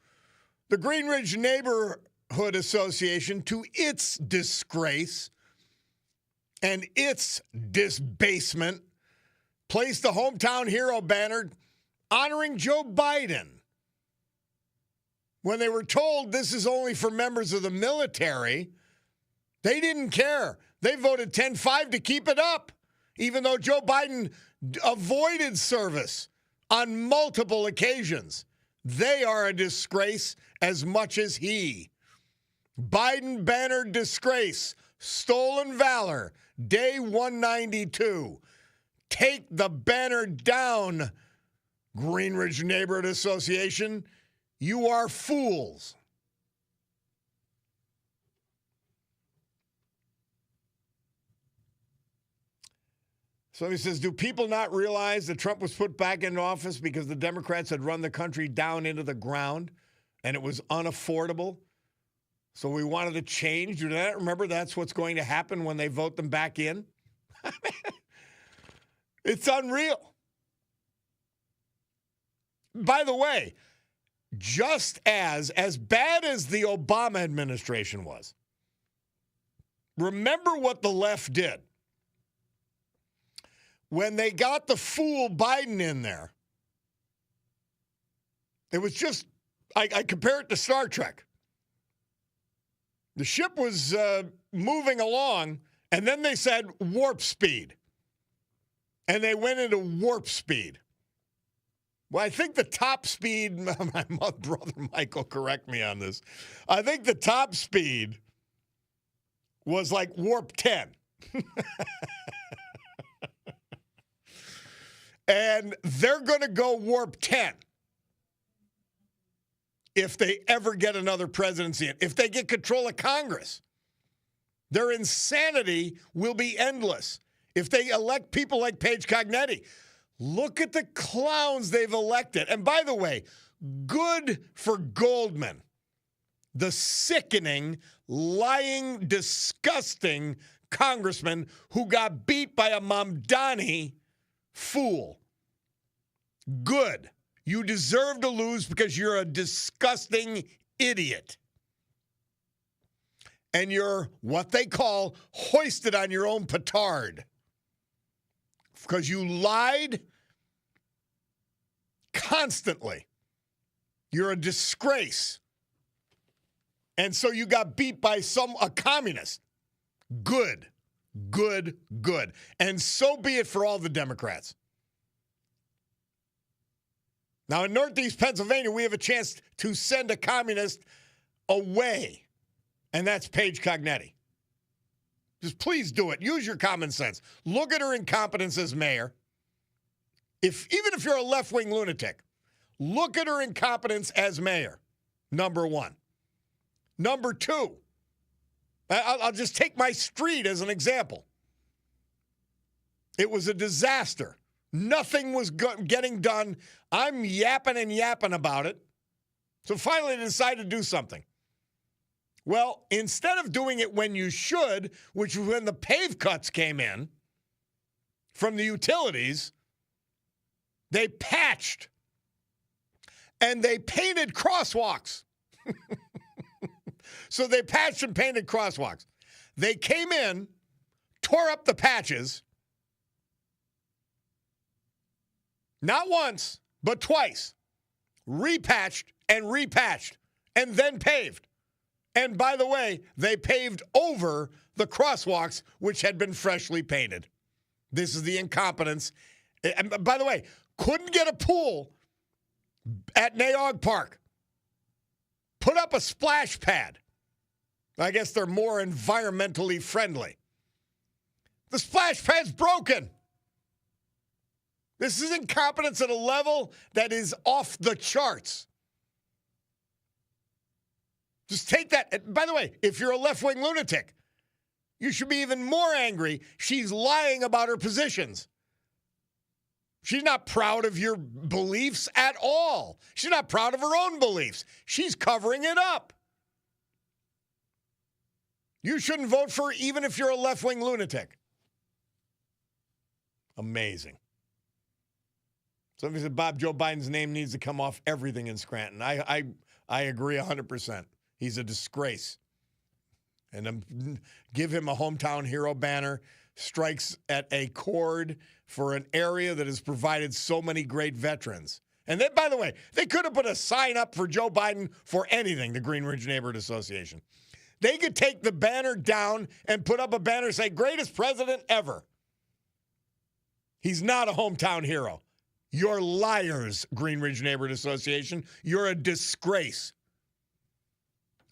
The Green Ridge Neighborhood Association, to its disgrace and its disbasement, placed the hometown hero banner honoring Joe Biden. When they were told this is only for members of the military, they didn't care. They voted 10-5 to keep it up, even though Joe Biden avoided service on multiple occasions. They are a disgrace as much as he. Biden banner disgrace, stolen valor, day 192. Take the banner down, Green Ridge Neighborhood Association. You are fools. Somebody says, do people not realize that Trump was put back in office because the Democrats had run the country down into the ground and it was unaffordable? So we wanted to change. Do you remember that's what's going to happen when they vote them back in? It's unreal. By the way, just as bad as the Obama administration was, Remember what the left did when they got the fool Biden in there. It was just, I compare it to Star Trek. The ship was moving along, and then they said warp speed. And they went into warp speed. Well, I think the top speed, my brother Michael, correct me on this. I think the top speed was like warp 10. And they're going to go warp 10 if they ever get another presidency, if they get control of Congress. Their insanity will be endless. If they elect people like Paige Cognetti, look at the clowns they've elected. And by the way, good for Goldman, the sickening, lying, disgusting congressman who got beat by a Mamdani fool. Good. You deserve to lose because you're a disgusting idiot. And you're what they call hoisted on your own petard. Because you lied constantly. You're a disgrace. And so you got beat by a communist. Good. Good, good. And so be it for all the Democrats. Now, in Northeast Pennsylvania, we have a chance to send a communist away, and that's Paige Cognetti. Just please do it. Use your common sense. Look at her incompetence as mayor. Even if you're a left-wing lunatic, look at her incompetence as mayor, number one. Number two, I'll just take my street as an example. It was a disaster. Nothing was getting done. I'm yapping about it. So finally I decided to do something. Well, instead of doing it when you should, which was when the pave cuts came in from the utilities, they patched and they painted crosswalks. So they patched and painted crosswalks. They came in, tore up the patches, not once, but twice, repatched, and then paved. And by the way, they paved over the crosswalks, which had been freshly painted. This is the incompetence. And by the way, couldn't get a pool at Naog Park. Put up a splash pad. I guess they're more environmentally friendly. The splash pad's broken. This is incompetence at a level that is off the charts. Just take that. By the way, if you're a left-wing lunatic, you should be even more angry. She's lying about her positions. She's not proud of your beliefs at all. She's not proud of her own beliefs. She's covering it up. You shouldn't vote for her even if you're a left-wing lunatic. Amazing. Somebody said, Bob, Joe Biden's name needs to come off everything in Scranton. I agree 100%. He's a disgrace. And give him a hometown hero banner. Strikes at a chord for an area that has provided so many great veterans. And then, by the way, they could have put a sign up for Joe Biden for anything, the Green Ridge Neighborhood Association. They could take the banner down and put up a banner saying, greatest president ever. He's not a hometown hero. You're liars, Green Ridge Neighborhood Association. You're a disgrace.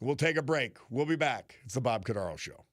We'll take a break. We'll be back. It's the Bob Cordaro Show.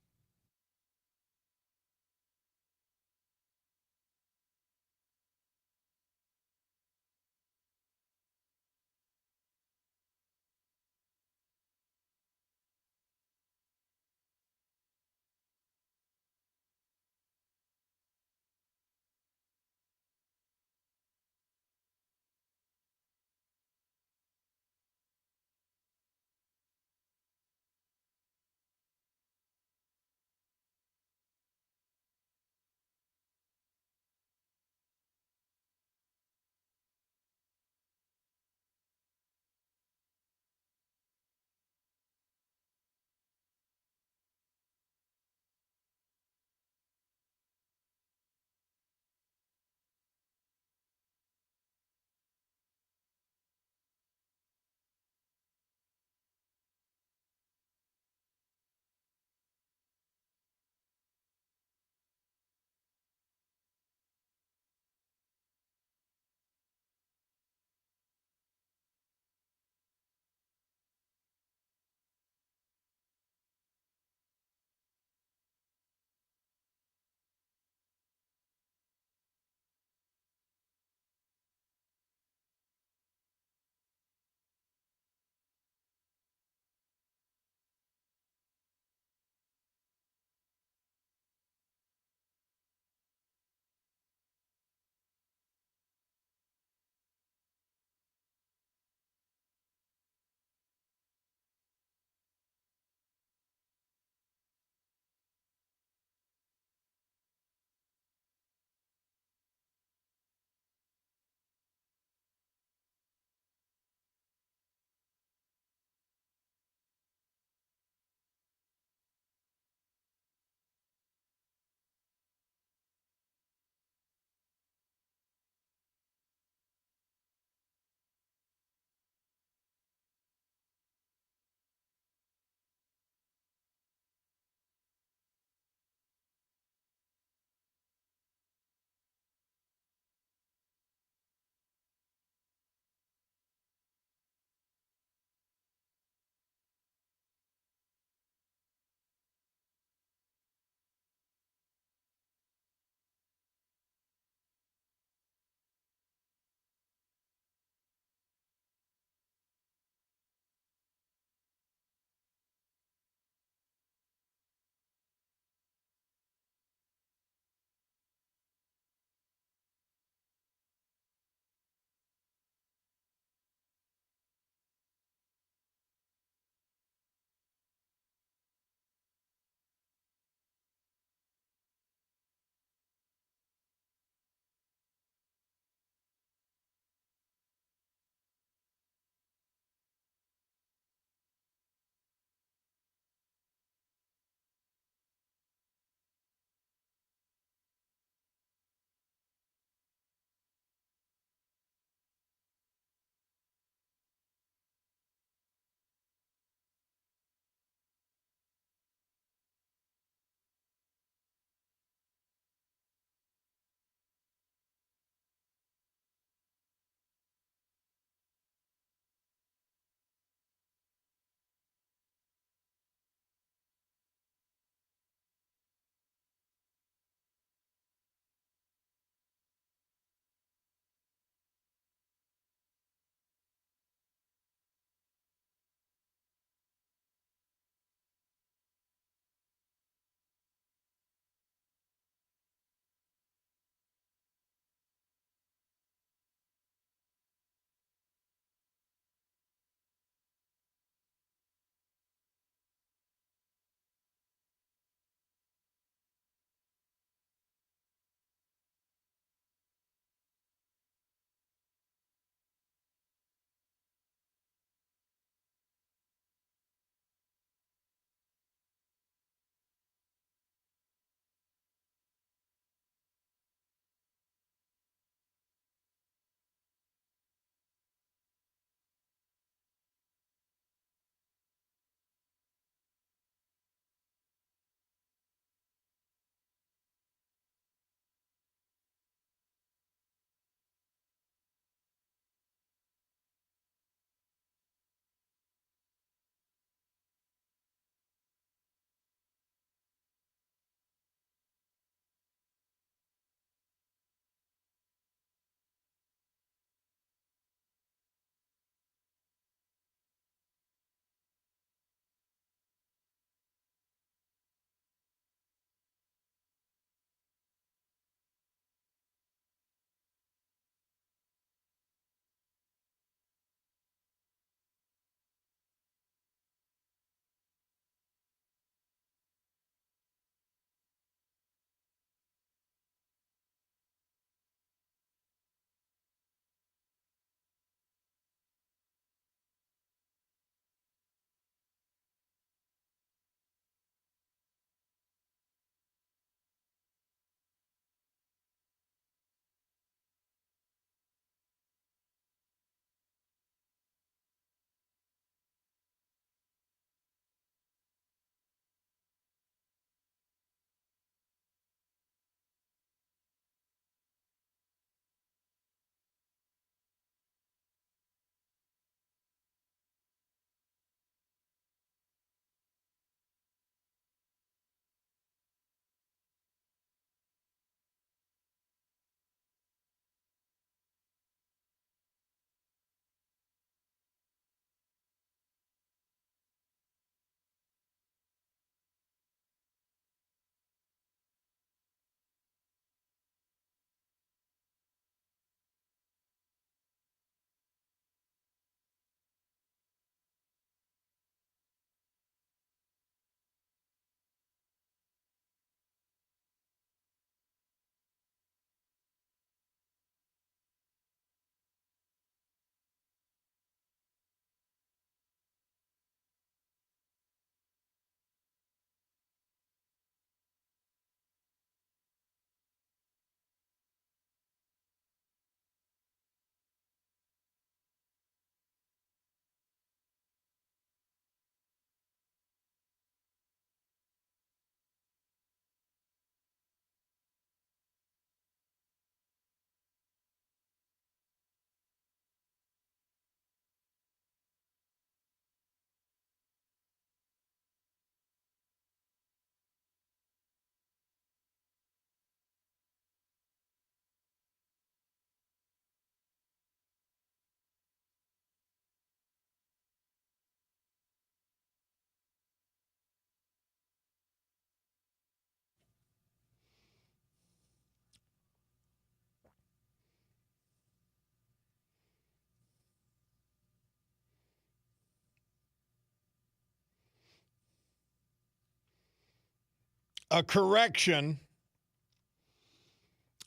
a correction.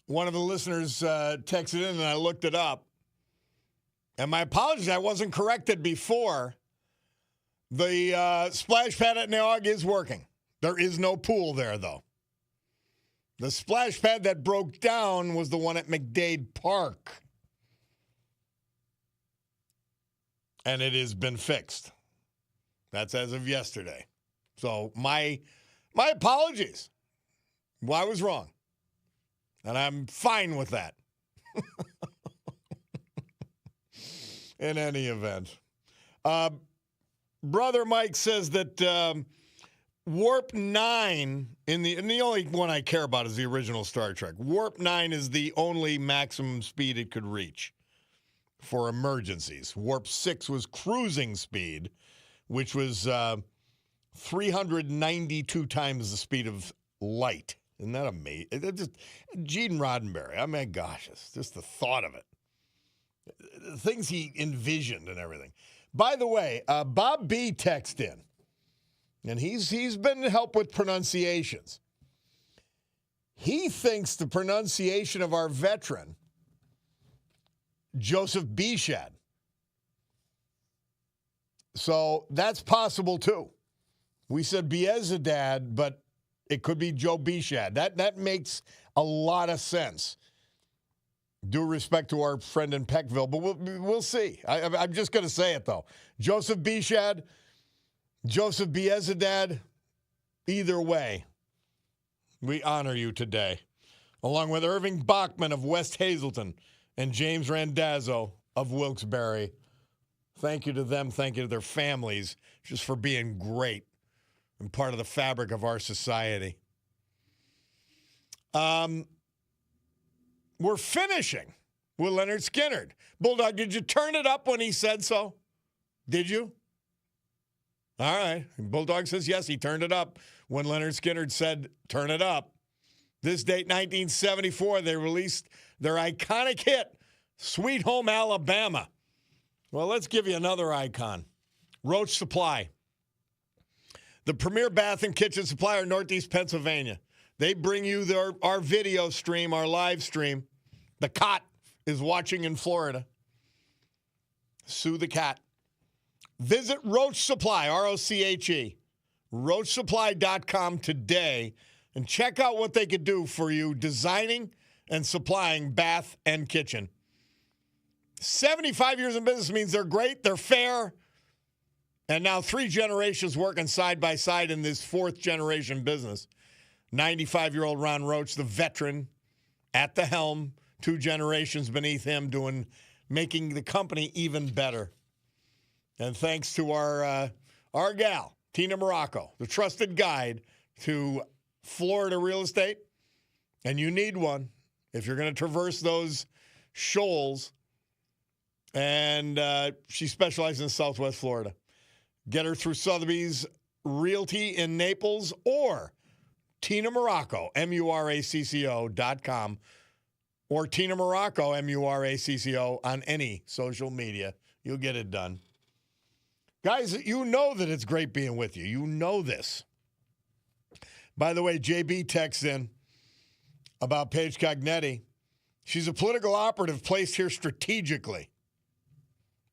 One of the listeners texted in, and I looked it up. And my apologies, I wasn't corrected before. The splash pad at Neog is working. There is no pool there, though. The splash pad that broke down was the one at McDade Park. And it has been fixed. That's as of yesterday. So my apologies. Well, I was wrong. And I'm fine with that. In any event. Brother Mike says that Warp 9, and the only one I care about is the original Star Trek. Warp 9 is the only maximum speed it could reach for emergencies. Warp 6 was cruising speed, which was 392 times the speed of light. Isn't that amazing? Gene Roddenberry, I mean, gosh, it's just the thought of it. The things he envisioned and everything. By the way, Bob B texted in, and he's been to help with pronunciations. He thinks the pronunciation of our veteran, Joseph Bishad. So that's possible too. We said Biezadad, but it could be Joe Bishad. That makes a lot of sense. Due respect to our friend in Peckville, but we'll see. I'm just going to say it, though. Joseph Bishad, Joseph Biezadad, either way, we honor you today, along with Irving Bachman of West Hazelton and James Randazzo of Wilkes-Barre. Thank you to them. Thank you to their families just for being great and part of the fabric of our society. We're finishing with Leonard Skinnard. Bulldog, did you turn it up when he said so? Did you? All right. Bulldog says yes, he turned it up when Leonard Skinnard said, turn it up. This date, 1974, they released their iconic hit, Sweet Home Alabama. Well, let's give you another icon, Roach Supply. The premier bath and kitchen supplier in Northeast Pennsylvania. They bring you our video stream, our live stream. The Cot is watching in Florida. Sue the Cat. Visit Roach Supply, R-O-C-H-E, roachsupply.com today and check out what they could do for you designing and supplying bath and kitchen. 75 years in business means they're great, they're fair, and now 3 generations working side by side in this 4th generation business. 95-year-old Ron Roach, the veteran, at the helm, 2 generations beneath him, making the company even better. And thanks to our gal, Tina Morocco, the trusted guide to Florida real estate. And you need one if you're going to traverse those shoals. And she specializes in Southwest Florida. Get her through Sotheby's Realty in Naples or Tina Morocco, MURACCO.com, or Tina Morocco, MURACCO, on any social media. You'll get it done. Guys, you know that it's great being with you. You know this. By the way, JB texts in about Paige Cognetti. She's a political operative placed here strategically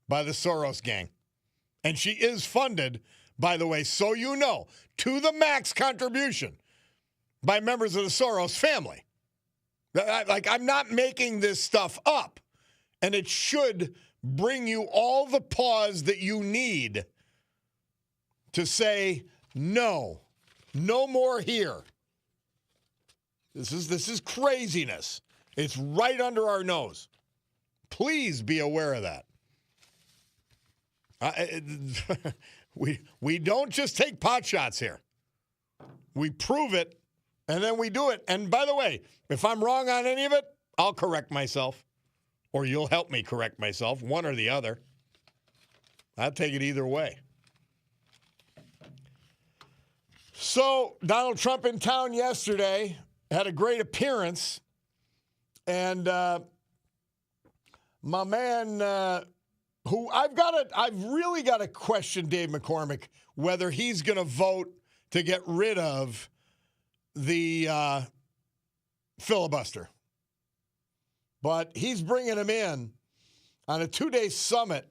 by the Soros gang. And she is funded, by the way, so you know, to the max contribution by members of the Soros family. I'm not making this stuff up. And it should bring you all the pause that you need to say, no more here. This is craziness. It's right under our nose. Please be aware of that. We don't just take pot shots here. We prove it, and then we do it. And by the way, if I'm wrong on any of it, I'll correct myself. Or you'll help me correct myself, one or the other. I'll take it either way. So, Donald Trump in town yesterday had a great appearance. And my man, who I've really got to question Dave McCormick whether he's going to vote to get rid of the filibuster. But he's bringing him in on a 2-day summit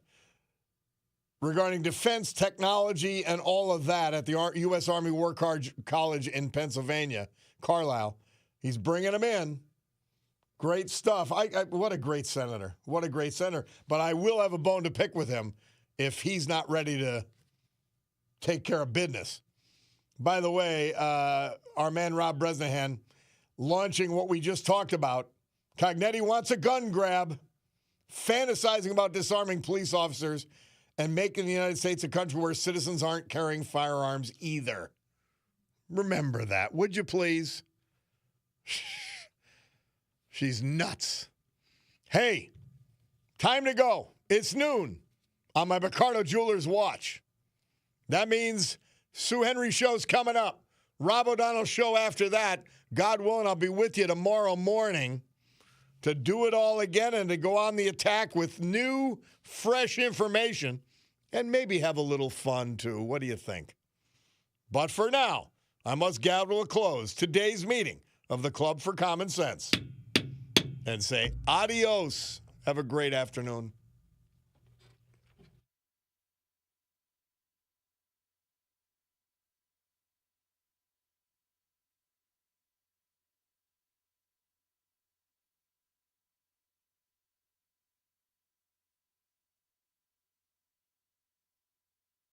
regarding defense technology and all of that at the U.S. Army War College in Pennsylvania, Carlisle. He's bringing him in. Great stuff. What a great senator. What a great senator. But I will have a bone to pick with him if he's not ready to take care of business. By the way, our man Rob Bresnahan launching what we just talked about. Cognetti wants a gun grab, fantasizing about disarming police officers and making the United States a country where citizens aren't carrying firearms either. Remember that, would you please? She's nuts. Hey, time to go. It's noon on my Picardo Jewelers watch. That means Sue Henry show's coming up. Rob O'Donnell show after that. God willing, I'll be with you tomorrow morning to do it all again and to go on the attack with new, fresh information and maybe have a little fun too. What do you think? But for now, I must gavel a close today's meeting of the Club for Common Sense and say adios. Have a great afternoon.